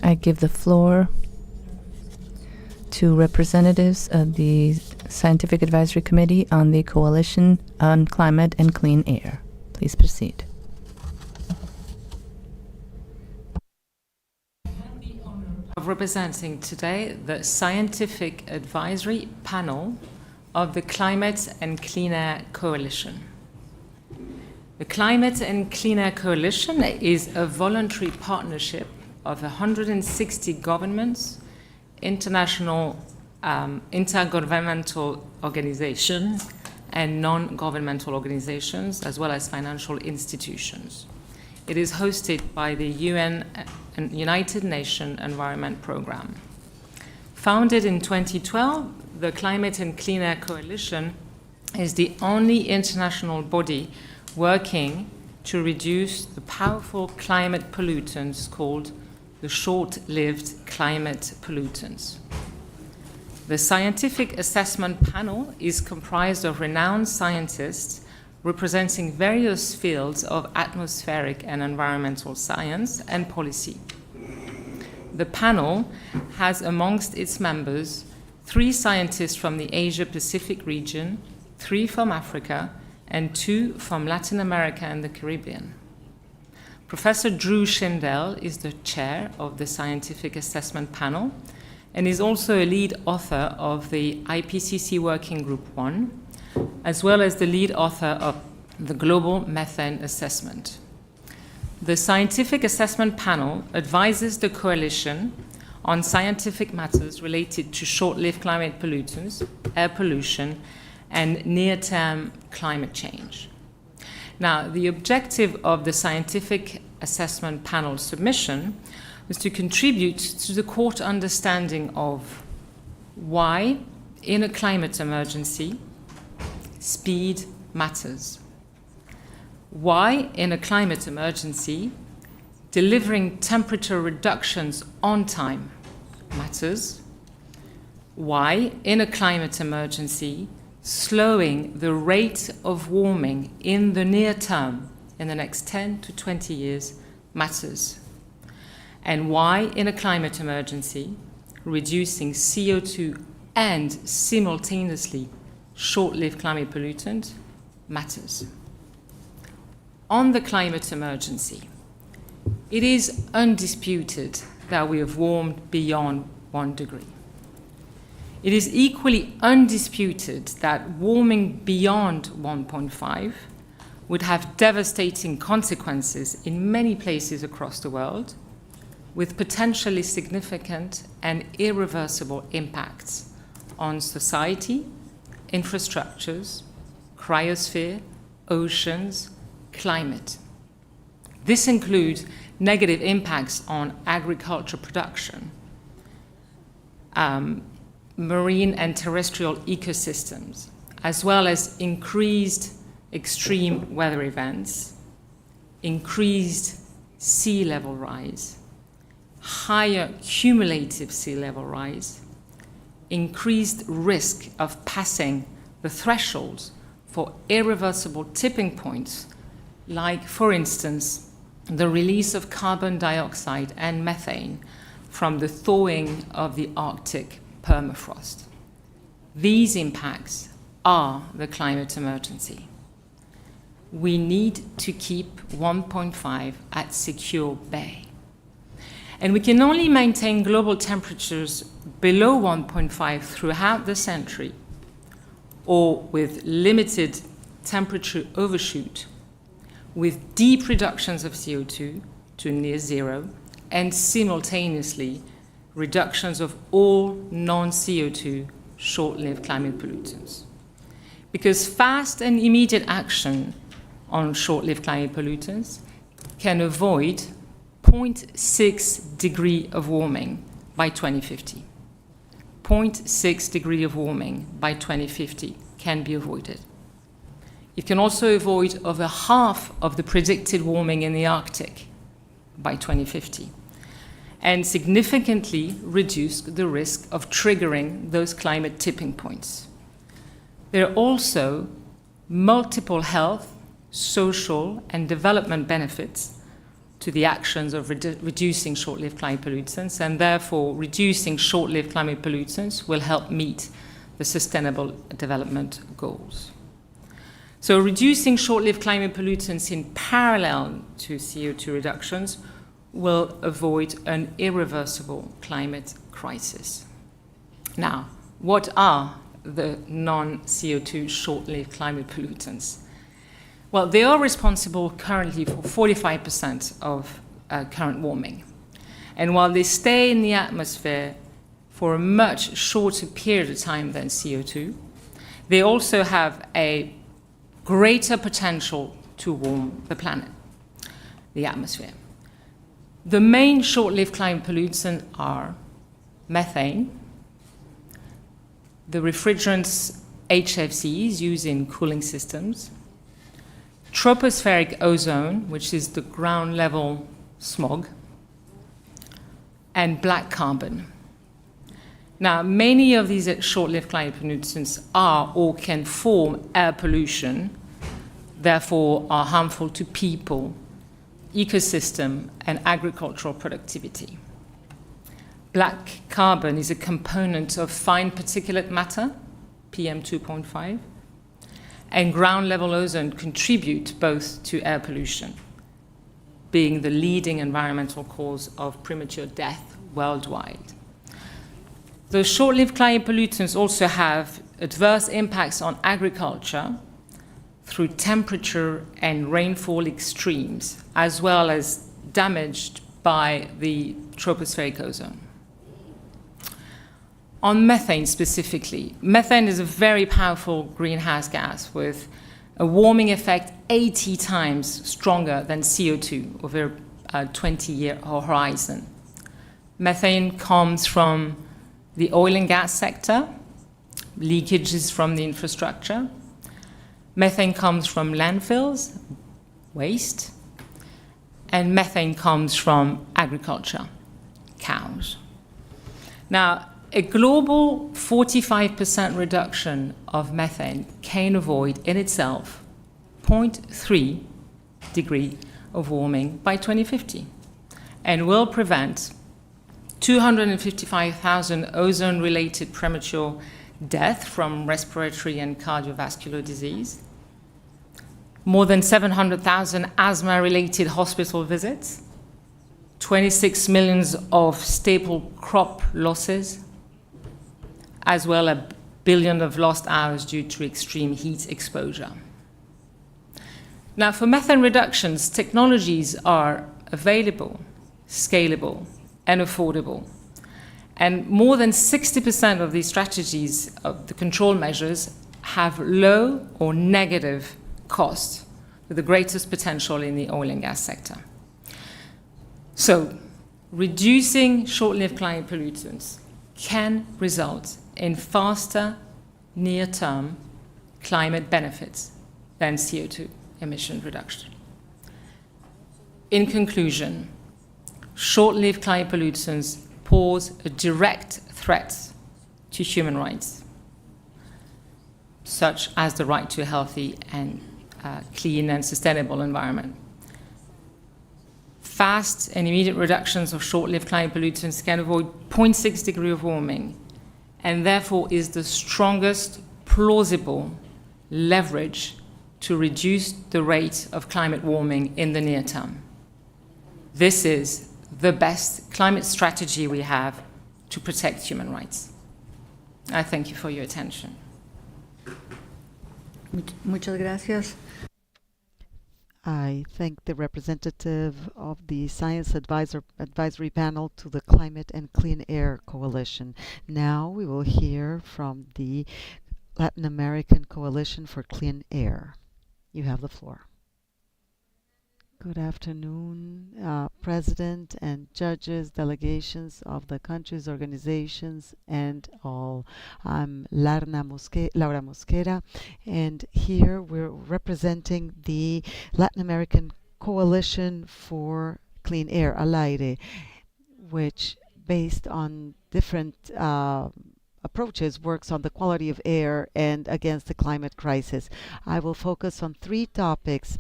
I give the floor to representatives of the Scientific Advisory Committee on the Coalition on Climate and Clean Air. Please proceed. Of representing today the Scientific Advisory Panel of the Climate and Clean Air Coalition. The Climate and Clean Air Coalition is a voluntary partnership of 160 governments, international intergovernmental organizations and non-governmental organizations, as well as financial institutions. It is hosted by the UN and United Nations Environment Programme. Founded in 2012, the Climate and Clean Air Coalition is the only international body working to reduce the powerful climate pollutants called the short-lived climate pollutants. The scientific assessment panel is comprised of renowned scientists representing various fields of atmospheric and environmental science and policy. The panel has amongst its members 3 scientists from the Asia-Pacific region, 3 from Africa, and 2 from Latin America and the Caribbean. Professor Drew Shindell is the chair of the Scientific Assessment Panel and is also a lead author of the IPCC Working Group 1, as well as the lead author of the Global Methane Assessment. The Scientific Assessment Panel advises the Coalition on scientific matters related to short-lived climate pollutants, air pollution, and near-term climate change. Now, the objective of the Scientific Assessment Panel submission was to contribute to the court understanding of why, in a climate emergency, speed matters. Why, in a climate emergency, delivering temperature reductions on time matters. Why, in a climate emergency, slowing the rate of warming in the near term, in the next 10 to 20 years, matters. And why, in a climate emergency, reducing CO2 and simultaneously short-lived climate pollutant matters. On the climate emergency, it is undisputed that we have warmed beyond 1 degree. It is equally undisputed that warming beyond 1.5 would have devastating consequences in many places across the world, with potentially significant and irreversible impacts on society, infrastructures, cryosphere, oceans, climate. This includes negative impacts on agriculture production, marine and terrestrial ecosystems, as well as increased extreme weather events, increased sea level rise, higher cumulative sea level rise, increased risk of passing the thresholds for irreversible tipping points, like, for instance, the release of carbon dioxide and methane from the thawing of the Arctic permafrost. These impacts are the climate emergency. We need to keep 1.5 at secure bay. And we can only maintain global temperatures below 1.5 throughout the century, or with limited temperature overshoot, with deep reductions of CO2 to near zero, and simultaneously reductions of all non-CO2 short-lived climate pollutants. Because fast and immediate action on short-lived climate pollutants can avoid 0.6 degree of warming by 2050. 0.6 degree of warming by 2050 can be avoided. It can also avoid over half of the predicted warming in the Arctic by 2050, and significantly reduce the risk of triggering those climate tipping points. There are also multiple health, social, and development benefits to the actions of reducing short-lived climate pollutants, and therefore reducing short-lived climate pollutants will help meet the Sustainable Development Goals. So reducing short-lived climate pollutants in parallel to CO2 reductions will avoid an irreversible climate crisis. Now, what are the non-CO2 short-lived climate pollutants? Well, they are responsible currently for 45% of current warming. And while they stay in the atmosphere for a much shorter period of time than CO2. They also have a greater potential to warm the planet, the atmosphere. The main short-lived climate pollutants are methane, the refrigerants HFCs used in cooling systems, tropospheric ozone, which is the ground level smog, and black carbon. Now, many of these short-lived climate pollutants are or can form air pollution, therefore are harmful to people, ecosystem, and agricultural productivity. Black carbon is a component of fine particulate matter, PM2.5, and ground-level ozone contribute both to air pollution, being the leading environmental cause of premature death worldwide. The short-lived climate pollutants also have adverse impacts on agriculture through temperature and rainfall extremes, as well as damaged by the tropospheric ozone. On methane specifically, methane is a very powerful greenhouse gas with a warming effect 80 times stronger than CO2 over a 20-year horizon. Methane comes from the oil and gas sector, leakages from the infrastructure. Methane comes from landfills, waste, and methane comes from agriculture, cows. Now, a global 45% reduction of methane can avoid in itself 0.3 degree of warming by 2050 and will prevent 255,000 ozone-related premature death from respiratory and cardiovascular disease, more than 700,000 asthma-related hospital visits, 26 million of staple crop losses, as well as 1 billion of lost hours due to extreme heat exposure. Now, for methane reductions, technologies are available, scalable, and affordable. And more than 60% of these strategies, of the control measures, have low or negative costs, with the greatest potential in the oil and gas sector. So, reducing short-lived climate pollutants can result in faster, near-term climate benefits than CO2 emission reduction. In conclusion, short-lived climate pollutants pose a direct threat to human rights, such as the right to a healthy and clean and sustainable environment. Fast and immediate reductions of short-lived climate pollutants can avoid 0.6 degree of warming, and therefore is the strongest plausible leverage to reduce the rate of climate warming in the near term. This is the best climate strategy we have to protect human rights. I thank you for your attention. Muchas gracias. I thank the representative of the Science Advisory Panel to the Climate and Clean Air Coalition. Now we will hear from the Latin American Coalition for Clean Air. You have the floor. Good afternoon, President and judges, delegations of the countries, organizations, and all. I'm Laura Mosquera, and here we're representing the Latin American Coalition for Clean Air, ALAIRE, which, based on different approaches, works on the quality of air and against the climate crisis. I will focus on 3 topics: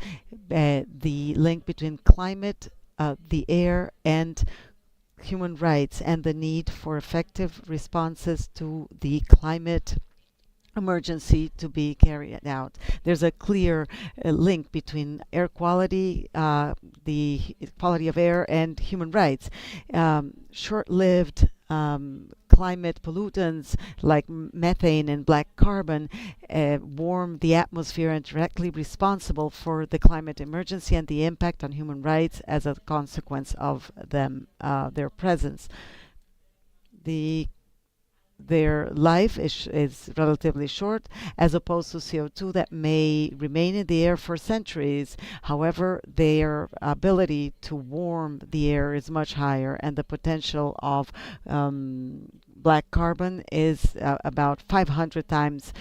the link between climate, the air, and human rights, and the need for effective responses to the climate emergency to be carried out. There's a clear link between air quality, the quality of air, and human rights. Short-lived climate pollutants like methane and black carbon warm the atmosphere and directly responsible for the climate emergency and the impact on human rights as a consequence of them, their presence. The their life is relatively short, as opposed to CO2 that may remain in the air for centuries. However, their ability to warm the air is much higher, and the potential of black carbon is about 500 times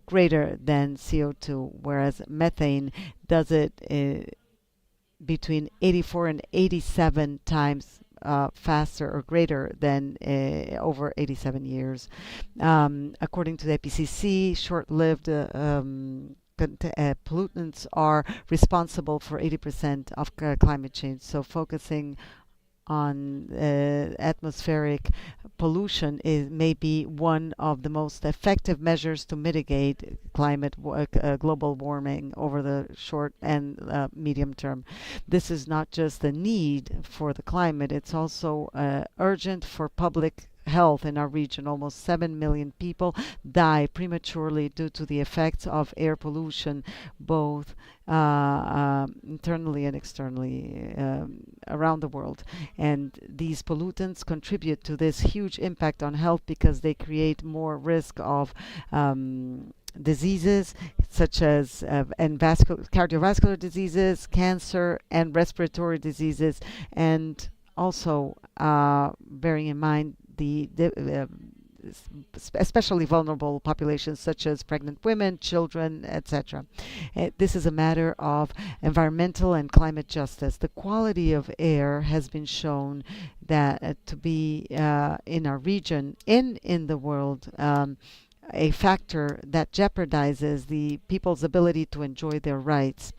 greater than CO2, whereas methane does it between 84 and 87 times faster or greater than over 87 years. According to the IPCC, short-lived pollutants are responsible for 80% of climate change. So focusing on atmospheric pollution may be one of the most effective measures to mitigate global warming over the short and medium term. This is not just a need for the climate, it's also urgent for public health in our region. Almost 7 million people die prematurely due to the effects of air pollution, both internally and externally around the world. And these pollutants contribute to this huge impact on health because they create more risk of diseases such as and cardiovascular diseases, cancer, and respiratory diseases, and also bearing in mind the especially vulnerable populations such as pregnant women, children, etc. This is a matter of environmental and climate justice. The quality of air has been shown that to be in our region, in the world, a factor that jeopardizes the people's ability to enjoy their rights.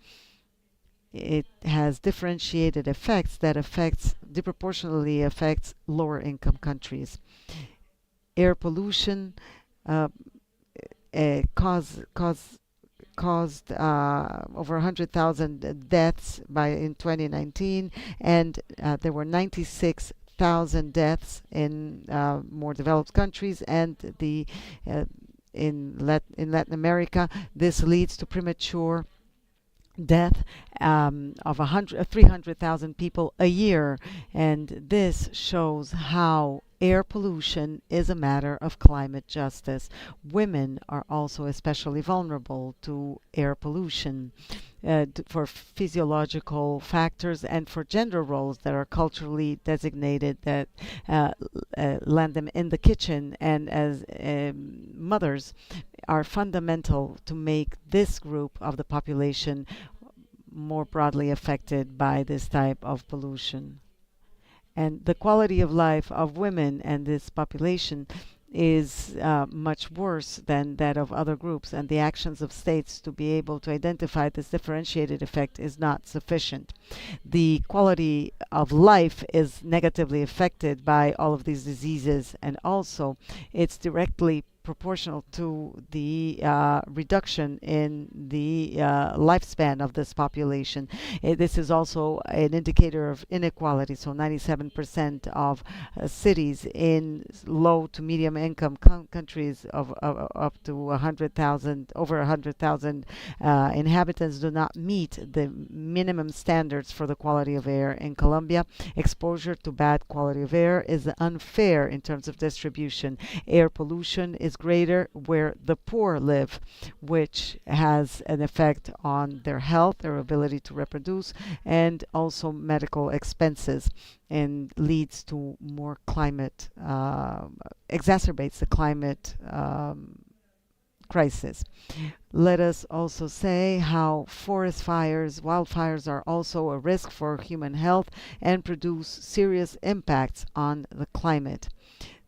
It has differentiated effects that disproportionately affects lower income countries. Air pollution caused over 100,000 deaths in 2019, and there were 96,000 deaths in more developed countries, and in Latin America. This leads to premature death of 300,000 people a year, and this shows how air pollution is a matter of climate justice. Women are also especially vulnerable to air pollution for physiological factors and for gender roles that are culturally designated that land them in the kitchen, and as mothers are fundamental to make this group of the population more broadly affected by this type of pollution. And the quality of life of women and this population is much worse than that of other groups, and the actions of states to be able to identify this differentiated effect is not sufficient. The quality of life is negatively affected by all of these diseases, and also it's directly proportional to the reduction in the lifespan of this population. This is also an indicator of inequality. So 97% of cities in low to medium income countries of up to 100,000, over 100,000 inhabitants do not meet the minimum standards for the quality of air. In Colombia, exposure to bad quality of air is unfair in terms of distribution. Air pollution is greater where the poor live, which has an effect on their health, their ability to reproduce, and also medical expenses, and leads to more climate, exacerbates the climate crisis. Let us also say how forest fires, wildfires are also a risk for human health and produce serious impacts on the climate.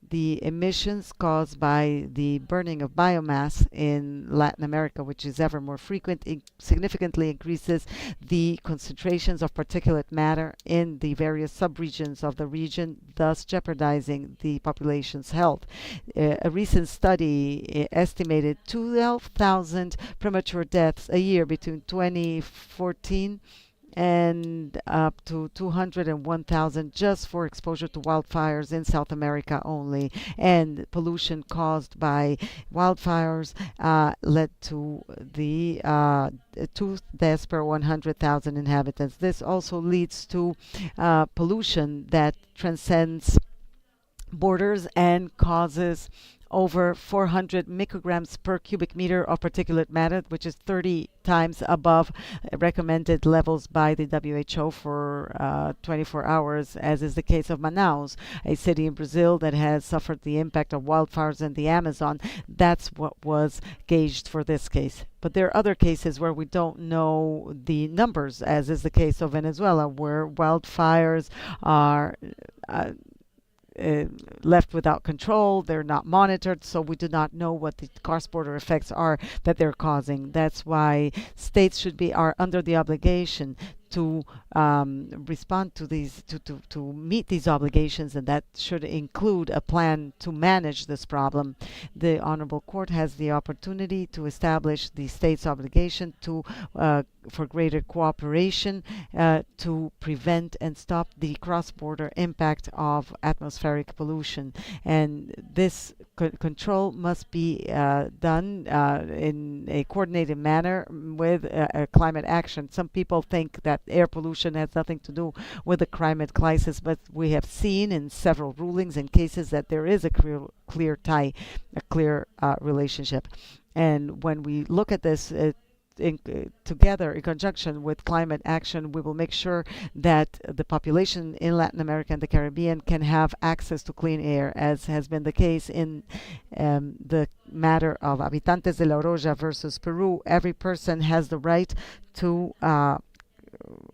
The emissions caused by the burning of biomass in Latin America, which is ever more frequent, significantly increases the concentrations of particulate matter in the various subregions of the region, thus jeopardizing the population's health. A recent study estimated 12,000 premature deaths a year between 2014 and up to 201,000 just for exposure to wildfires in South America only. And pollution caused by wildfires led to the 2 deaths per 100,000 inhabitants. This also leads to pollution that transcends borders and causes over 400 micrograms per cubic meter of particulate matter, which is 30 times above recommended levels by the WHO for 24 hours, as is the case of Manaus, a city in Brazil that has suffered the impact of wildfires in the Amazon. That's what was gauged for this case. But there are other cases where we don't know the numbers, as is the case of Venezuela, where wildfires are left without control. They're not monitored, so we do not know what the cross-border effects are that they're causing. That's why states are under the obligation to respond to these, to meet these obligations, and that should include a plan to manage this problem. The Honorable Court has the opportunity to establish the state's obligation to for greater cooperation to prevent and stop the cross-border impact of atmospheric pollution. And this control must be done in a coordinated manner with climate action. Some people think that air pollution has nothing to do with the climate crisis, but we have seen in several rulings and cases that there is a clear tie, a clear relationship. And when we look at this together in conjunction with climate action, we will make sure that the population in Latin America and the Caribbean can have access to clean air, as has been the case in the matter of Habitantes de la Oroya versus Peru. Every person has the right to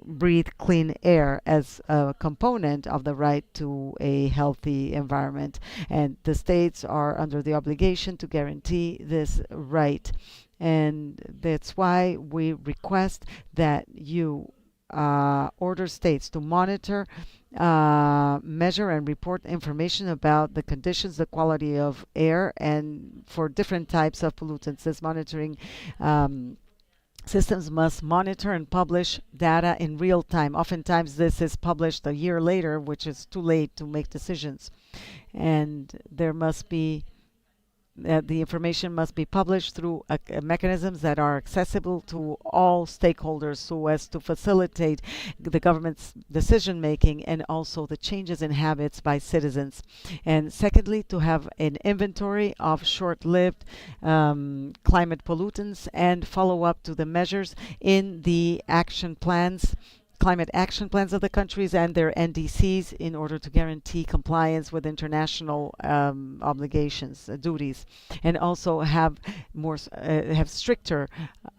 breathe clean air as a component of the right to a healthy environment, and the states are under the obligation to guarantee this right. And that's why we request that you order states to monitor, measure, and report information about the conditions, the quality of air, and for different types of pollutants. This monitoring systems must monitor and publish data in real time. Oftentimes this is published a year later, which is too late to make decisions. And there must be the information must be published through mechanisms that are accessible to all stakeholders, so as to facilitate the government's decision making and also the changes in habits by citizens. And secondly, to have an inventory of short-lived climate pollutants and follow up to the measures in the action plans, climate action plans of the countries and their NDCs, in order to guarantee compliance with international obligations, duties, and also have stricter,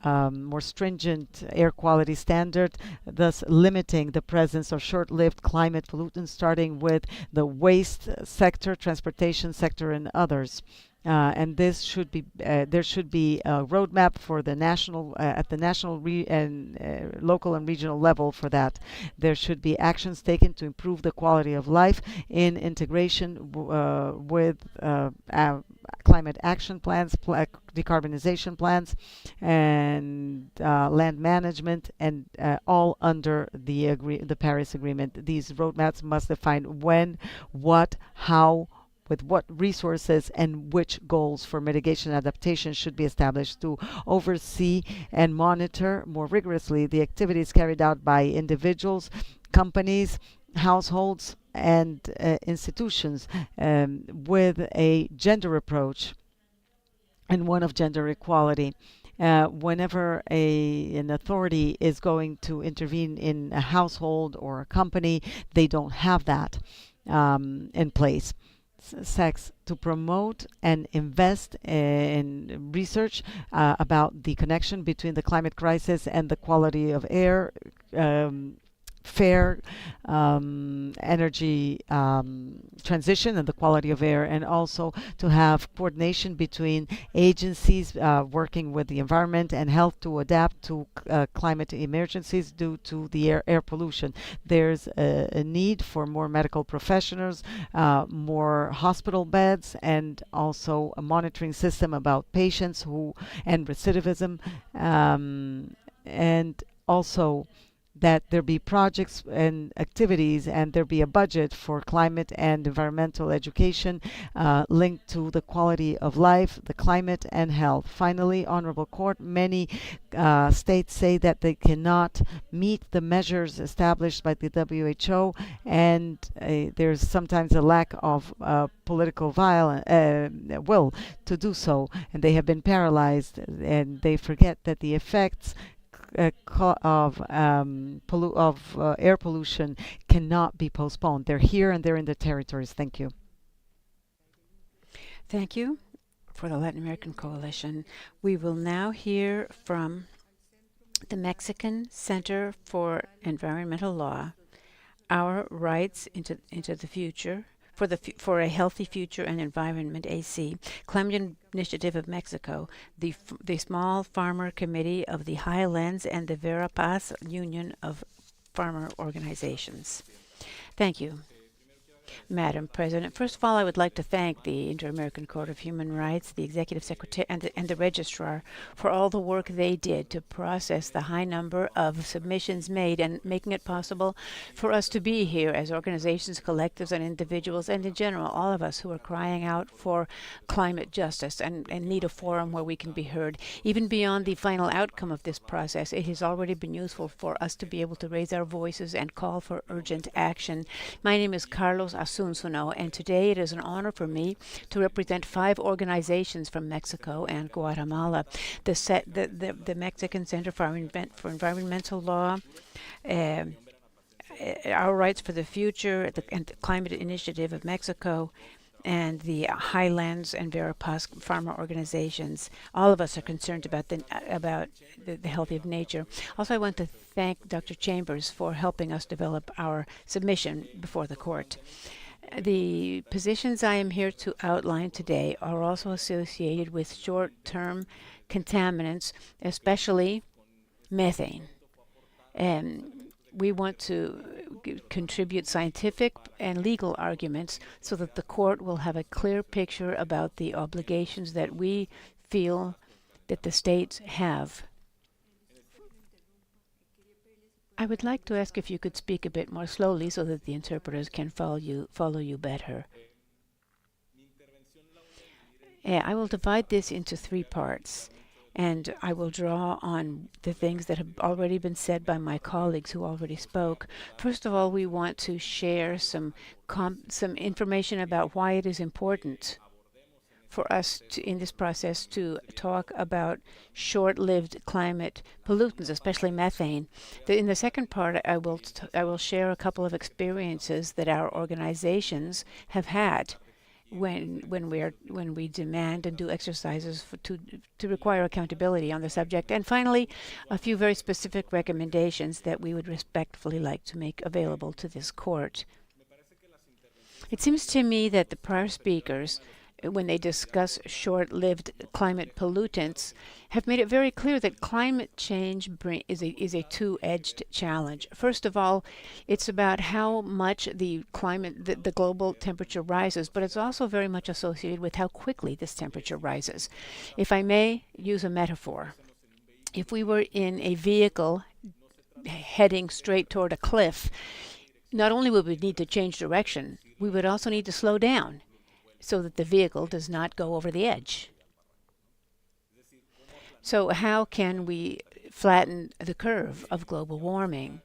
more stringent air quality standard, thus limiting the presence of short-lived climate pollutants, starting with the waste sector, transportation sector, and others. And this should be there should be a roadmap for the national at the national and local and regional level for that. There should be actions taken to improve the quality of life in integration with climate action plans, decarbonization plans, and land management, and all under the Paris Agreement. These roadmaps must define when, what, how, with what resources, and which goals for mitigation and adaptation should be established to oversee and monitor more rigorously the activities carried out by individuals, companies, households, and institutions with a gender approach and one of gender equality. Whenever an authority is going to intervene in a household or a company, they don't have that in place. Sex, to promote and invest in research about the connection between the climate crisis and the quality of air, fair energy transition and the quality of air, and also to have coordination between agencies working with the environment and health to adapt to climate emergencies due to the air pollution. There's a need for more medical professionals, more hospital beds, and also a monitoring system about patients and recidivism, and also that there be projects and activities and there be a budget for climate and environmental education linked to the quality of life, the climate, and health. Finally, Honorable Court, many states say that they cannot meet the measures established by the WHO, and there's sometimes a lack of political will to do so, and they have been paralyzed, and they forget that the effects of air pollution cannot be postponed. They're here and they're in the territories. Thank you. Thank you for the Latin American Coalition. We will now hear from the Mexican Center for Environmental Law, Our Rights into the Future, for a Healthy Future and Environment, AC, Climate Initiative of Mexico, the Small Farmer Committee of the Highlands, and the Verapaz Union of Farmer Organizations. Thank you, Madam President. First of all, I would like to thank the Inter-American Court of Human Rights, the Executive Secretary, and the Registrar for all the work they did to process the high number of submissions made and making it possible for us to be here as organizations, collectives, and individuals, and in general, all of us who are crying out for climate justice and need a forum where we can be heard. Even beyond the final outcome of this process, it has already been useful for us to be able to raise our voices and call for urgent action. My name is Carlos Asunzuno, and today it is an honor for me to represent 5 organizations from Mexico and Guatemala. The Mexican Center for Environmental Law, Our Rights for the Future, and the Climate Initiative of Mexico, and the Highlands and Verapaz farmer organizations. All of us are concerned about the health of nature. Also, I want to thank Dr. Chambers for helping us develop our submission before the court. The positions I am here to outline today are also associated with short-term contaminants, especially methane. We want to contribute scientific and legal arguments so that the court will have a clear picture about the obligations that we feel that the states have. I would like to ask if you could speak a bit more slowly so that the interpreters can follow you better. I will divide this into 3 parts, and I will draw on the things that have already been said by my colleagues who already spoke. First of all, we want to share some information about why it is important for us in this process to talk about short-lived climate pollutants, especially methane. In the second part, I will share a couple of experiences that our organizations have had when we demand and do exercises to require accountability on the subject. And finally, a few very specific recommendations that we would respectfully like to make available to this court. It seems to me that the prior speakers, when they discuss short-lived climate pollutants, have made it very clear that climate change is a two-edged challenge. First of all, it's about how much the global temperature rises, but it's also very much associated with how quickly this temperature rises. If I may use a metaphor, if we were in a vehicle heading straight toward a cliff, not only would we need to change direction, we would also need to slow down so that the vehicle does not go over the edge. So how can we flatten the curve of global warming?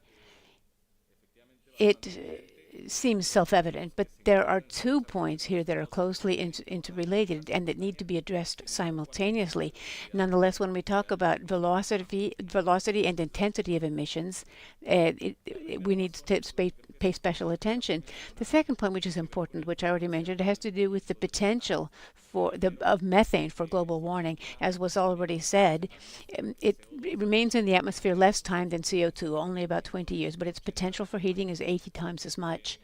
It seems self-evident, but there are 2 points here that are closely interrelated and that need to be addressed simultaneously. Nonetheless, when we talk about velocity and intensity of emissions, we need to pay special attention. The second point, which is important, which I already mentioned, has to do with the potential of methane for global warming. As was already said, it remains in the atmosphere less time than CO2, only about 20 years, but its potential for heating is 80 times as much.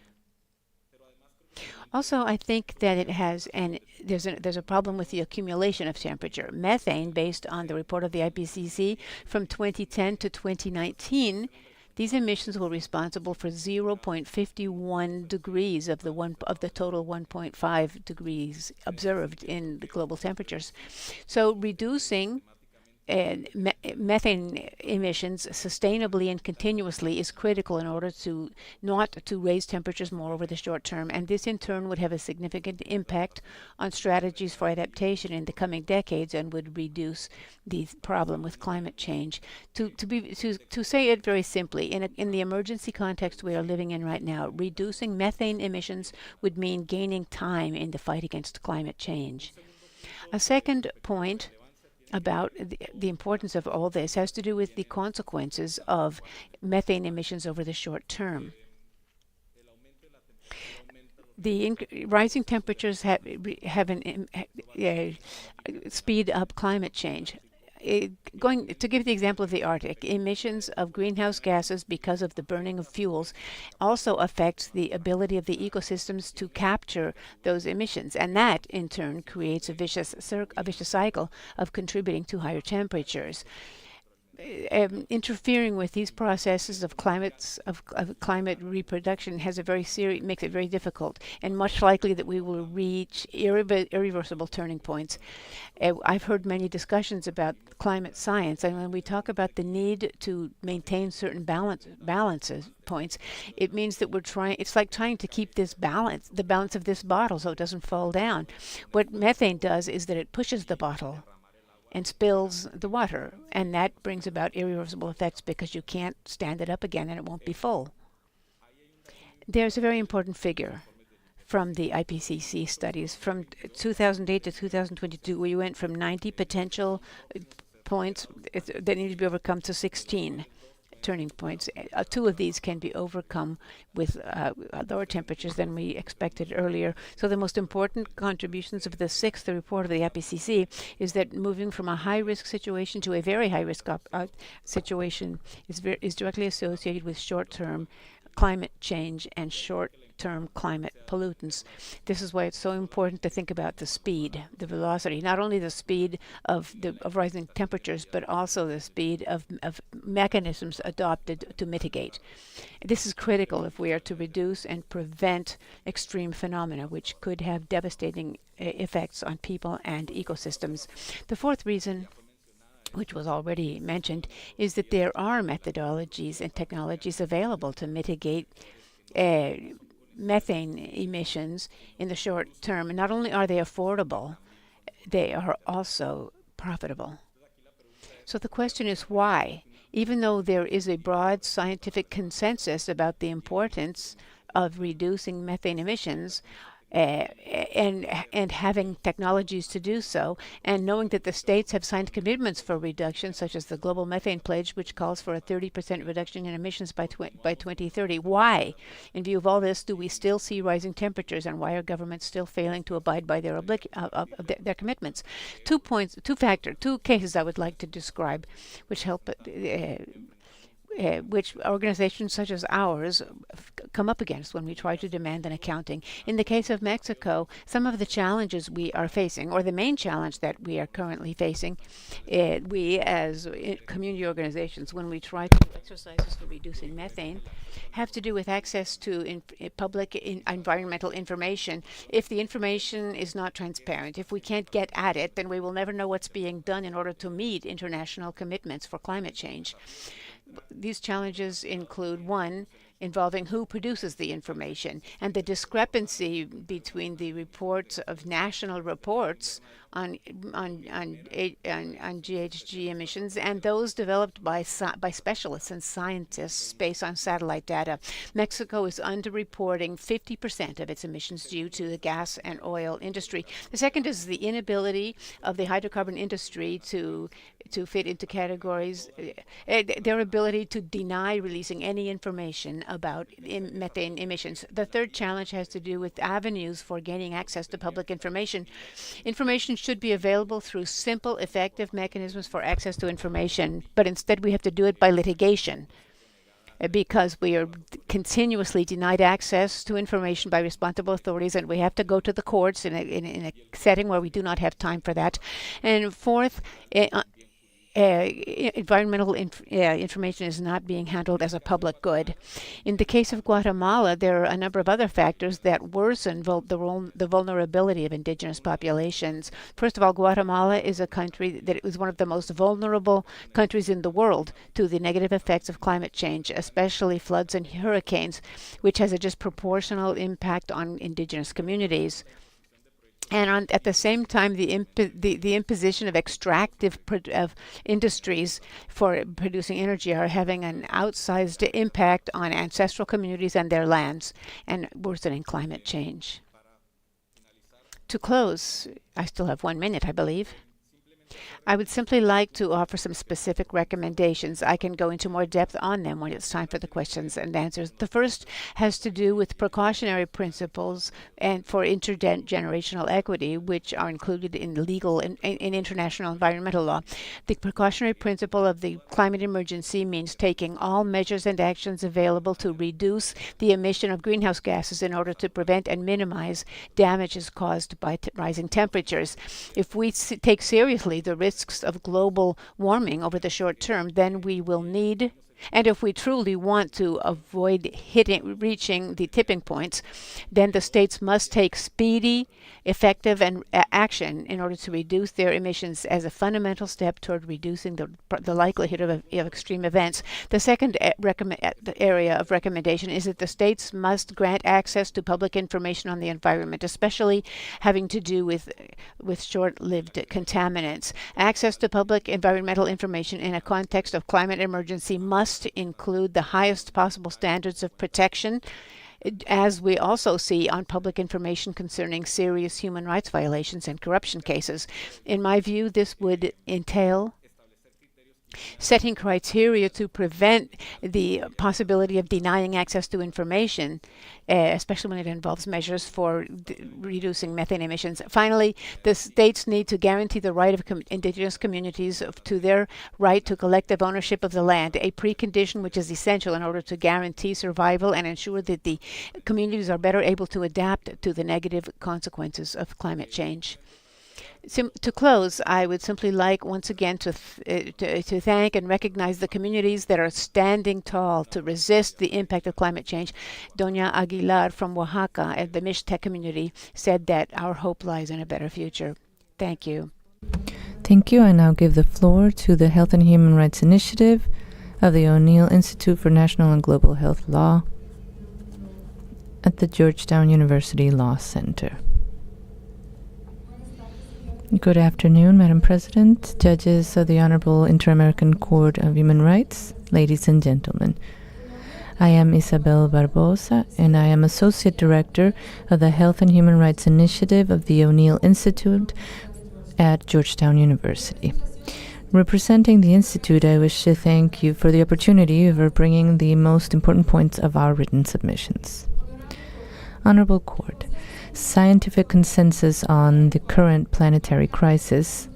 Also, I think that it has, and there's a problem with the accumulation of temperature. Methane, based on the report of the IPCC from 2010 to 2019, these emissions were responsible for 0.51 degrees of the total 1.5 degrees observed in the global temperatures. So reducing methane emissions sustainably and continuously is critical in order to not to raise temperatures more over the short term, and this in turn would have a significant impact on strategies for adaptation in the coming decades and would reduce the problem with climate change. To say it very simply, in the emergency context we are living in right now, reducing methane emissions would mean gaining time in the fight against climate change. A second point about the importance of all this has to do with the consequences of methane emissions over the short term. The rising temperatures speed up climate change. Going to give the example of the Arctic, emissions of greenhouse gases because of the burning of fuels also affects the ability of the ecosystems to capture those emissions, and that in turn creates a vicious cycle of contributing to higher temperatures. Interfering with these processes of climate reproduction has makes it very difficult and much likely that we will reach irreversible turning points. I've heard many discussions about climate science, and when we talk about the need to maintain certain balances points, it means that it's like trying to keep the balance of this bottle so it doesn't fall down. What methane does is that it pushes the bottle and spills the water, and that brings about irreversible effects because you can't stand it up again and it won't be full. There's a very important figure from the IPCC studies. From 2008 to 2022, we went from 90 potential points that need to be overcome to 16 turning points. 2 of these can be overcome with lower temperatures than we expected earlier. So the most important contributions of the 6th report of the IPCC is that moving from a high-risk situation to a very high-risk situation is directly associated with short-term climate change and short-term climate pollutants. This is why it's so important to think about the speed, the velocity, not only the speed of rising temperatures, but also the speed of mechanisms adopted to mitigate. This is critical if we are to reduce and prevent extreme phenomena, which could have devastating effects on people and ecosystems. The 4th reason, which was already mentioned, is that there are methodologies and technologies available to mitigate methane emissions in the short term. And not only are they affordable, they are also profitable. So the question is why? Even though there is a broad scientific consensus about the importance of reducing methane emissions, and having technologies to do so, and knowing that the states have signed commitments for reduction, such as the Global Methane Pledge, which calls for a 30% reduction in emissions by 2030. Why, in view of all this, do we still see rising temperatures, and why are governments still failing to abide by their commitments? 2 cases I would like to describe, which help which organizations such as ours come up against when we try to demand an accounting. In the case of Mexico, some of the challenges we are facing, or the main challenge that we are currently facing, we as community organizations, when we try to do exercises for reducing methane, have to do with access to public environmental information. If the information is not transparent, if we can't get at it, then we will never know what's being done in order to meet international commitments for climate change. These challenges include, 1, involving who produces the information, and the discrepancy between the reports of national reports on GHG emissions and those developed by specialists and scientists based on satellite data. Mexico is underreporting 50% of its emissions due to the gas and oil industry. The second is the inability of the hydrocarbon industry to fit into categories, their ability to deny releasing any information about methane emissions. The third challenge has to do with avenues for gaining access to public information. Information should be available through simple, effective mechanisms for access to information, but instead we have to do it by litigation, because we are continuously denied access to information by responsible authorities, and we have to go to the courts in a setting where we do not have time for that. And fourth, environmental information is not being handled as a public good. In the case of Guatemala, there are a number of other factors that worsen the vulnerability of indigenous populations. First of all, Guatemala is a country that is one of the most vulnerable countries in the world to the negative effects of climate change, especially floods and hurricanes, which has a disproportional impact on indigenous communities. And at the same time, the imposition of extractive industries for producing energy are having an outsized impact on ancestral communities and their lands, and worsening climate change. To close, I still have 1 minute, I believe. I would simply like to offer some specific recommendations. I can go into more depth on them when it's time for the questions and answers. The first has to do with precautionary principles and for intergenerational equity, which are included in legal and in international environmental law. The precautionary principle of the climate emergency means taking all measures and actions available to reduce the emission of greenhouse gases in order to prevent and minimize damages caused by rising temperatures. If we take seriously the risks of global warming over the short term, then we will need, and if we truly want to avoid reaching the tipping points, then the states must take speedy, effective action in order to reduce their emissions as a fundamental step toward reducing the likelihood of extreme events. The second area of recommendation is that the states must grant access to public information on the environment, especially having to do with short-lived contaminants. Access to public environmental information in a context of climate emergency must include the highest possible standards of protection, as we also see on public information concerning serious human rights violations and corruption cases. In my view, this would entail setting criteria to prevent the possibility of denying access to information, especially when it involves measures for reducing methane emissions. Finally, the states need to guarantee the right of indigenous communities to their right to collective ownership of the land, a precondition which is essential in order to guarantee survival and ensure that the communities are better able to adapt to the negative consequences of climate change. To close, I would simply like once again to thank and recognize the communities that are standing tall to resist the impact of climate change. Doña Aguilar from Oaxaca at the Mixtec community said that our hope lies in a better future. Thank you. Thank you. I now give the floor to the Health and Human Rights Initiative of the O'Neill Institute for National and Global Health Law at the Georgetown University Law Center. Good afternoon, Madam President, judges of the Honorable Inter-American Court of Human Rights, ladies and gentlemen. I am Isabel Barbosa, and I am Associate Director of the Health and Human Rights Initiative of the O'Neill Institute at Georgetown University. Representing the Institute, I wish to thank you for the opportunity of bringing the most important points of our written submissions. Honorable Court, scientific consensus on the current planetary crisis,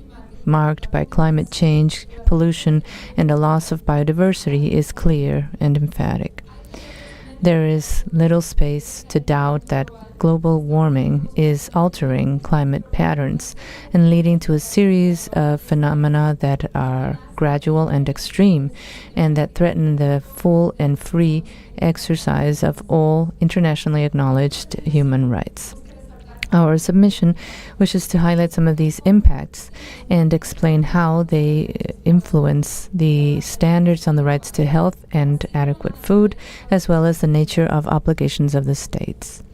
marked by climate change, pollution, and a loss of biodiversity, is clear and emphatic. There is little space to doubt that global warming is altering climate patterns and leading to a series of phenomena that are gradual and extreme, and that threaten the full and free exercise of all internationally acknowledged human rights. Our submission wishes to highlight some of these impacts and explain how they influence the standards on the rights to health and adequate food, as well as the nature of obligations of the states.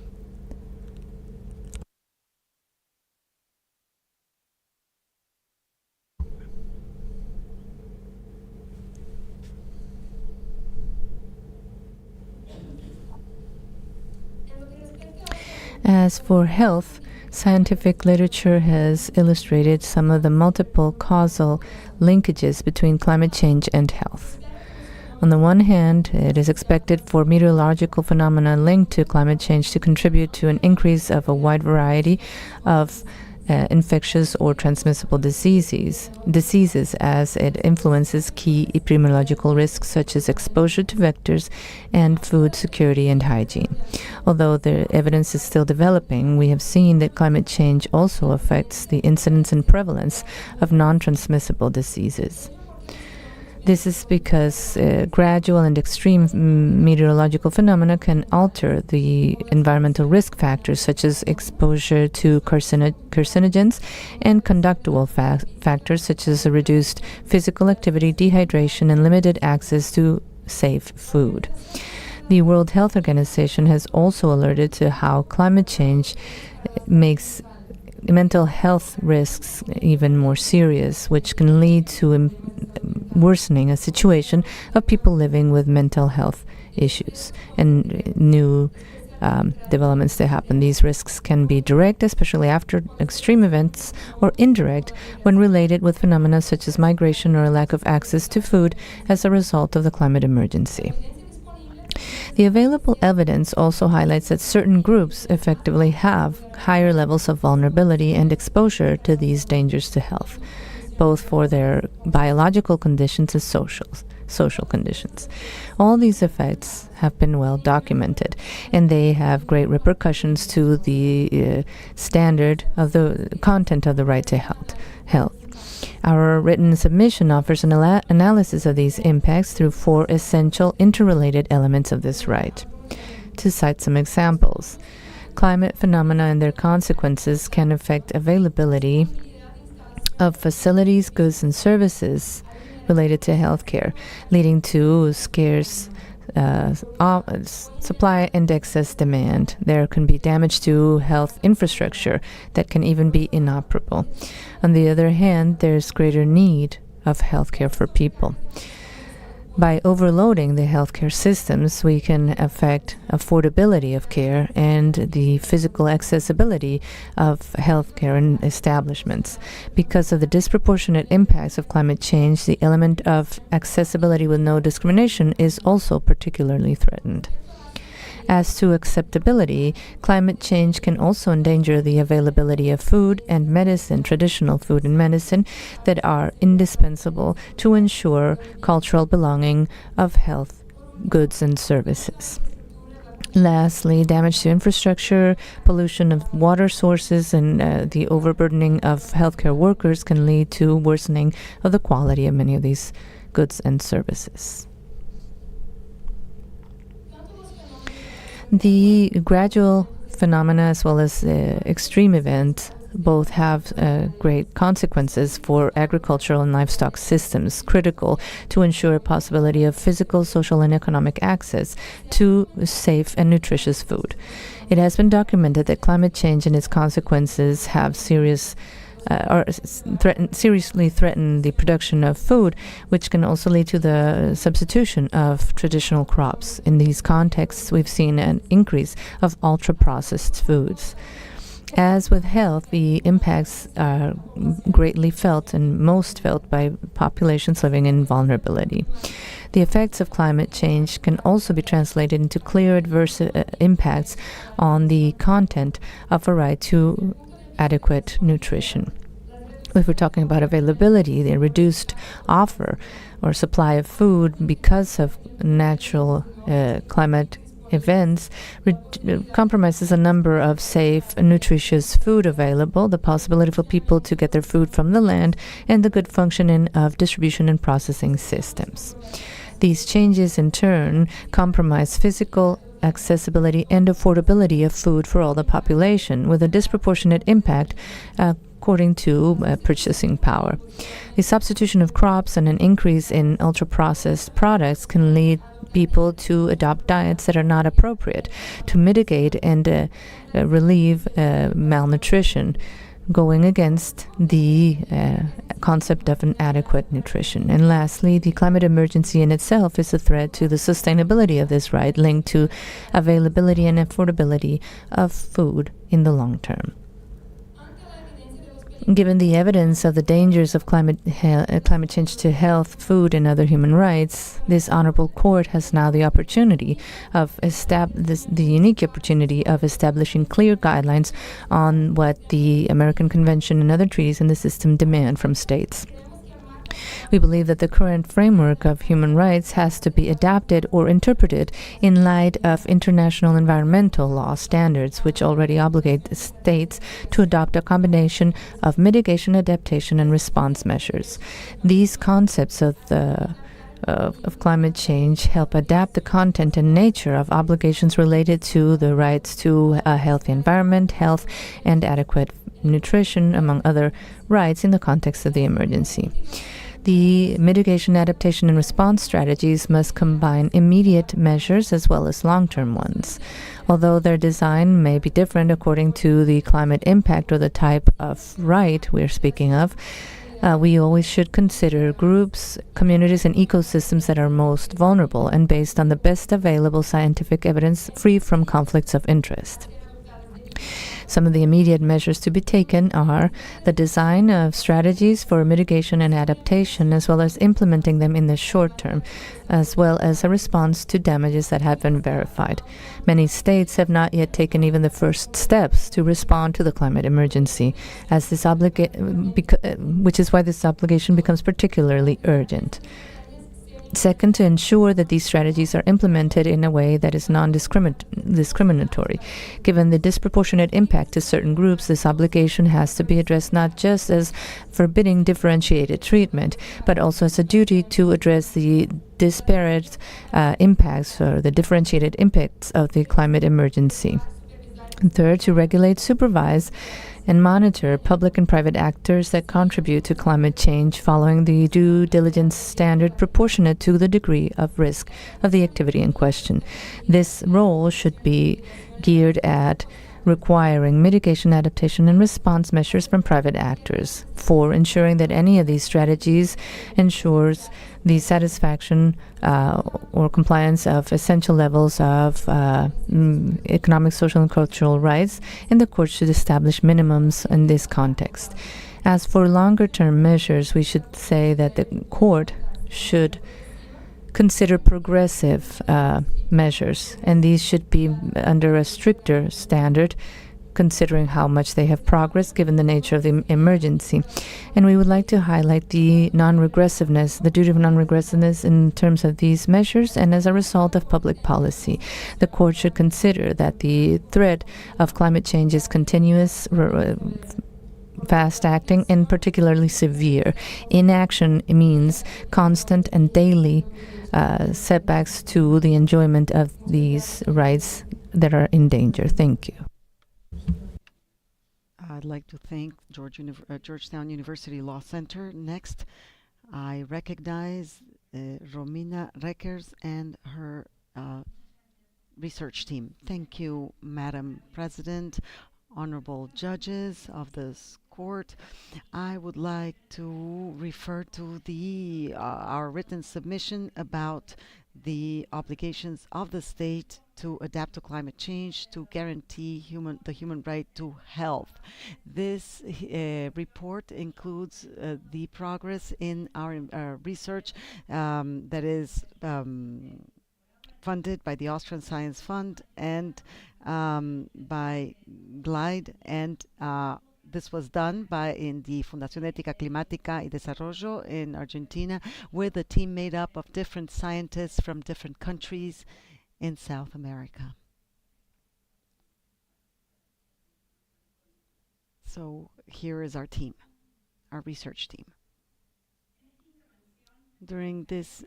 As for health, scientific literature has illustrated some of the multiple causal linkages between climate change and health. On the one hand, it is expected for meteorological phenomena linked to climate change to contribute to an increase of a wide variety of infectious or transmissible diseases as it influences key epidemiological risks such as exposure to vectors and food security and hygiene. Although the evidence is still developing, we have seen that climate change also affects the incidence and prevalence of non-transmissible diseases. This is because gradual and extreme meteorological phenomena can alter the environmental risk factors, such as exposure to carcinogens, and conductual factors, such as a reduced physical activity, dehydration, and limited access to safe food. The World Health Organization has also alerted to how climate change makes mental health risks even more serious, which can lead to worsening a situation of people living with mental health issues and new developments that happen. These risks can be direct, especially after extreme events, or indirect when related with phenomena such as migration or a lack of access to food as a result of the climate emergency. The available evidence also highlights that certain groups effectively have higher levels of vulnerability and exposure to these dangers to health, both for their biological conditions and social conditions. All these effects have been well documented, and they have great repercussions to the standard of the content of the right to health. Our written submission offers an analysis of these impacts through 4 essential interrelated elements of this right. To cite some examples, climate phenomena and their consequences can affect availability of facilities, goods, and services related to healthcare, leading to scarce supply and excess demand. There can be damage to health infrastructure that can even be inoperable. On the other hand, there's greater need of healthcare for people. By overloading the healthcare systems, we can affect affordability of care and the physical accessibility of healthcare and establishments. Because of the disproportionate impacts of climate change, the element of accessibility with no discrimination is also particularly threatened. As to acceptability, climate change can also endanger the availability of food and medicine, traditional food and medicine, that are indispensable to ensure cultural belonging of health, goods, and services. Lastly, damage to infrastructure, pollution of water sources, and the overburdening of healthcare workers can lead to worsening of the quality of many of these goods and services. The gradual phenomena as well as extreme events both have great consequences for agricultural and livestock systems, critical to ensure a possibility of physical, social, and economic access to safe and nutritious food. It has been documented that climate change and its consequences have seriously threaten the production of food, which can also lead to the substitution of traditional crops. In these contexts, we've seen an increase of ultra-processed foods. As with health, the impacts are greatly felt and most felt by populations living in vulnerability. The effects of climate change can also be translated into clear adverse impacts on the content of a right to adequate nutrition. If we're talking about availability, the reduced offer or supply of food because of natural climate events compromises a number of safe and nutritious food available, the possibility for people to get their food from the land, and the good functioning of distribution and processing systems. These changes, in turn, compromise physical accessibility and affordability of food for all the population, with a disproportionate impact according to purchasing power. The substitution of crops and an increase in ultra-processed products can lead people to adopt diets that are not appropriate to mitigate and relieve malnutrition, going against the concept of an adequate nutrition. And lastly, the climate emergency in itself is a threat to the sustainability of this right, linked to availability and affordability of food in the long term. Given the evidence of the dangers of climate change to health, food, and other human rights, this honorable court has now the opportunity of the unique opportunity of establishing clear guidelines on what the American Convention and other treaties in the system demand from states. We believe that the current framework of human rights has to be adapted or interpreted in light of international environmental law standards, which already obligate the states to adopt a combination of mitigation, adaptation, and response measures. These concepts of the of climate change help adapt the content and nature of obligations related to the rights to a healthy environment, health, and adequate nutrition, among other rights in the context of the emergency. The mitigation, adaptation, and response strategies must combine immediate measures as well as long-term ones. Although their design may be different according to the climate impact or the type of right we're speaking of, we always should consider groups, communities, and ecosystems that are most vulnerable and based on the best available scientific evidence free from conflicts of interest. Some of the immediate measures to be taken are the design of strategies for mitigation and adaptation, as well as implementing them in the short term, as well as a response to damages that have been verified. Many states have not yet taken even the first steps to respond to the climate emergency, as this which is why this obligation becomes particularly urgent. Second, to ensure that these strategies are implemented in a way that is non-discriminatory. Given the disproportionate impact to certain groups, this obligation has to be addressed not just as forbidding differentiated treatment, but also as a duty to address the disparate impacts or the differentiated impacts of the climate emergency. And third, to regulate, supervise, and monitor public and private actors that contribute to climate change following the due diligence standard proportionate to the degree of risk of the activity in question. This role should be geared at requiring mitigation, adaptation, and response measures from private actors. 4, ensuring that any of these strategies ensures the satisfaction or compliance of essential levels of economic, social, and cultural rights, and the court should establish minimums in this context. As for longer-term measures, we should say that the court should consider progressive measures, and these should be under a stricter standard, considering how much they have progressed given the nature of the emergency. And we would like to highlight the non-regressiveness, the duty of non-regressiveness in terms of these measures and as a result of public policy. The court should consider that the threat of climate change is continuous, fast-acting, and particularly severe. Inaction means constant and daily setbacks to the enjoyment of these rights that are in danger. Thank you. I'd like to thank Georgetown University Law Center. Next, I recognize Romina Reckers and her research team. Thank you, Madam President, honorable judges of this court. I would like to refer to our written submission about the obligations of the state to adapt to climate change, to guarantee the human right to health. This report includes the progress in our research that is funded by the Austrian Science Fund and by GLIDE, and this was done in the Fundación Ética Climática y Desarrollo in Argentina, with a team made up of different scientists from different countries in South America. So here is our team, our research team. During this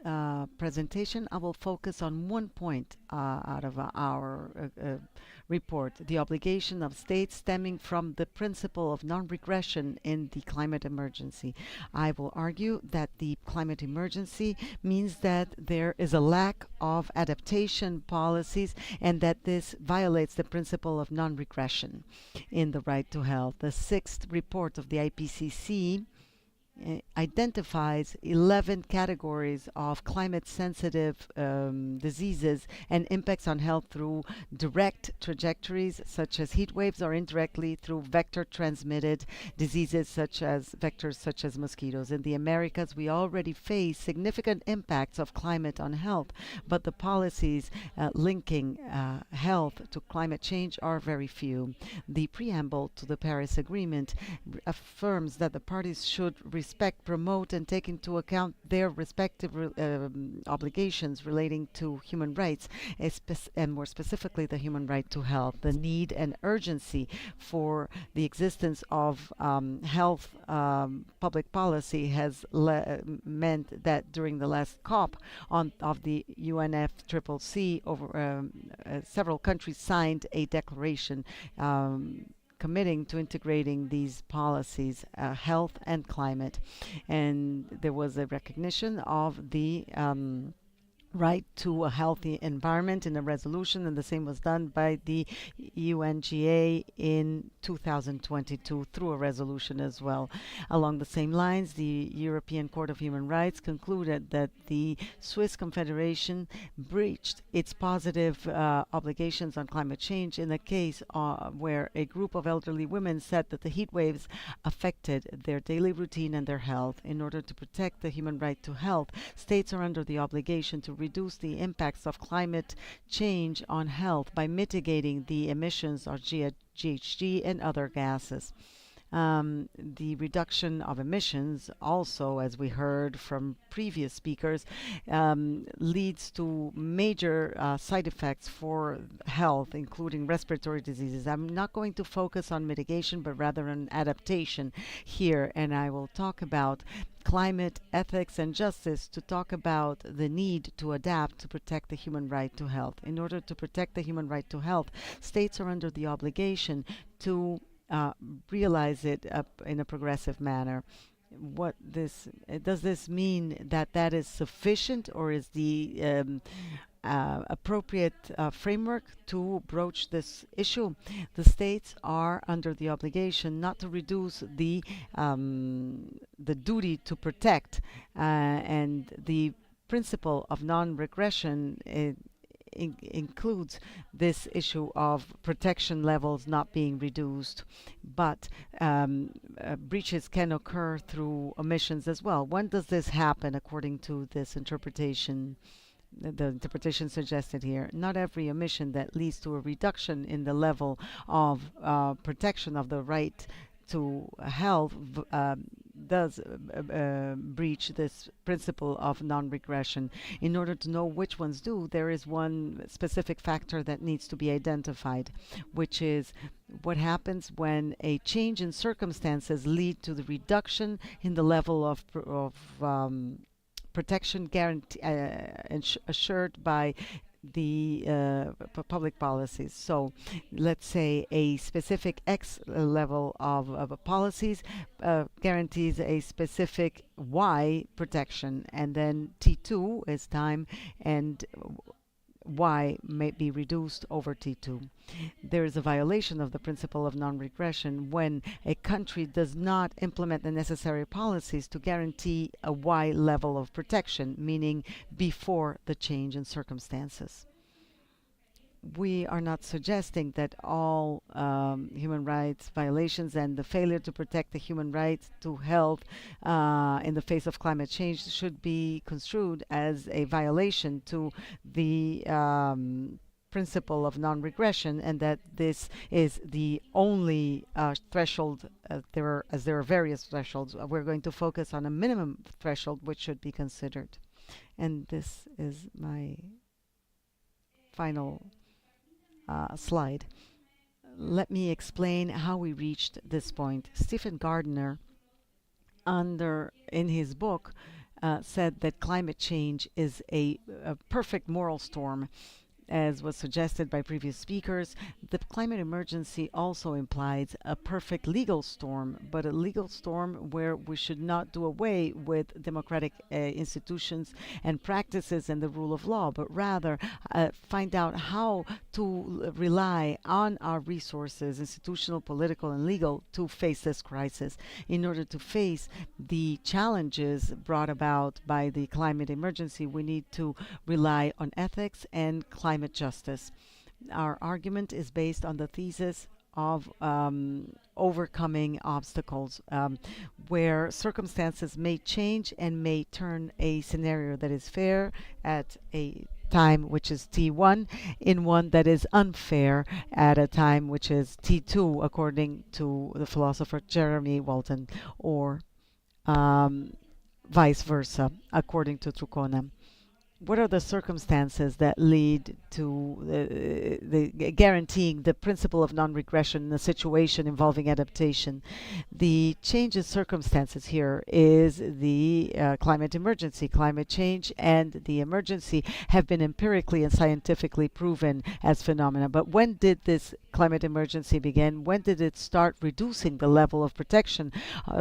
presentation, I will focus on one point out of our report, the obligation of states stemming from the principle of non-regression in the climate emergency. I will argue that the climate emergency means that there is a lack of adaptation policies and that this violates the principle of non-regression in the right to health. The 6th report of the IPCC identifies 11 categories of climate-sensitive diseases and impacts on health through direct trajectories such as heat waves, or indirectly through vector-transmitted diseases such as mosquitoes. In the Americas, we already face significant impacts of climate on health, but the policies linking health to climate change are very few. The preamble to the Paris Agreement affirms that the parties should respect respect, promote, and take into account their respective obligations relating to human rights, and more specifically the human right to health. The need and urgency for the existence of health public policy has meant that during the last COP of the UNFCCC, several countries signed a declaration committing to integrating these policies, health and climate. And there was a recognition of the right to a healthy environment in a resolution, and the same was done by the UNGA in 2022 through a resolution as well. Along the same lines, the European Court of Human Rights concluded that the Swiss Confederation breached its positive obligations on climate change in a case where a group of elderly women said that the heat waves affected their daily routine and their health. In order to protect the human right to health, states are under the obligation to reduce the impacts of climate change on health by mitigating the emissions of GHG and other gases. The reduction of emissions also, as we heard from previous speakers, leads to major side effects for health, including respiratory diseases. I'm not going to focus on mitigation, but rather on adaptation here, and I will talk about climate, ethics, and justice to talk about the need to adapt to protect the human right to health. In order to protect the human right to health, states are under the obligation to realize it in a progressive manner. Does this mean that that is sufficient, or is the appropriate framework to broach this issue? The states are under the obligation not to reduce the duty to protect, and the principle of non-regression includes this issue of protection levels not being reduced, but breaches can occur through omissions as well. When does this happen according to this interpretation? The interpretation suggested here, not every omission that leads to a reduction in the level of protection of the right to health does breach this principle of non-regression. In order to know which ones do, there is one specific factor that needs to be identified, which is what happens when a change in circumstances lead to the reduction in the level of protection guarantee assured by the public policies. So let's say a specific X level of policies guarantees a specific Y protection, and then T2 is time, and Y may be reduced over T2. There is a violation of the principle of non-regression when a country does not implement the necessary policies to guarantee a Y level of protection, meaning before the change in circumstances. We are not suggesting that all human rights violations and the failure to protect the human rights to health in the face of climate change should be construed as a violation to the principle of non-regression, and that this is the only threshold. There are various thresholds. We're going to focus on a minimum threshold which should be considered. And this is my final slide. Let me explain how we reached this point. Stephen Gardner, in his book, said that climate change is a perfect moral storm. As was suggested by previous speakers, the climate emergency also implies a perfect legal storm, but a legal storm where we should not do away with democratic institutions and practices and the rule of law, but rather find out how to rely on our resources, institutional, political, and legal, to face this crisis. In order to face the challenges brought about by the climate emergency, we need to rely on ethics and climate justice. Our argument is based on the thesis of overcoming obstacles, where circumstances may change and may turn a scenario that is fair at a time which is T1 in one that is unfair at a time which is T2, according to the philosopher Jeremy Walton, or vice versa, according to Trucona. What are the circumstances that lead to the guaranteeing the principle of non-regression in a situation involving adaptation? The change in circumstances here is the climate emergency. Climate change and the emergency have been empirically and scientifically proven as phenomena. But when did this climate emergency begin? When did it start reducing the level of protection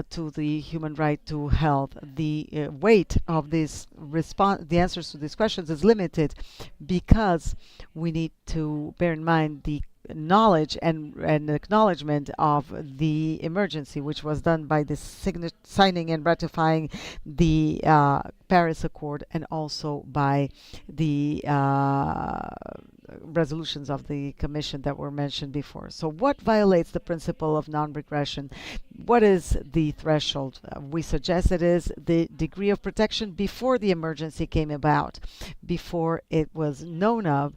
to the human right to health? The weight of this response, the answers to these questions is limited because we need to bear in mind the knowledge and acknowledgement of the emergency, which was done by the signing and ratifying the Paris Accord, and also by the resolutions of the Commission that were mentioned before. So what violates the principle of non-regression? What is the threshold? We suggest it is the degree of protection before the emergency came about, before it was known of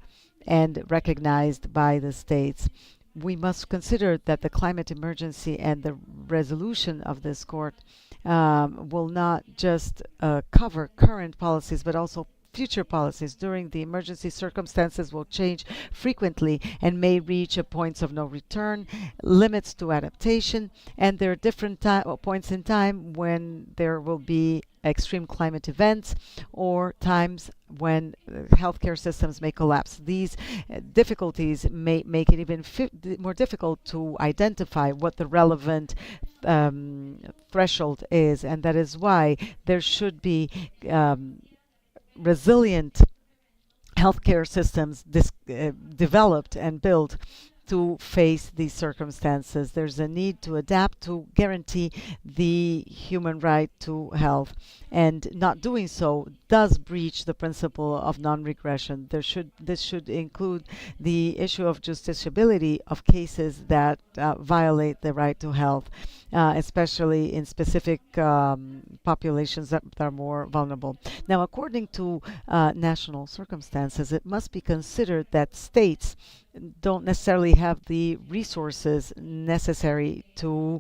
and recognized by the states. We must consider that the climate emergency and the resolution of this court will not just cover current policies, but also future policies. During the emergency, circumstances will change frequently and may reach a points of no return, limits to adaptation, and there are different points in time when there will be extreme climate events or times when healthcare systems may collapse. These difficulties may make it even more difficult to identify what the relevant threshold is, and that is why there should be resilient healthcare systems developed and built to face these circumstances. There's a need to adapt to guarantee the human right to health, and not doing so does breach the principle of non-regression. This should include the issue of justiciability of cases that violate the right to health, especially in specific populations that are more vulnerable. Now, according to national circumstances, it must be considered that states don't necessarily have the resources necessary to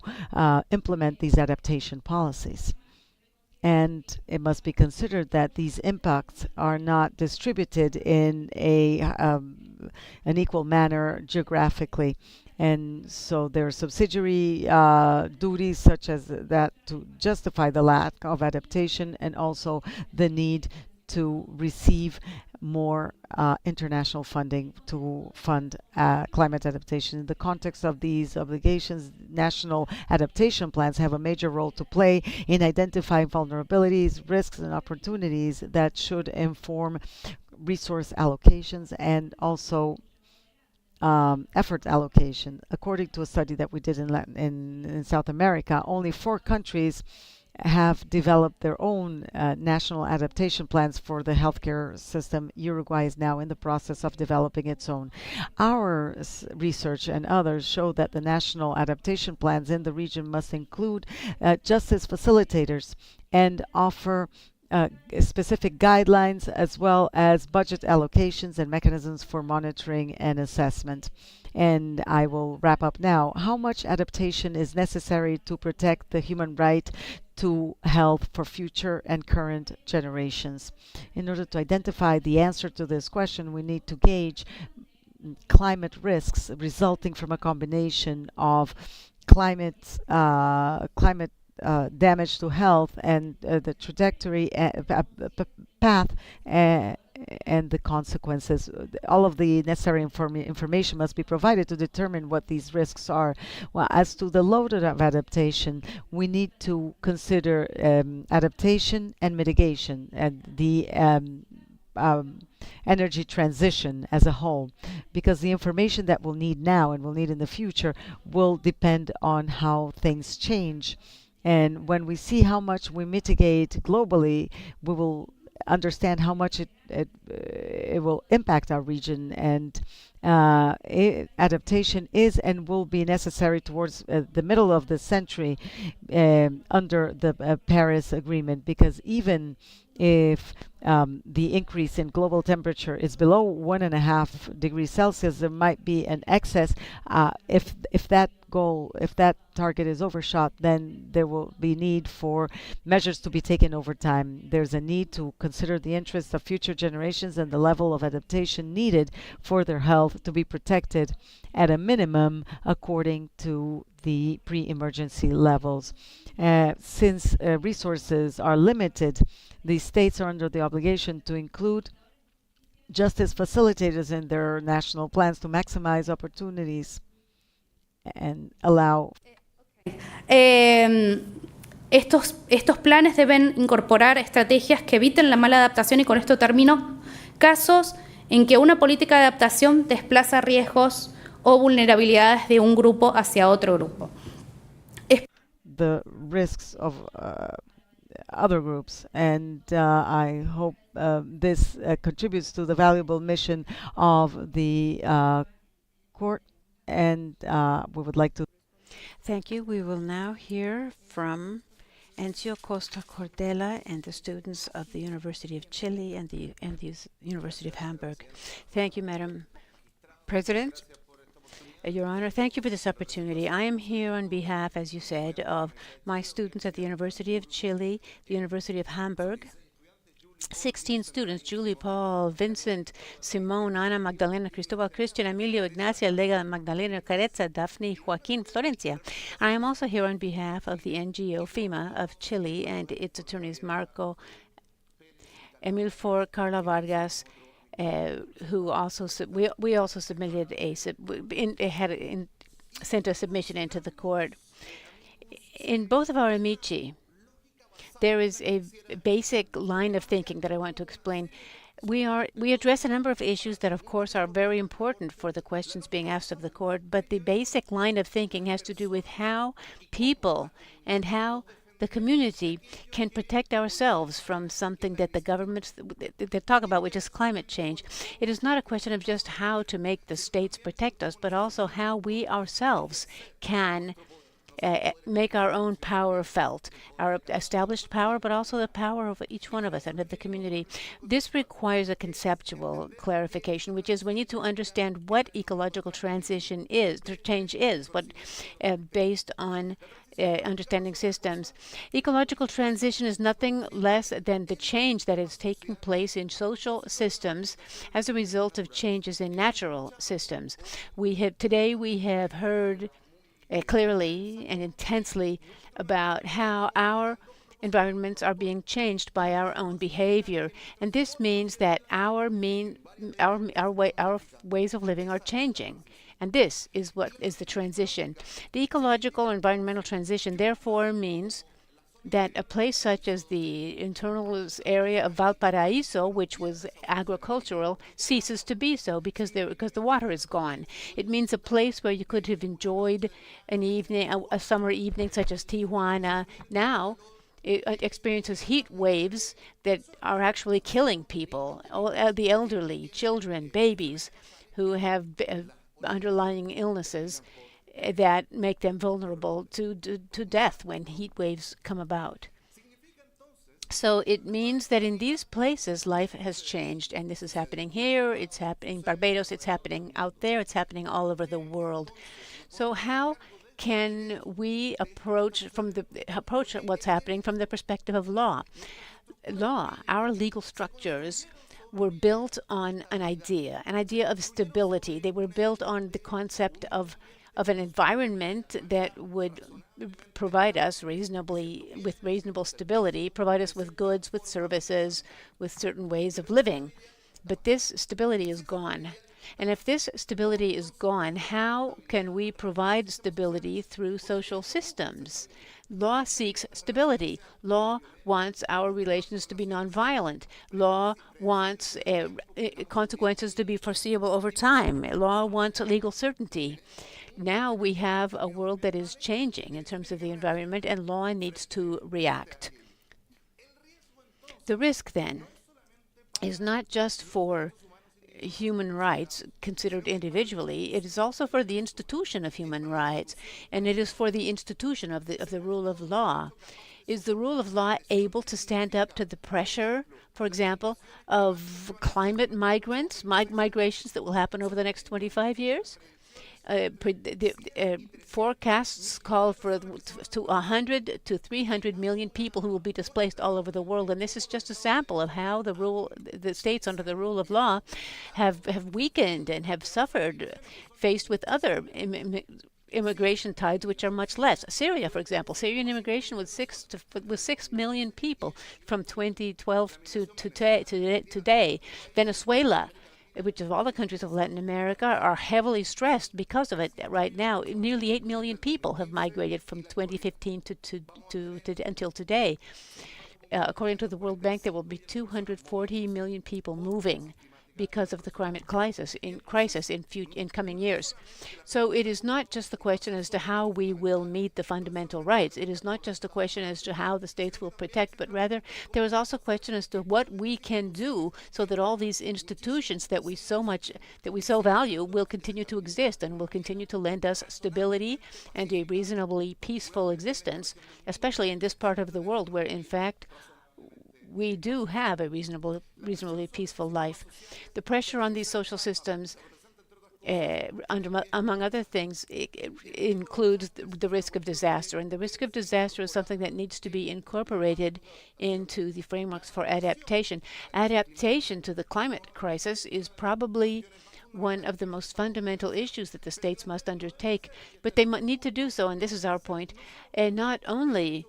implement these adaptation policies. And it must be considered that these impacts are not distributed in an equal manner geographically. And so there are subsidiary duties such as that to justify the lack of adaptation, and also the need to receive more international funding to fund climate adaptation. In the context of these obligations, national adaptation plans have a major role to play in identifying vulnerabilities, risks, and opportunities that should inform resource allocations and also effort allocation. According to a study that we did in South America, only 4 countries have developed their own national adaptation plans for the healthcare system. Uruguay is now in the process of developing its own. Our research and others show that the national adaptation plans in the region must include justice facilitators and offer specific guidelines, as well as budget allocations and mechanisms for monitoring and assessment. And I will wrap up now. How much adaptation is necessary to protect the human right to health for future and current generations? In order to identify the answer to this question, we need to gauge climate risks resulting from a combination of climate damage to health and the trajectory path and the consequences. All of the necessary information must be provided to determine what these risks are. Well, as to the load of adaptation, we need to consider adaptation and mitigation and the energy transition as a whole, because the information that we'll need now and we'll need in the future will depend on how things change. And when we see how much we mitigate globally, we will understand how much it will impact our region, and adaptation is and will be necessary towards the middle of the century under the Paris Agreement, because even if the increase in global temperature is below 1.5 degrees Celsius, there might be an excess. If that goal, if that target is overshot, then there will be need for measures to be taken over time. There's a need to consider the interests of future generations and the level of adaptation needed for their health to be protected at a minimum according to the pre-emergency levels. Since resources are limited, the states are under the obligation to include justice facilitators in their national plans to maximize opportunities and allow. Estos planes deben incorporar estrategias que eviten la mala adaptación y con esto termino, casos en que una política de adaptación desplaza riesgos o vulnerabilidades de un grupo hacia otro grupo. The risks of other groups, and I hope this contributes to the valuable mission of the court, and we would like to. Thank you. We will now hear from Encio Costa Cordela and the students of the University of Chile and the University of Hamburg. Thank you, Madam President. Your Honor, thank you for this opportunity. I am here on behalf, as you said, of my students at the University of Chile, the University of Hamburg. 16 students, Julie, Paul, Vincent, Simone, Ana, Magdalena, Cristobal, Christian, Emilio, Ignacia, Lega, Magdalena, Carezza, Daphne, Joaquin, Florencia. I am also here on behalf of the NGO FEMA of Chile and its attorneys Marco, Emil For, Carla Vargas, who also we also submitted sent a submission into the court. In both of our amici, there is a basic line of thinking that I want to explain. We address a number of issues that, of course, are very important for the questions being asked of the court, but the basic line of thinking has to do with how people and how the community can protect ourselves from something that the governments that talk about, which is climate change. It is not a question of just how to make the states protect us, but also how we ourselves can make our own power felt, our established power, but also the power of each one of us and of the community. This requires a conceptual clarification, which is we need to understand what ecological transition is, change is, but based on understanding systems. Ecological transition is nothing less than the change that is taking place in social systems as a result of changes in natural systems. Today we have heard clearly and intensely about how our environments are being changed by our own behavior, and this means that our ways of living are changing. And this is what is the transition. The ecological or environmental transition, therefore, means that a place such as the internal area of Valparaiso, which was agricultural, ceases to be so because the water is gone. It means a place where you could have enjoyed an evening, a summer evening such as Tijuana. Now it experiences heat waves that are actually killing people, the elderly, children, babies who have underlying illnesses that make them vulnerable to death when heat waves come about. So it means that in these places life has changed, and this is happening here, it's happening in Barbados, it's happening out there, it's happening all over the world. So how can we approach what's happening from the perspective of law? Our legal structures were built on an idea of stability. They were built on the concept of an environment that would provide us with reasonable stability, provide us with goods, with services, with certain ways of living. But this stability is gone. And if this stability is gone, how can we provide stability through social systems? Law seeks stability. Law wants our relations to be nonviolent. Law wants consequences to be foreseeable over time. Law wants legal certainty. Now we have a world that is changing in terms of the environment, and law needs to react. The risk, then, is not just for human rights considered individually, it is also for the institution of human rights, and it is for the institution of the rule of law. Is the rule of law able to stand up to the pressure, for example, of climate migrations that will happen over the next 25 years? Forecasts call for to 100 to 300 million people who will be displaced all over the world, and this is just a sample of how the states under the rule of law have weakened and have suffered, faced with other immigration tides which are much less. Syria, for example, Syrian immigration was 6 million people from 2012 to today. Venezuela, which of all the countries of Latin America are heavily stressed because of it right now. Nearly 8 million people have migrated from 2015 to until today. According to the World Bank, there will be 240 million people moving because of the climate crisis in coming years. So it is not just the question as to how we will meet the fundamental rights. It is not just a question as to how the states will protect, but rather there is also a question as to what we can do so that all these institutions that we so value will continue to exist and will continue to lend us stability and a reasonably peaceful existence, especially in this part of the world where, in fact, we do have a reasonably peaceful life. The pressure on these social systems, among other things, includes the risk of disaster. And the risk of disaster is something that needs to be incorporated into the frameworks for adaptation. Adaptation to the climate crisis is probably one of the most fundamental issues that the states must undertake. But they need to do so, and this is our point, not only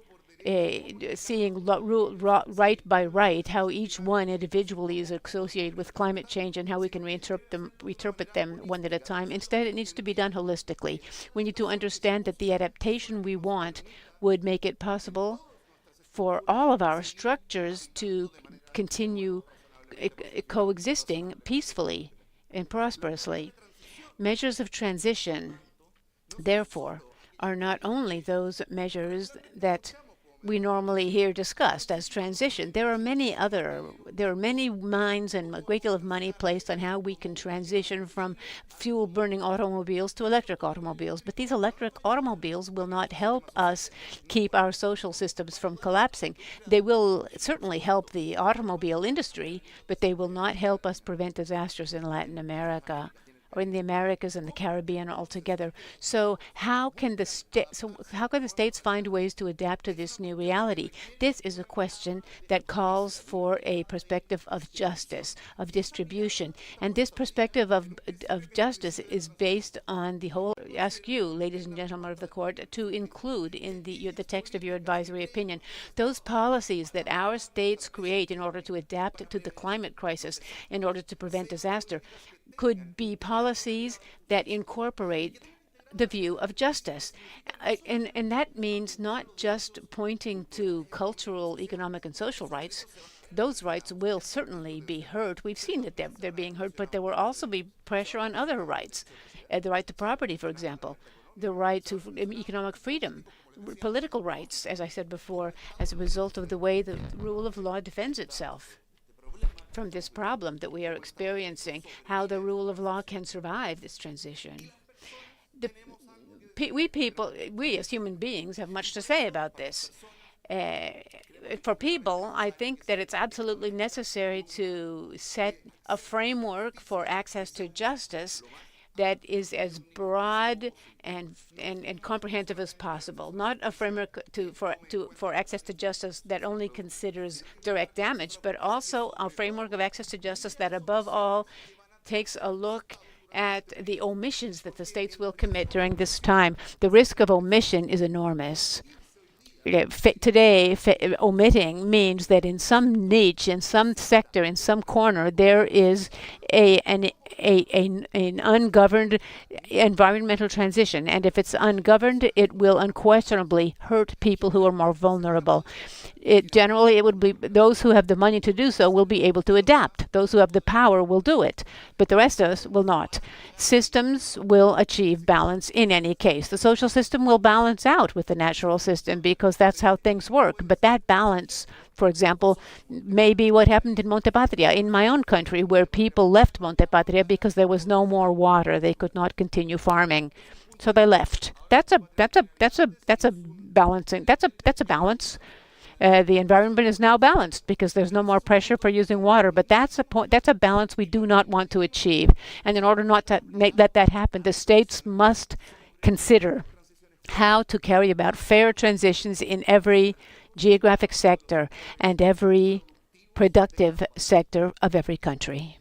seeing right by right how each one individually is associated with climate change and how we can reinterpret them one at a time. Instead, it needs to be done holistically. We need to understand that the adaptation we want would make it possible for all of our structures to continue coexisting peacefully and prosperously. Measures of transition, therefore, are not only those measures that we normally hear discussed as transition. There are many minds and a great deal of money placed on how we can transition from fuel-burning automobiles to electric automobiles. But these electric automobiles will not help us keep our social systems from collapsing. They will certainly help the automobile industry, but they will not help us prevent disasters in Latin America or in the Americas and the Caribbean altogether. So how can the states find ways to adapt to this new reality? This is a question that calls for a perspective of justice, of distribution. And this perspective of justice is based on the whole. I ask you, ladies and gentlemen of the court, to include in the text of your advisory opinion those policies that our states create in order to adapt to the climate crisis, in order to prevent disaster, could be policies that incorporate the view of justice. And that means not just pointing to cultural, economic, and social rights. Those rights will certainly be heard. We've seen that they're being heard, but there will also be pressure on other rights. The right to property, for example, the right to economic freedom, political rights, as I said before, as a result of the way the rule of law defends itself from this problem that we are experiencing, how the rule of law can survive this transition. We as human beings have much to say about this. For people, I think that it's absolutely necessary to set a framework for access to justice that is as broad and comprehensive as possible. Not a framework for access to justice that only considers direct damage, but also a framework of access to justice that above all takes a look at the omissions that the states will commit during this time. The risk of omission is enormous. Today, omitting means that in some niche, in some sector, in some corner, there is an ungoverned environmental transition. And if it's ungoverned, it will unquestionably hurt people who are more vulnerable. Generally, it would be those who have the money to do so will be able to adapt. Those who have the power will do it, but the rest of us will not. Systems will achieve balance in any case. The social system will balance out with the natural system because that's how things work. But that balance, for example, may be what happened in Monte Patria, in my own country, where people left Monte Patria because there was no more water. They could not continue farming, so they left. That's a balance. The environment is now balanced because there's no more pressure for using water. But that's a balance we do not want to achieve. And in order not to let that happen, the states must consider how to carry about fair transitions in every geographic sector and every productive sector of every country.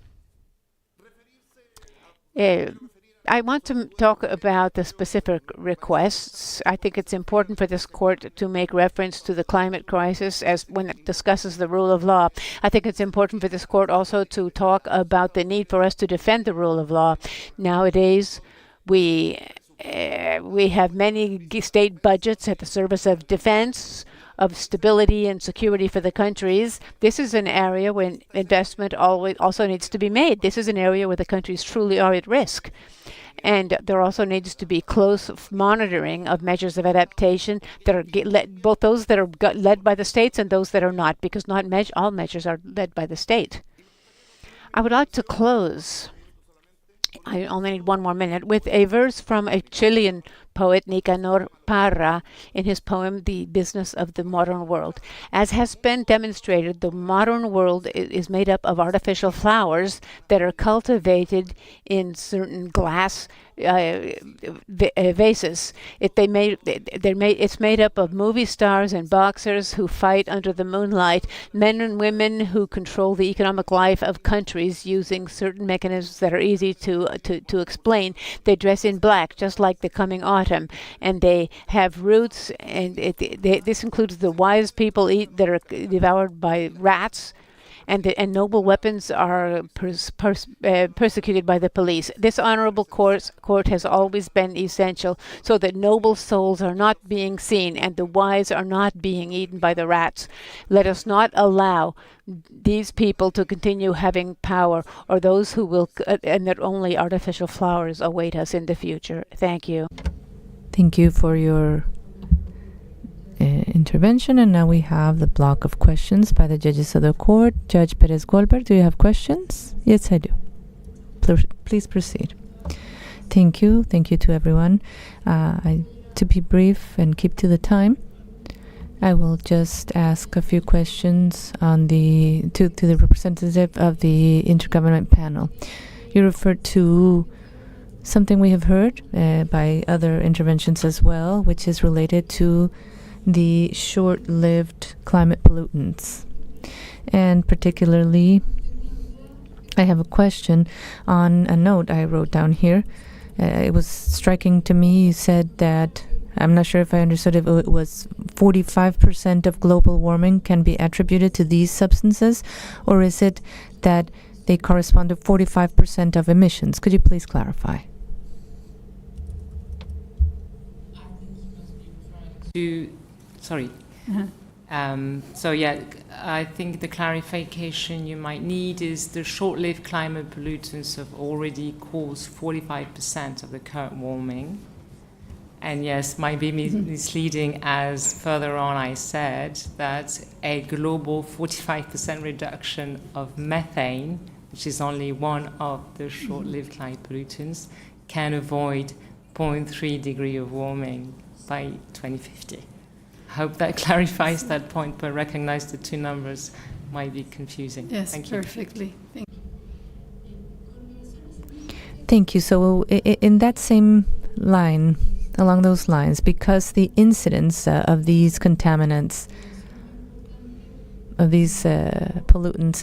I want to talk about the specific requests. I think it's important for this court to make reference to the climate crisis as when it discusses the rule of law. I think it's important for this court also to talk about the need for us to defend the rule of law. Nowadays, we have many state budgets at the service of defense, of stability and security for the countries. This is an area where investment also needs to be made. This is an area where the countries truly are at risk. And there also needs to be close monitoring of measures of adaptation that are both those that are led by the states and those that are not, because not all measures are led by the state. I would like to close, I only need 1 more minute, with a verse from a Chilean poet, Nicanor Parra, in his poem, The Business of the Modern World. As has been demonstrated, the modern world is made up of artificial flowers that are cultivated in certain glass vases. It's made up of movie stars and boxers who fight under the moonlight, men and women who control the economic life of countries using certain mechanisms that are easy to explain. They dress in black, just like the coming autumn, and they have roots, and this includes the wise people that are devoured by rats, and noble weapons are persecuted by the police. This honorable court has always been essential so that noble souls are not being seen and the wise are not being eaten by the rats. Let us not allow these people to continue having power, or those who will, and that only artificial flowers await us in the future. Thank you. Thank you for your intervention, and now we have the block of questions by the judges of the court. Judge Perez Goldberg, do you have questions? Yes, I do. Please proceed. Thank you. Thank you to everyone. To be brief and keep to the time, I will just ask a few questions on to the representative of the Intergovernment Panel. You referred to something we have heard by other interventions as well, which is related to the short-lived climate pollutants. And particularly, I have a question on a note I wrote down here. It was striking to me. You said that, I'm not sure if I understood if it was 45% of global warming can be attributed to these substances, or is it that they correspond to 45% of emissions? Could you please clarify? Sorry. So yeah, I think the clarification you might need is the short-lived climate pollutants have already caused 45% of the current warming. And yes, might be misleading, as further on I said that a global 45% reduction of methane, which is only one of the short-lived climate pollutants, can avoid 0.3 degree of warming by 2050. I hope that clarifies that point, but recognize the two numbers might be confusing. Yes, thank you. Perfectly. Thank you. So in that same line, along those lines, because the incidence of these contaminants, of these pollutants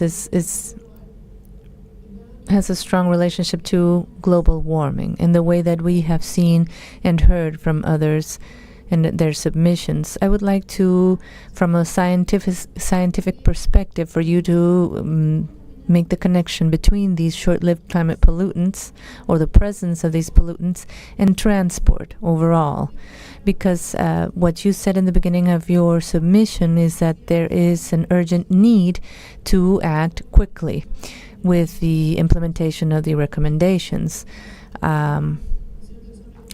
has a strong relationship to global warming in the way that we have seen and heard from others and their submissions. I would like to, from a scientific perspective, for you to make the connection between these short-lived climate pollutants, or the presence of these pollutants, and transport overall. Because what you said in the beginning of your submission is that there is an urgent need to act quickly with the implementation of the recommendations.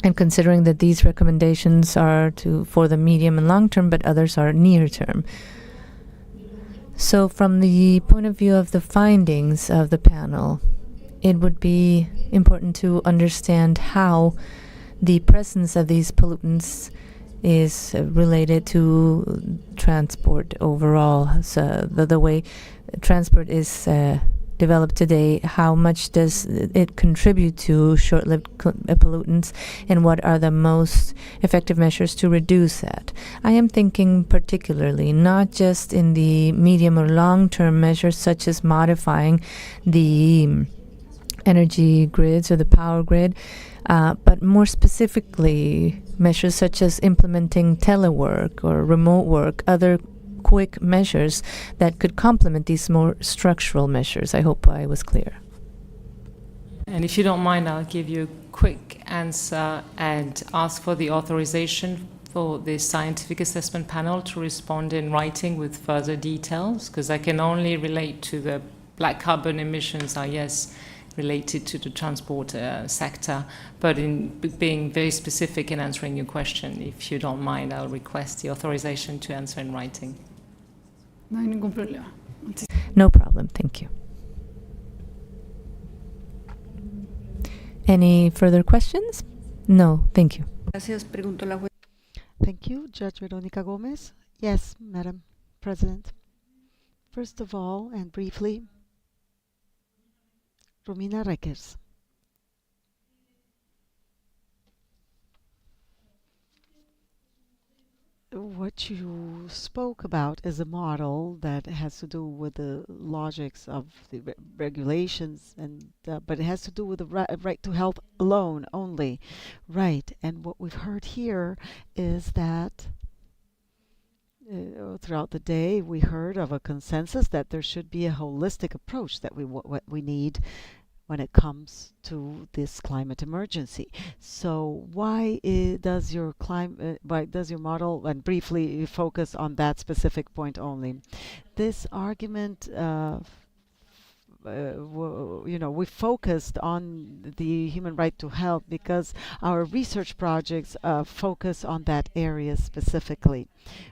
And considering that these recommendations are for the medium and long term, but others are near term. So from the point of view of the findings of the panel, it would be important to understand how the presence of these pollutants is related to transport overall. So the way transport is developed today, how much does it contribute to short-lived pollutants, and what are the most effective measures to reduce that? I am thinking particularly not just in the medium or long-term measures such as modifying the energy grids or the power grid, but more specifically measures such as implementing telework or remote work, other quick measures that could complement these more structural measures. I hope I was clear. And if you don't mind, I'll give you a quick answer and ask for the authorization for the scientific assessment panel to respond in writing with further details, because I can only relate to the black carbon emissions are, yes, related to the transport sector, but in being very specific in answering your question, if you don't mind, I'll request the authorization to answer in writing. No hay ningún problema. No problem, thank you. Any further questions? No, thank you. Gracias. Pregunto la juez. Thank you, Judge Veronica Gomez. Yes, Madam President. First of all, and briefly, Romina Reckers. What you spoke about is a model that has to do with the logics of the regulations, and but it has to do with the right to health alone, only. Right, and what we've heard here is that throughout the day we heard of a consensus that there should be a holistic approach that what we need when it comes to this climate emergency. So why does your model, and briefly focus on that specific point only? This argument, we focused on the human right to health because our research projects focus on that area specifically.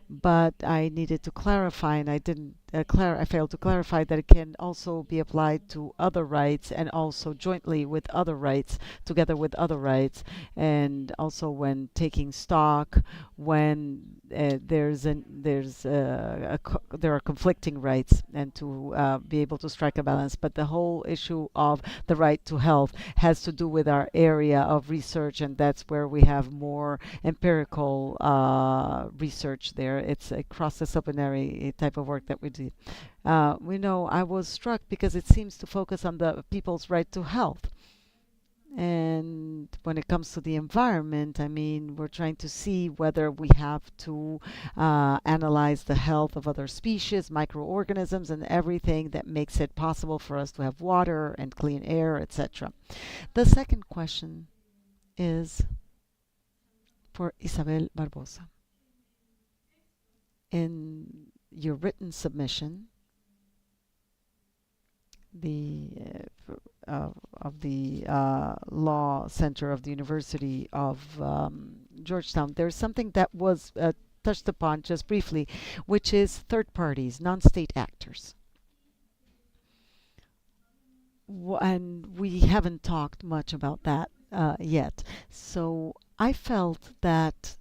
But I needed to clarify, and I didn't. I failed to clarify that it can also be applied to other rights, and also jointly with other rights, together with other rights, and also when taking stock, when there are conflicting rights, and to be able to strike a balance. But the whole issue of the right to health has to do with our area of research, and that's where we have more empirical research there. It's a cross-disciplinary type of work that we do. We know I was struck because it seems to focus on the people's right to health. And when it comes to the environment, I mean, we're trying to see whether we have to analyze the health of other species, microorganisms, and everything that makes it possible for us to have water and clean air, etc. The second question is for Isabel Barbosa. In your written submission, of the Law Center of the University of Georgetown, there's something that was touched upon just briefly, which is third parties, non-state actors. And we haven't talked much about that yet. So I felt that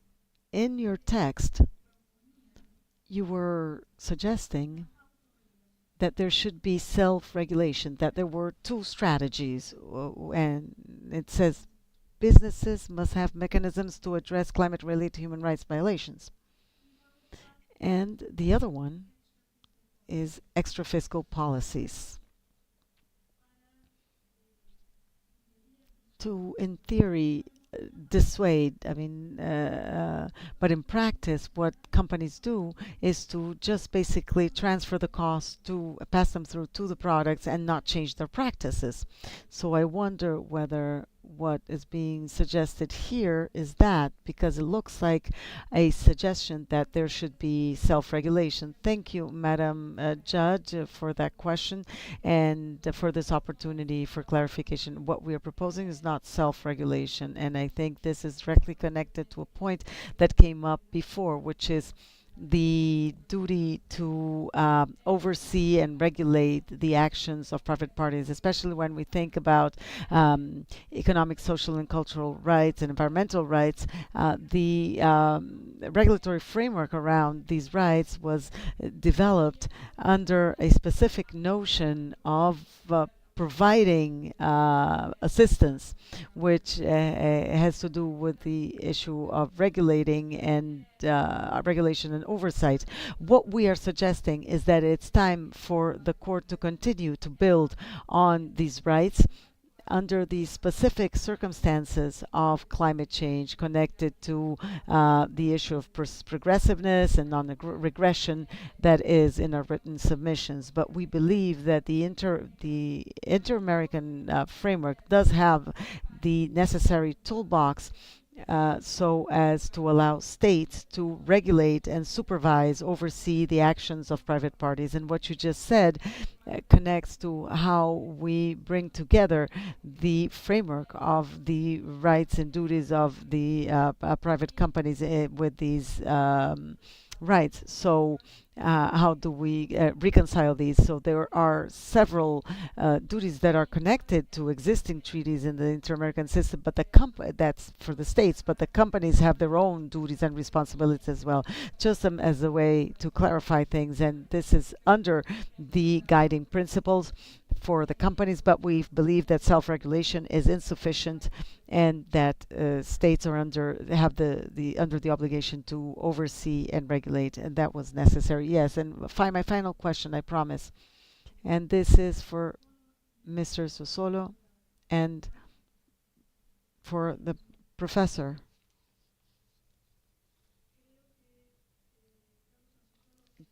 in your text, you were suggesting that there should be self-regulation, that there were two strategies, and it says businesses must have mechanisms to address climate-related human rights violations. And the other one is extra-fiscal policies to, in theory, dissuade. I mean, but in practice, what companies do is to just basically transfer the cost to pass them through to the products and not change their practices. So I wonder whether what is being suggested here is that, because it looks like a suggestion that there should be self-regulation. Thank you, Madam Judge, for that question and for this opportunity for clarification. What we are proposing is not self-regulation, and I think this is directly connected to a point that came up before, which is the duty to oversee and regulate the actions of private parties, especially when we think about economic, social, and cultural rights and environmental rights. The regulatory framework around these rights was developed under a specific notion of providing assistance, which has to do with the issue of regulating and regulation and oversight. What we are suggesting is that it's time for the court to continue to build on these rights under the specific circumstances of climate change connected to the issue of progressiveness and non-regression that is in our written submissions. But we believe that the Inter-American framework does have the necessary toolbox so as to allow states to regulate and supervise, oversee the actions of private parties. And what you just said connects to how we bring together the framework of the rights and duties of the private companies with these rights. So how do we reconcile these? So there are several duties that are connected to existing treaties in the Inter-American system, but that's for the states, but the companies have their own duties and responsibilities as well, just as a way to clarify things. And this is under the guiding principles for the companies, but we believe that self-regulation is insufficient and that states are under the obligation to oversee and regulate, and that was necessary. Yes, and my final question, I promise, and this is for Mr. Sosolo and for the professor.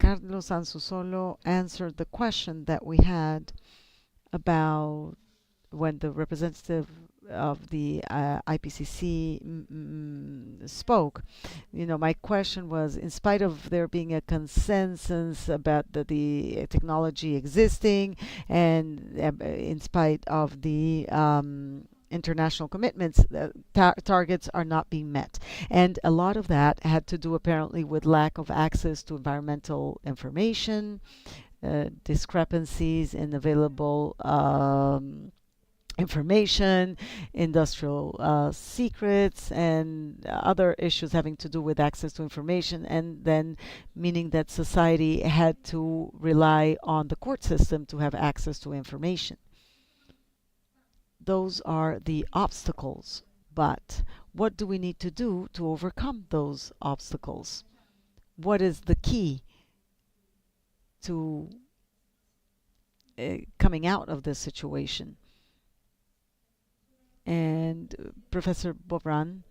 Carlos Ansosolo answered the question that we had about when the representative of the IPCC spoke. You know, my question was, in spite of there being a consensus about the technology existing, and in spite of the international commitments, targets are not being met. And a lot of that had to do apparently with lack of access to environmental information, discrepancies in available information, industrial secrets, and other issues having to do with access to information, and then meaning that society had to rely on the court system to have access to information. Those are the obstacles, but what do we need to do to overcome those obstacles? What is the key to coming out of this situation? And Professor Bobran,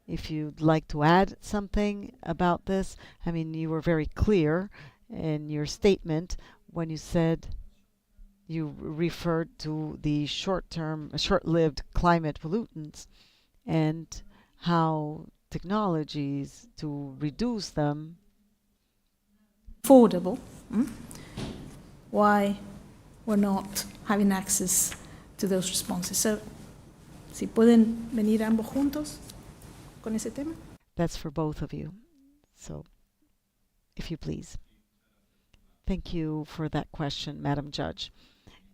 if you'd like to add something about this. I mean, you were very clear in your statement when you said you referred to the short-lived climate pollutants and how technologies to reduce them affordable. Why we're not having access to those responses. So, si pueden venir ambos juntos con ese tema. That's for both of you. So, if you please. Thank you for that question, Madam Judge.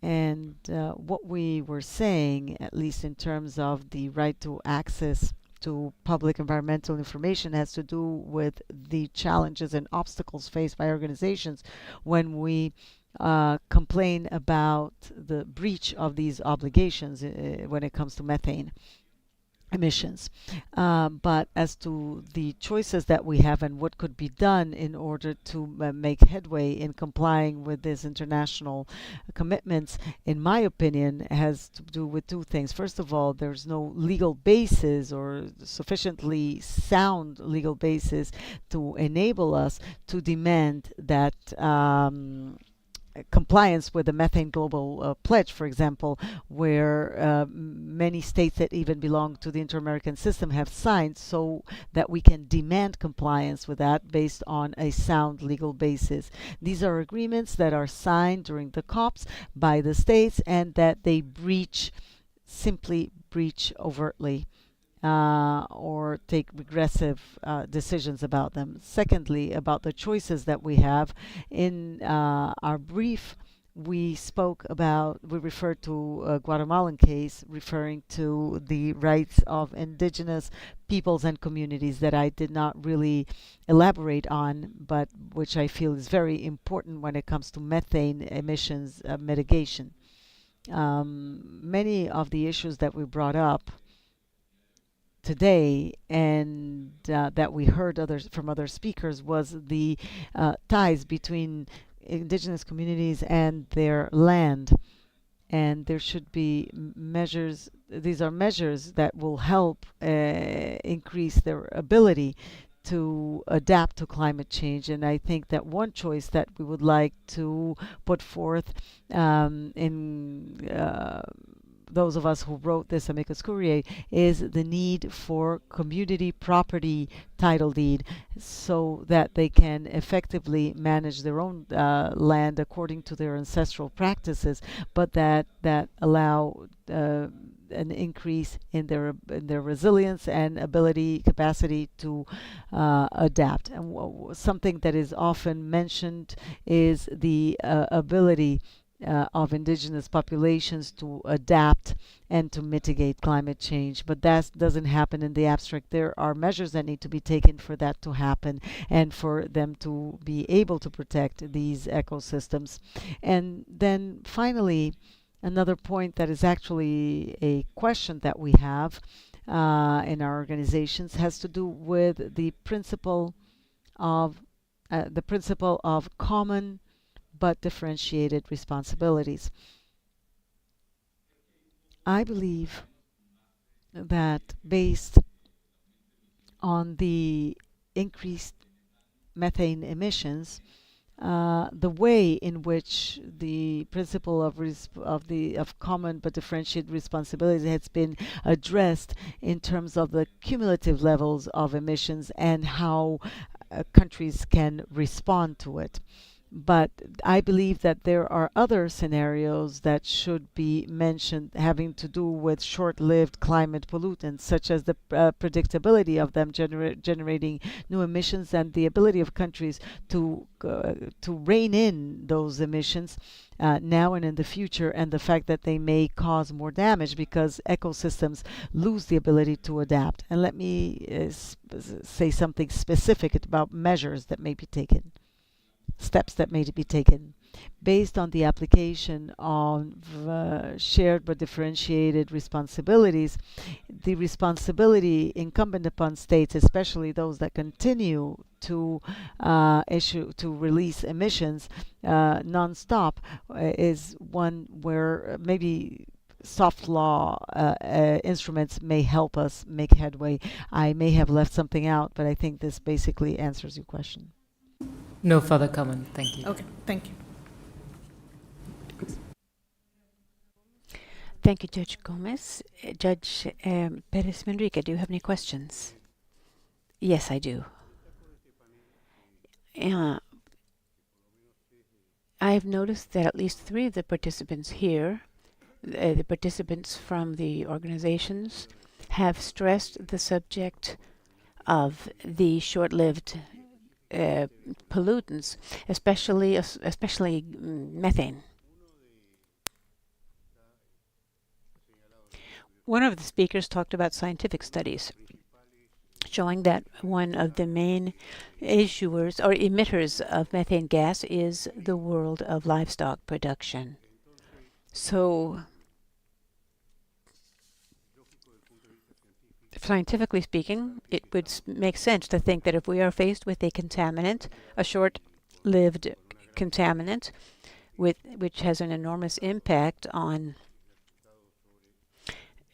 And what we were saying, at least in terms of the right to access to public environmental information, has to do with the challenges and obstacles faced by organizations when we complain about the breach of these obligations when it comes to methane emissions. But as to the choices that we have and what could be done in order to make headway in complying with these international commitments, in my opinion, has to do with two things. First of all, there's no legal basis or sufficiently sound legal basis to enable us to demand that compliance with the Methane Global Pledge, for example, where many states that even belong to the Inter-American system have signed, so that we can demand compliance with that based on a sound legal basis. These are agreements that are signed during the COPs by the states and that they simply breach overtly. or take regressive decisions about them. Secondly, about the choices that we have. In our brief, we referred to a Guatemalan case referring to the rights of indigenous peoples and communities that I did not really elaborate on, but which I feel is very important when it comes to methane emissions mitigation. Many of the issues that we brought up today and that we heard from other speakers was the ties between indigenous communities and their land. And there should be measures, these are measures that will help increase their ability to adapt to climate change. And I think that one choice that we would like to put forth in those of us who wrote this amicus curiae is the need for community property title deed so that they can effectively manage their own land according to their ancestral practices, but that allow an increase in their resilience and capacity to adapt. And something that is often mentioned is the ability of indigenous populations to adapt and to mitigate climate change. But that doesn't happen in the abstract. There are measures that need to be taken for that to happen and for them to be able to protect these ecosystems. And then finally, another point that is actually a question that we have in our organizations has to do with the principle of common but differentiated responsibilities. I believe that based on the increased methane emissions, the way in which the principle of common but differentiated responsibility has been addressed in terms of the cumulative levels of emissions and how countries can respond to it. But I believe that there are other scenarios that should be mentioned having to do with short-lived climate pollutants, such as the predictability of them generating new emissions and the ability of countries to rein in those emissions now and in the future, and the fact that they may cause more damage because ecosystems lose the ability to adapt. And let me say something specific about measures that may be taken. Steps that may be taken based on the application of shared but differentiated responsibilities. The responsibility incumbent upon states, especially those that continue to release emissions non-stop, is one where maybe soft law instruments may help us make headway. I may have left something out, but I think this basically answers your question. No further comment. Thank you. Okay, thank you. Thank you, Judge Gomez. Judge Perez Manrique, do you have any questions? Yes, I do. I've noticed that at least 3 of the participants here, the participants from the organizations, have stressed the subject of the short-lived pollutants, especially methane. One of the speakers talked about scientific studies showing that one of the main issuers or emitters of methane gas is the world of livestock production. So, scientifically speaking, it would make sense to think that if we are faced with a contaminant, a short-lived contaminant, which has an enormous impact on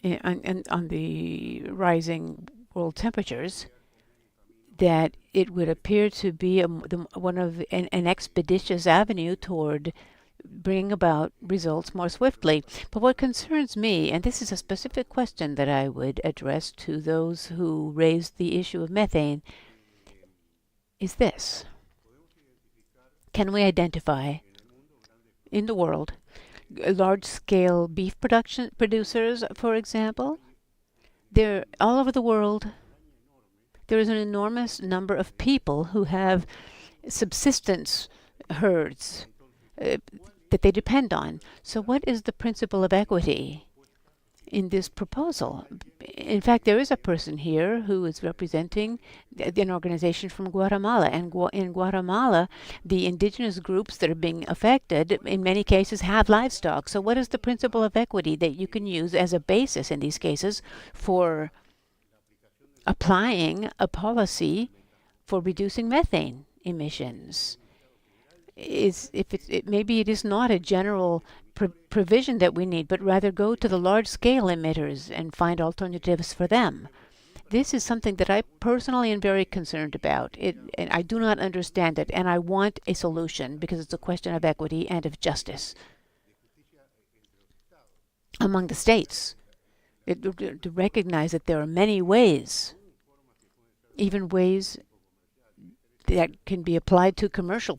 the rising world temperatures, that it would appear to be an expeditious avenue toward bringing about results more swiftly. But what concerns me, and this is a specific question that I would address to those who raised the issue of methane, is this. Can we identify in the world large-scale beef producers, for example, all over the world, there is an enormous number of people who have subsistence herds that they depend on. So what is the principle of equity in this proposal? In fact, there is a person here who is representing an organization from Guatemala. And in Guatemala, the indigenous groups that are being affected, in many cases, have livestock. So what is the principle of equity that you can use as a basis in these cases for applying a policy for reducing methane emissions? Maybe it is not a general provision that we need, but rather go to the large-scale emitters and find alternatives for them. This is something that I personally am very concerned about. And I do not understand it, and I want a solution because it's a question of equity and of justice among the states. To recognize that there are many ways, even ways that can be applied to commercial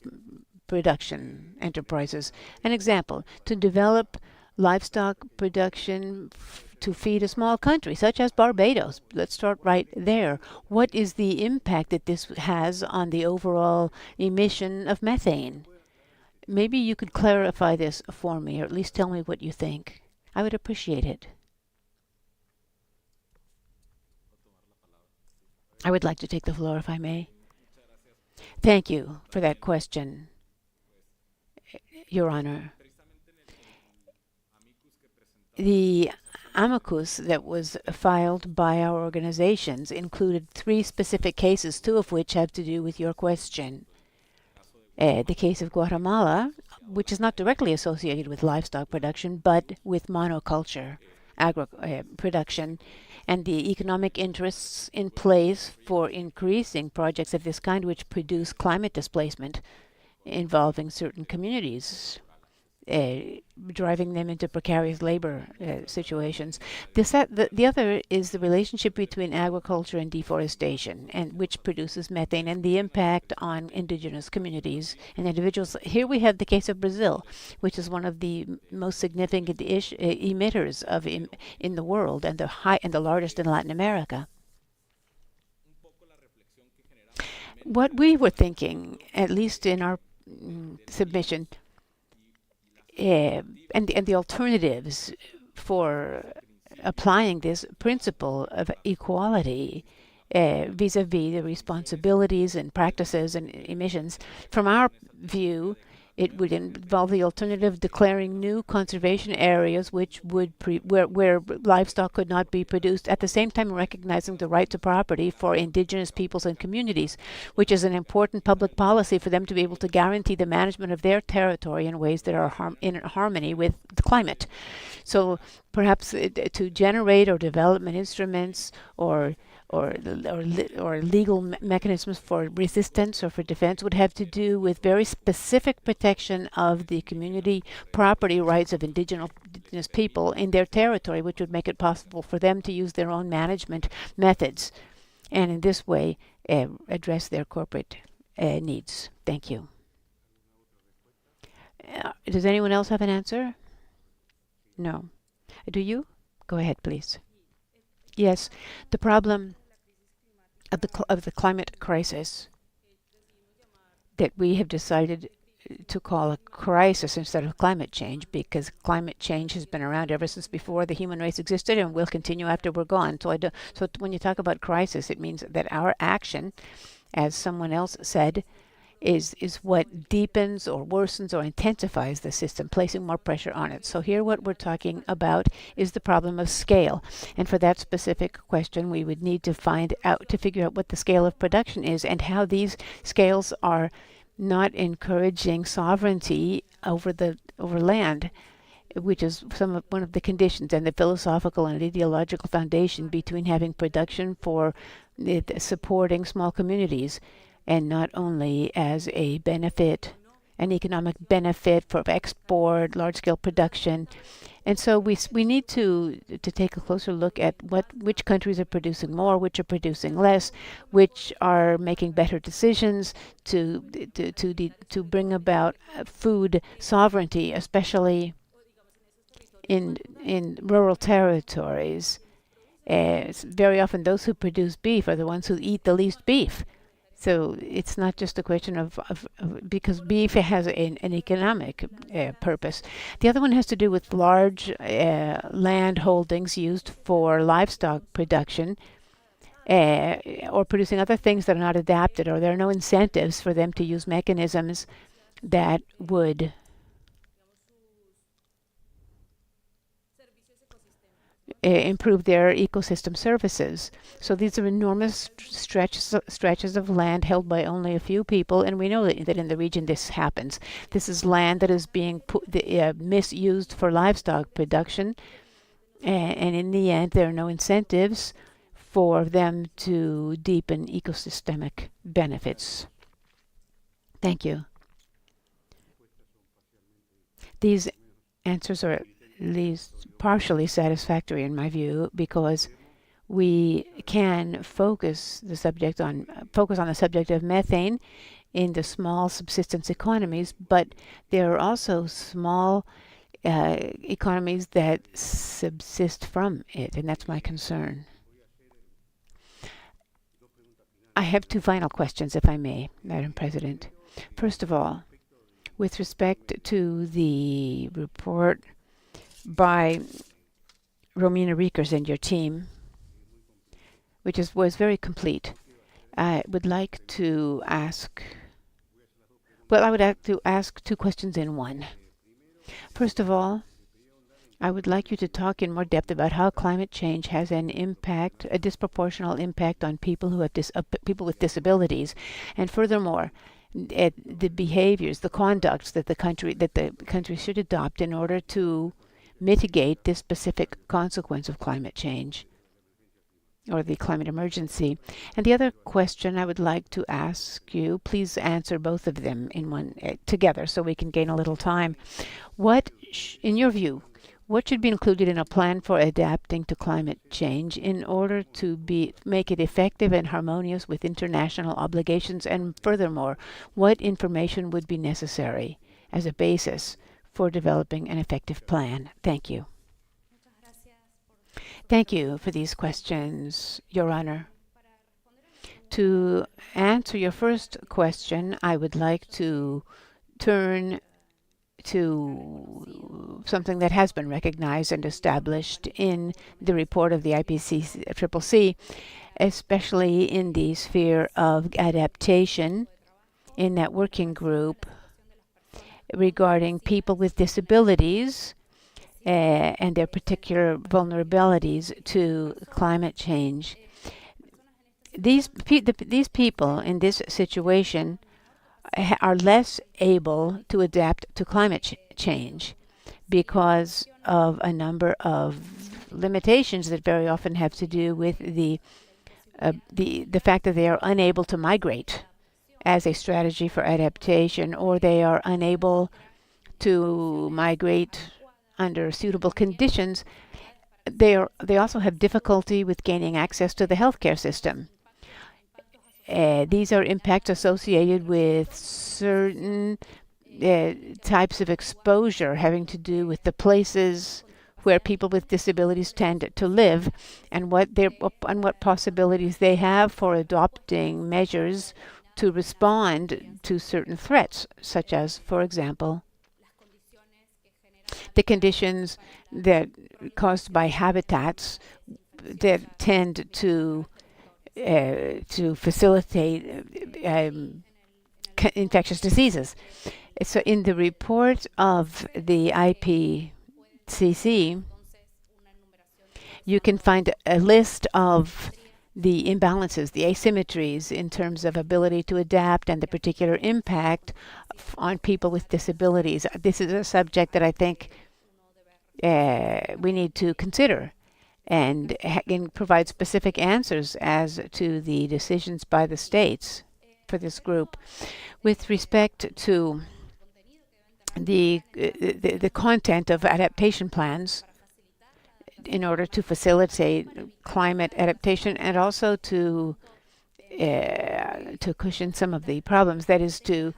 production enterprises. An example, to develop livestock production to feed a small country, such as Barbados. Let's start right there. What is the impact that this has on the overall emission of methane? Maybe you could clarify this for me, or at least tell me what you think. I would appreciate it. I would like to take the floor, if I may. Thank you for that question, Your Honor. The amicus that was filed by our organizations included 3 specific cases, 2 of which have to do with your question. The case of Guatemala, which is not directly associated with livestock production, but with monoculture production, and the economic interests in place for increasing projects of this kind which produce climate displacement involving certain communities, driving them into precarious labor situations. The other is the relationship between agriculture and deforestation, and which produces methane, and the impact on indigenous communities and individuals. Here we have the case of Brazil, which is one of the most significant emitters of in the world, and the largest in Latin America. What we were thinking, at least in our submission, and the alternatives for applying this principle of equality vis-a-vis the responsibilities and practices and emissions. From our view, it would involve the alternative declaring new conservation areas which would where livestock could not be produced, at the same time recognizing the right to property for indigenous peoples and communities, which is an important public policy for them to be able to guarantee the management of their territory in ways that are in harmony with the climate. So perhaps to generate or development instruments or legal mechanisms for resistance or for defense would have to do with very specific protection of the community property rights of indigenous people in their territory, which would make it possible for them to use their own management methods, and in this way address their corporate needs. Thank you. Does anyone else have an answer? No. Do you? Go ahead, please. Yes, the problem of the climate crisis that we have decided to call a crisis instead of climate change, because climate change has been around ever since before the human race existed and will continue after we're gone. So when you talk about crisis, it means that our action, as someone else said, is what deepens or worsens or intensifies the system, placing more pressure on it. So here what we're talking about is the problem of scale. And for that specific question, we would need to figure out what the scale of production is and how these scales are not encouraging sovereignty over land, which is one of the conditions and the philosophical and ideological foundation between having production for supporting small communities, and not only as a benefit, an economic benefit for export, large-scale production. And so we need to take a closer look at which countries are producing more, which are producing less, which are making better decisions to bring about food sovereignty, especially in rural territories. Very often those who produce beef are the ones who eat the least beef. So it's not just a question of because beef has an economic purpose. The other one has to do with large land holdings used for livestock production or producing other things that are not adapted, or there are no incentives for them to use mechanisms that would improve their ecosystem services. So these are enormous stretches of land held by only a few people, and we know that in the region this happens. This is land that is being misused for livestock production, and in the end there are no incentives for them to deepen ecosystemic benefits. Thank you. These answers are at least partially satisfactory in my view, because we can focus on the subject of methane in the small subsistence economies, but there are also small economies that subsist from it, and that's my concern. I have two final questions, if I may, Madam President. First of all, with respect to the report by Romina Riekers and your team, which was very complete, I would like to ask, I would have to ask two questions in one. First of all, I would like you to talk in more depth about how climate change has an impact, a disproportional impact on people who have people with disabilities, and furthermore, the behaviors, the conducts that the country should adopt in order to mitigate this specific consequence of climate change or the climate emergency. And the other question I would like to ask you, please answer both of them in one together so we can gain a little time. What, in your view, what should be included in a plan for adapting to climate change in order to make it effective and harmonious with international obligations? And furthermore, what information would be necessary as a basis for developing an effective plan? Thank you. Thank you for these questions, Your Honor. To answer your first question, I would like to turn to something that has been recognized and established in the report of the IPCC, especially in the sphere of adaptation, in that working group regarding people with disabilities and their particular vulnerabilities to climate change. These people in this situation are less able to adapt to climate change because of a number of limitations that very often have to do with the fact that they are unable to migrate as a strategy for adaptation, or they are unable to migrate under suitable conditions. They also have difficulty with gaining access to the healthcare system. These are impacts associated with certain types of exposure having to do with the places where people with disabilities tend to live, and what possibilities they have for adopting measures to respond to certain threats, such as, for example, the conditions that caused by habitats that tend to facilitate infectious diseases. So in the report of the IPCC, you can find a list of the imbalances, the asymmetries in terms of ability to adapt and the particular impact on people with disabilities. This is a subject that I think we need to consider and provide specific answers as to the decisions by the states for this group. With respect to the content of adaptation plans, in order to facilitate climate adaptation and also to to cushion some of the problems. That is to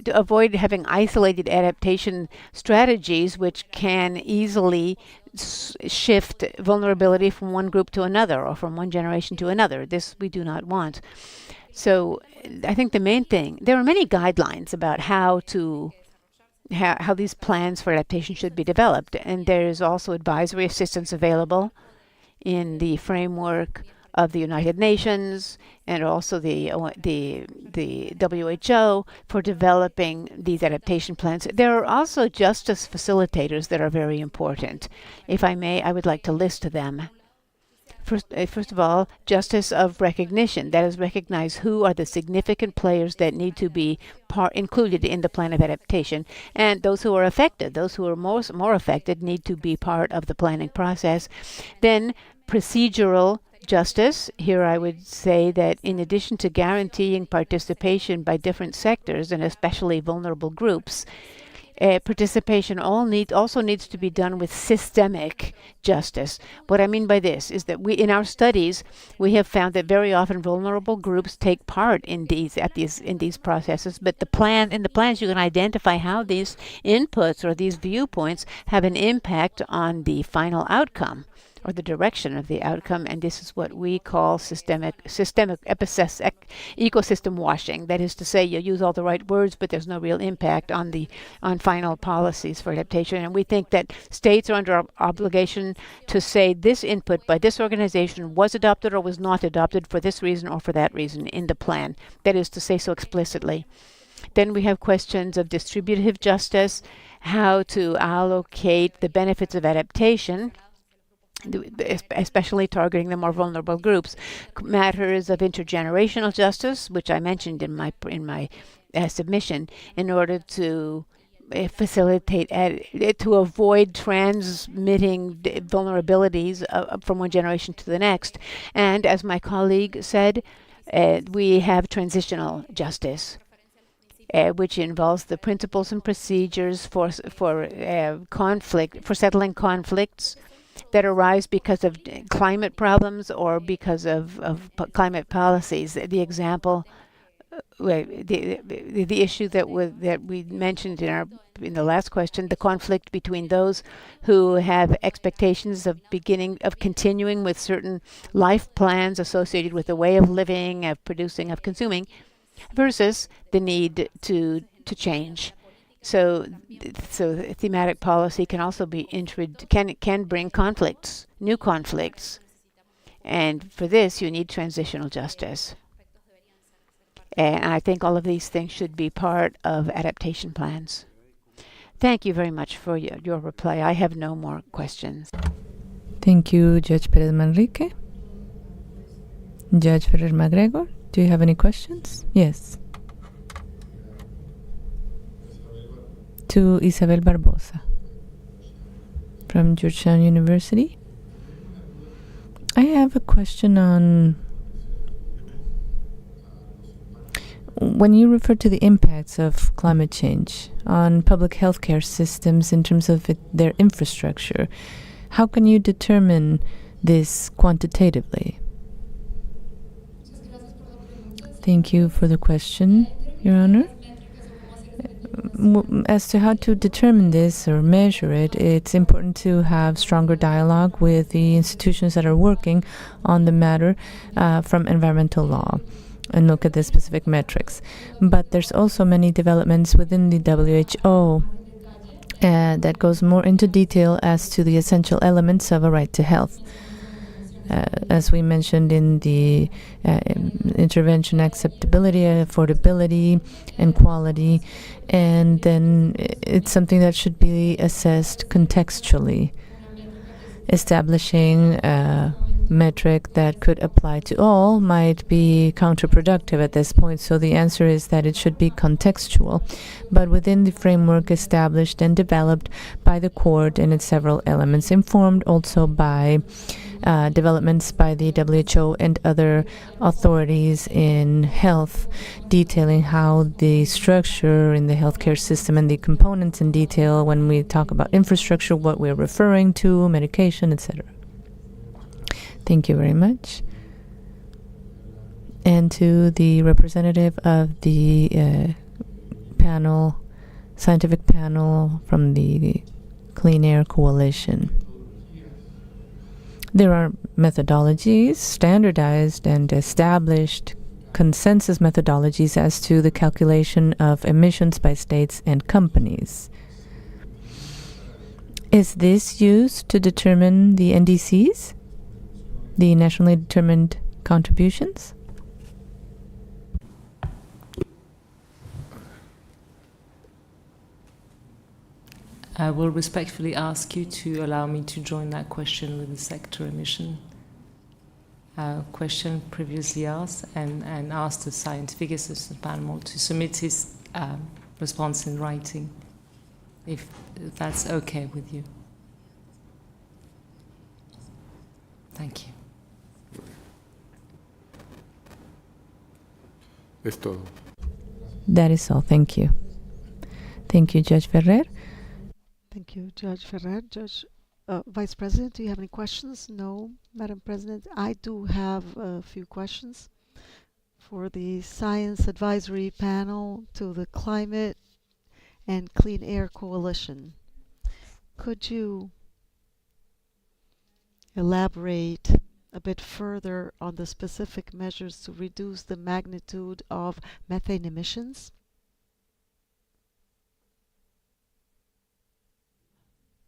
avoid having isolated adaptation strategies which can easily shift vulnerability from one group to another or from one generation to another. This we do not want. So I think the main thing, there are many guidelines about how these plans for adaptation should be developed, and there is also advisory assistance available in the framework of the United Nations and also the WHO for developing these adaptation plans. There are also justice facilitators that are very important. If I may, I would like to list them. First of all, justice of recognition. That is, recognize who are the significant players that need to be included in the plan of adaptation. And those who are affected, those who are more affected, need to be part of the planning process. Then procedural justice. Here I would say that in addition to guaranteeing participation by different sectors and especially vulnerable groups, participation also needs to be done with systemic justice. What I mean by this is that in our studies we have found that very often vulnerable groups take part in these processes, but in the plans you can identify how these inputs or these viewpoints have an impact on the final outcome or the direction of the outcome, and this is what we call systemic ecosystem washing. That is to say, you use all the right words, but there's no real impact on final policies for adaptation. And we think that states are under obligation to say this input by this organization was adopted or was not adopted for this reason or for that reason in the plan. That is to say so explicitly. Then we have questions of distributive justice, how to allocate the benefits of adaptation, especially targeting the more vulnerable groups. Matters of intergenerational justice, which I mentioned in my submission, in order to facilitate to avoid transmitting vulnerabilities from one generation to the next. And as my colleague said, we have transitional justice, which involves the principles and procedures for settling conflicts that arise because of climate problems or because of climate policies. The example, the issue that we mentioned in the last question, the conflict between those who have expectations of continuing with certain life plans associated with the way of living, of producing, of consuming, versus the need to change. So thematic policy can also be can bring conflicts, new conflicts, and for this you need transitional justice. And I think all of these things should be part of adaptation plans. Thank you very much for your reply. I have no more questions. Thank you, Judge Perez Manrique. Judge Ferrer MacGregor, do you have any questions? Yes. To Isabel Barbosa from Judicial University. I have a question on when you refer to the impacts of climate change on public healthcare systems in terms of their infrastructure. How can you determine this quantitatively? Thank you for the question, Your Honor. As to how to determine this or measure it, it's important to have stronger dialogue with the institutions that are working on the matter from environmental law and look at the specific metrics. But there's also many developments within the WHO that goes more into detail as to the essential elements of a right to health. As we mentioned in the intervention, acceptability, affordability, and quality. And then it's something that should be assessed contextually. Establishing a metric that could apply to all might be counterproductive at this point. So the answer is that it should be contextual, but within the framework established and developed by the court and its several elements, informed also by developments by the WHO and other authorities in health, detailing how the structure in the healthcare system and the components in detail when we talk about infrastructure, what we're referring to, medication, etc. Thank you very much. and to the representative of the scientific panel from the Clean Air Coalition. There are methodologies, standardized and established consensus methodologies as to the calculation of emissions by states and companies. Is this used to determine the NDCs, the nationally determined contributions? I will respectfully ask you to allow me to join that question with the sector emission question previously asked, and ask the scientific assistant panel to submit his response in writing, if that's okay with you. Thank you. Es todo. That is all. Thank you. Thank you, Judge Ferrer. Thank you, Judge Ferrer. Vice President, do you have any questions? No, Madam President. I do have a few questions for the Science Advisory Panel to the Climate and Clean Air Coalition. Could you elaborate a bit further on the specific measures to reduce the magnitude of methane emissions?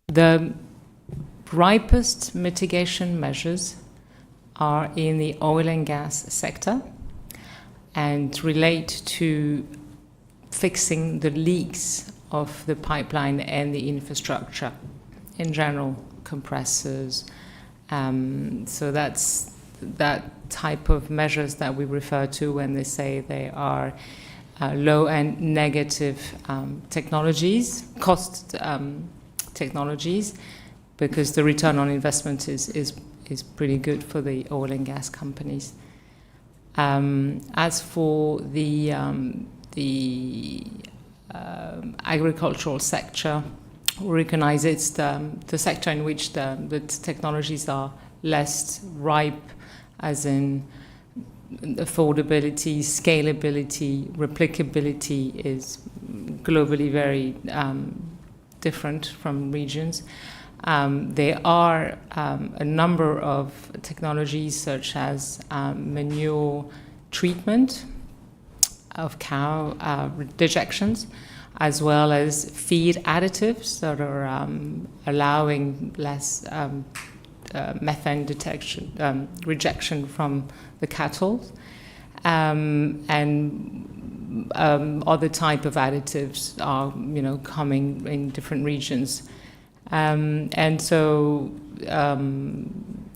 The ripest mitigation measures are in the oil and gas sector and relate to fixing the leaks of the pipeline and the infrastructure in general, compressors. So that's that type of measures that we refer to when they say they are low and negative technologies, cost technologies, because the return on investment is pretty good for the oil and gas companies. As for the agricultural sector, we recognize it's the sector in which the technologies are less ripe, as in affordability, scalability, replicability is globally very different from regions. There are a number of technologies such as manure treatment of cow dejections, as well as feed additives that are allowing less methane rejection from the cattle, and other type of additives are coming in different regions. And so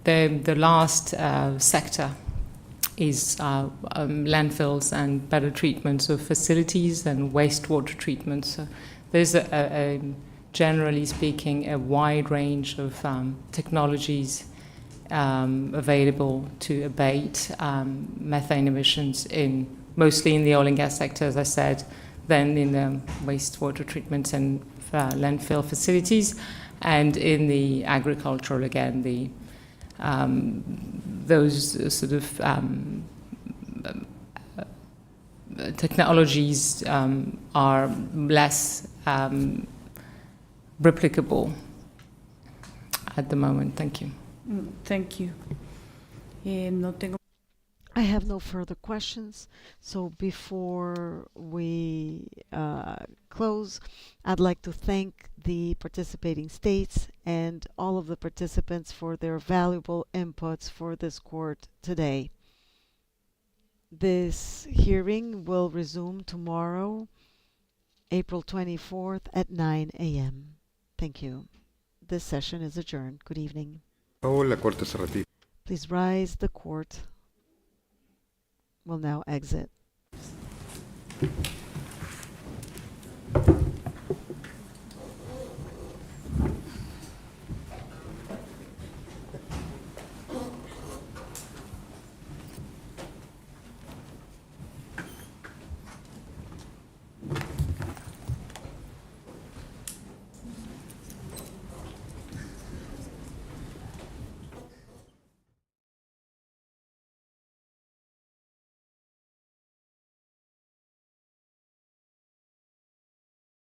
the last sector is landfills and better treatments of facilities and wastewater treatment. So there's generally speaking, a wide range of technologies available to abate methane emissions mostly in the oil and gas sector, as I said, then in the wastewater treatment and landfill facilities, and in the agricultural, again, those sort of technologies are less replicable at the moment. Thank you. Thank you. I have no further questions. So before we close, I'd like to thank the participating states and all of the participants for their valuable inputs for this court today. This hearing will resume tomorrow, April 24th at 9 a.m. Thank you. This session is adjourned. Good evening. Please rise. The court will now exit.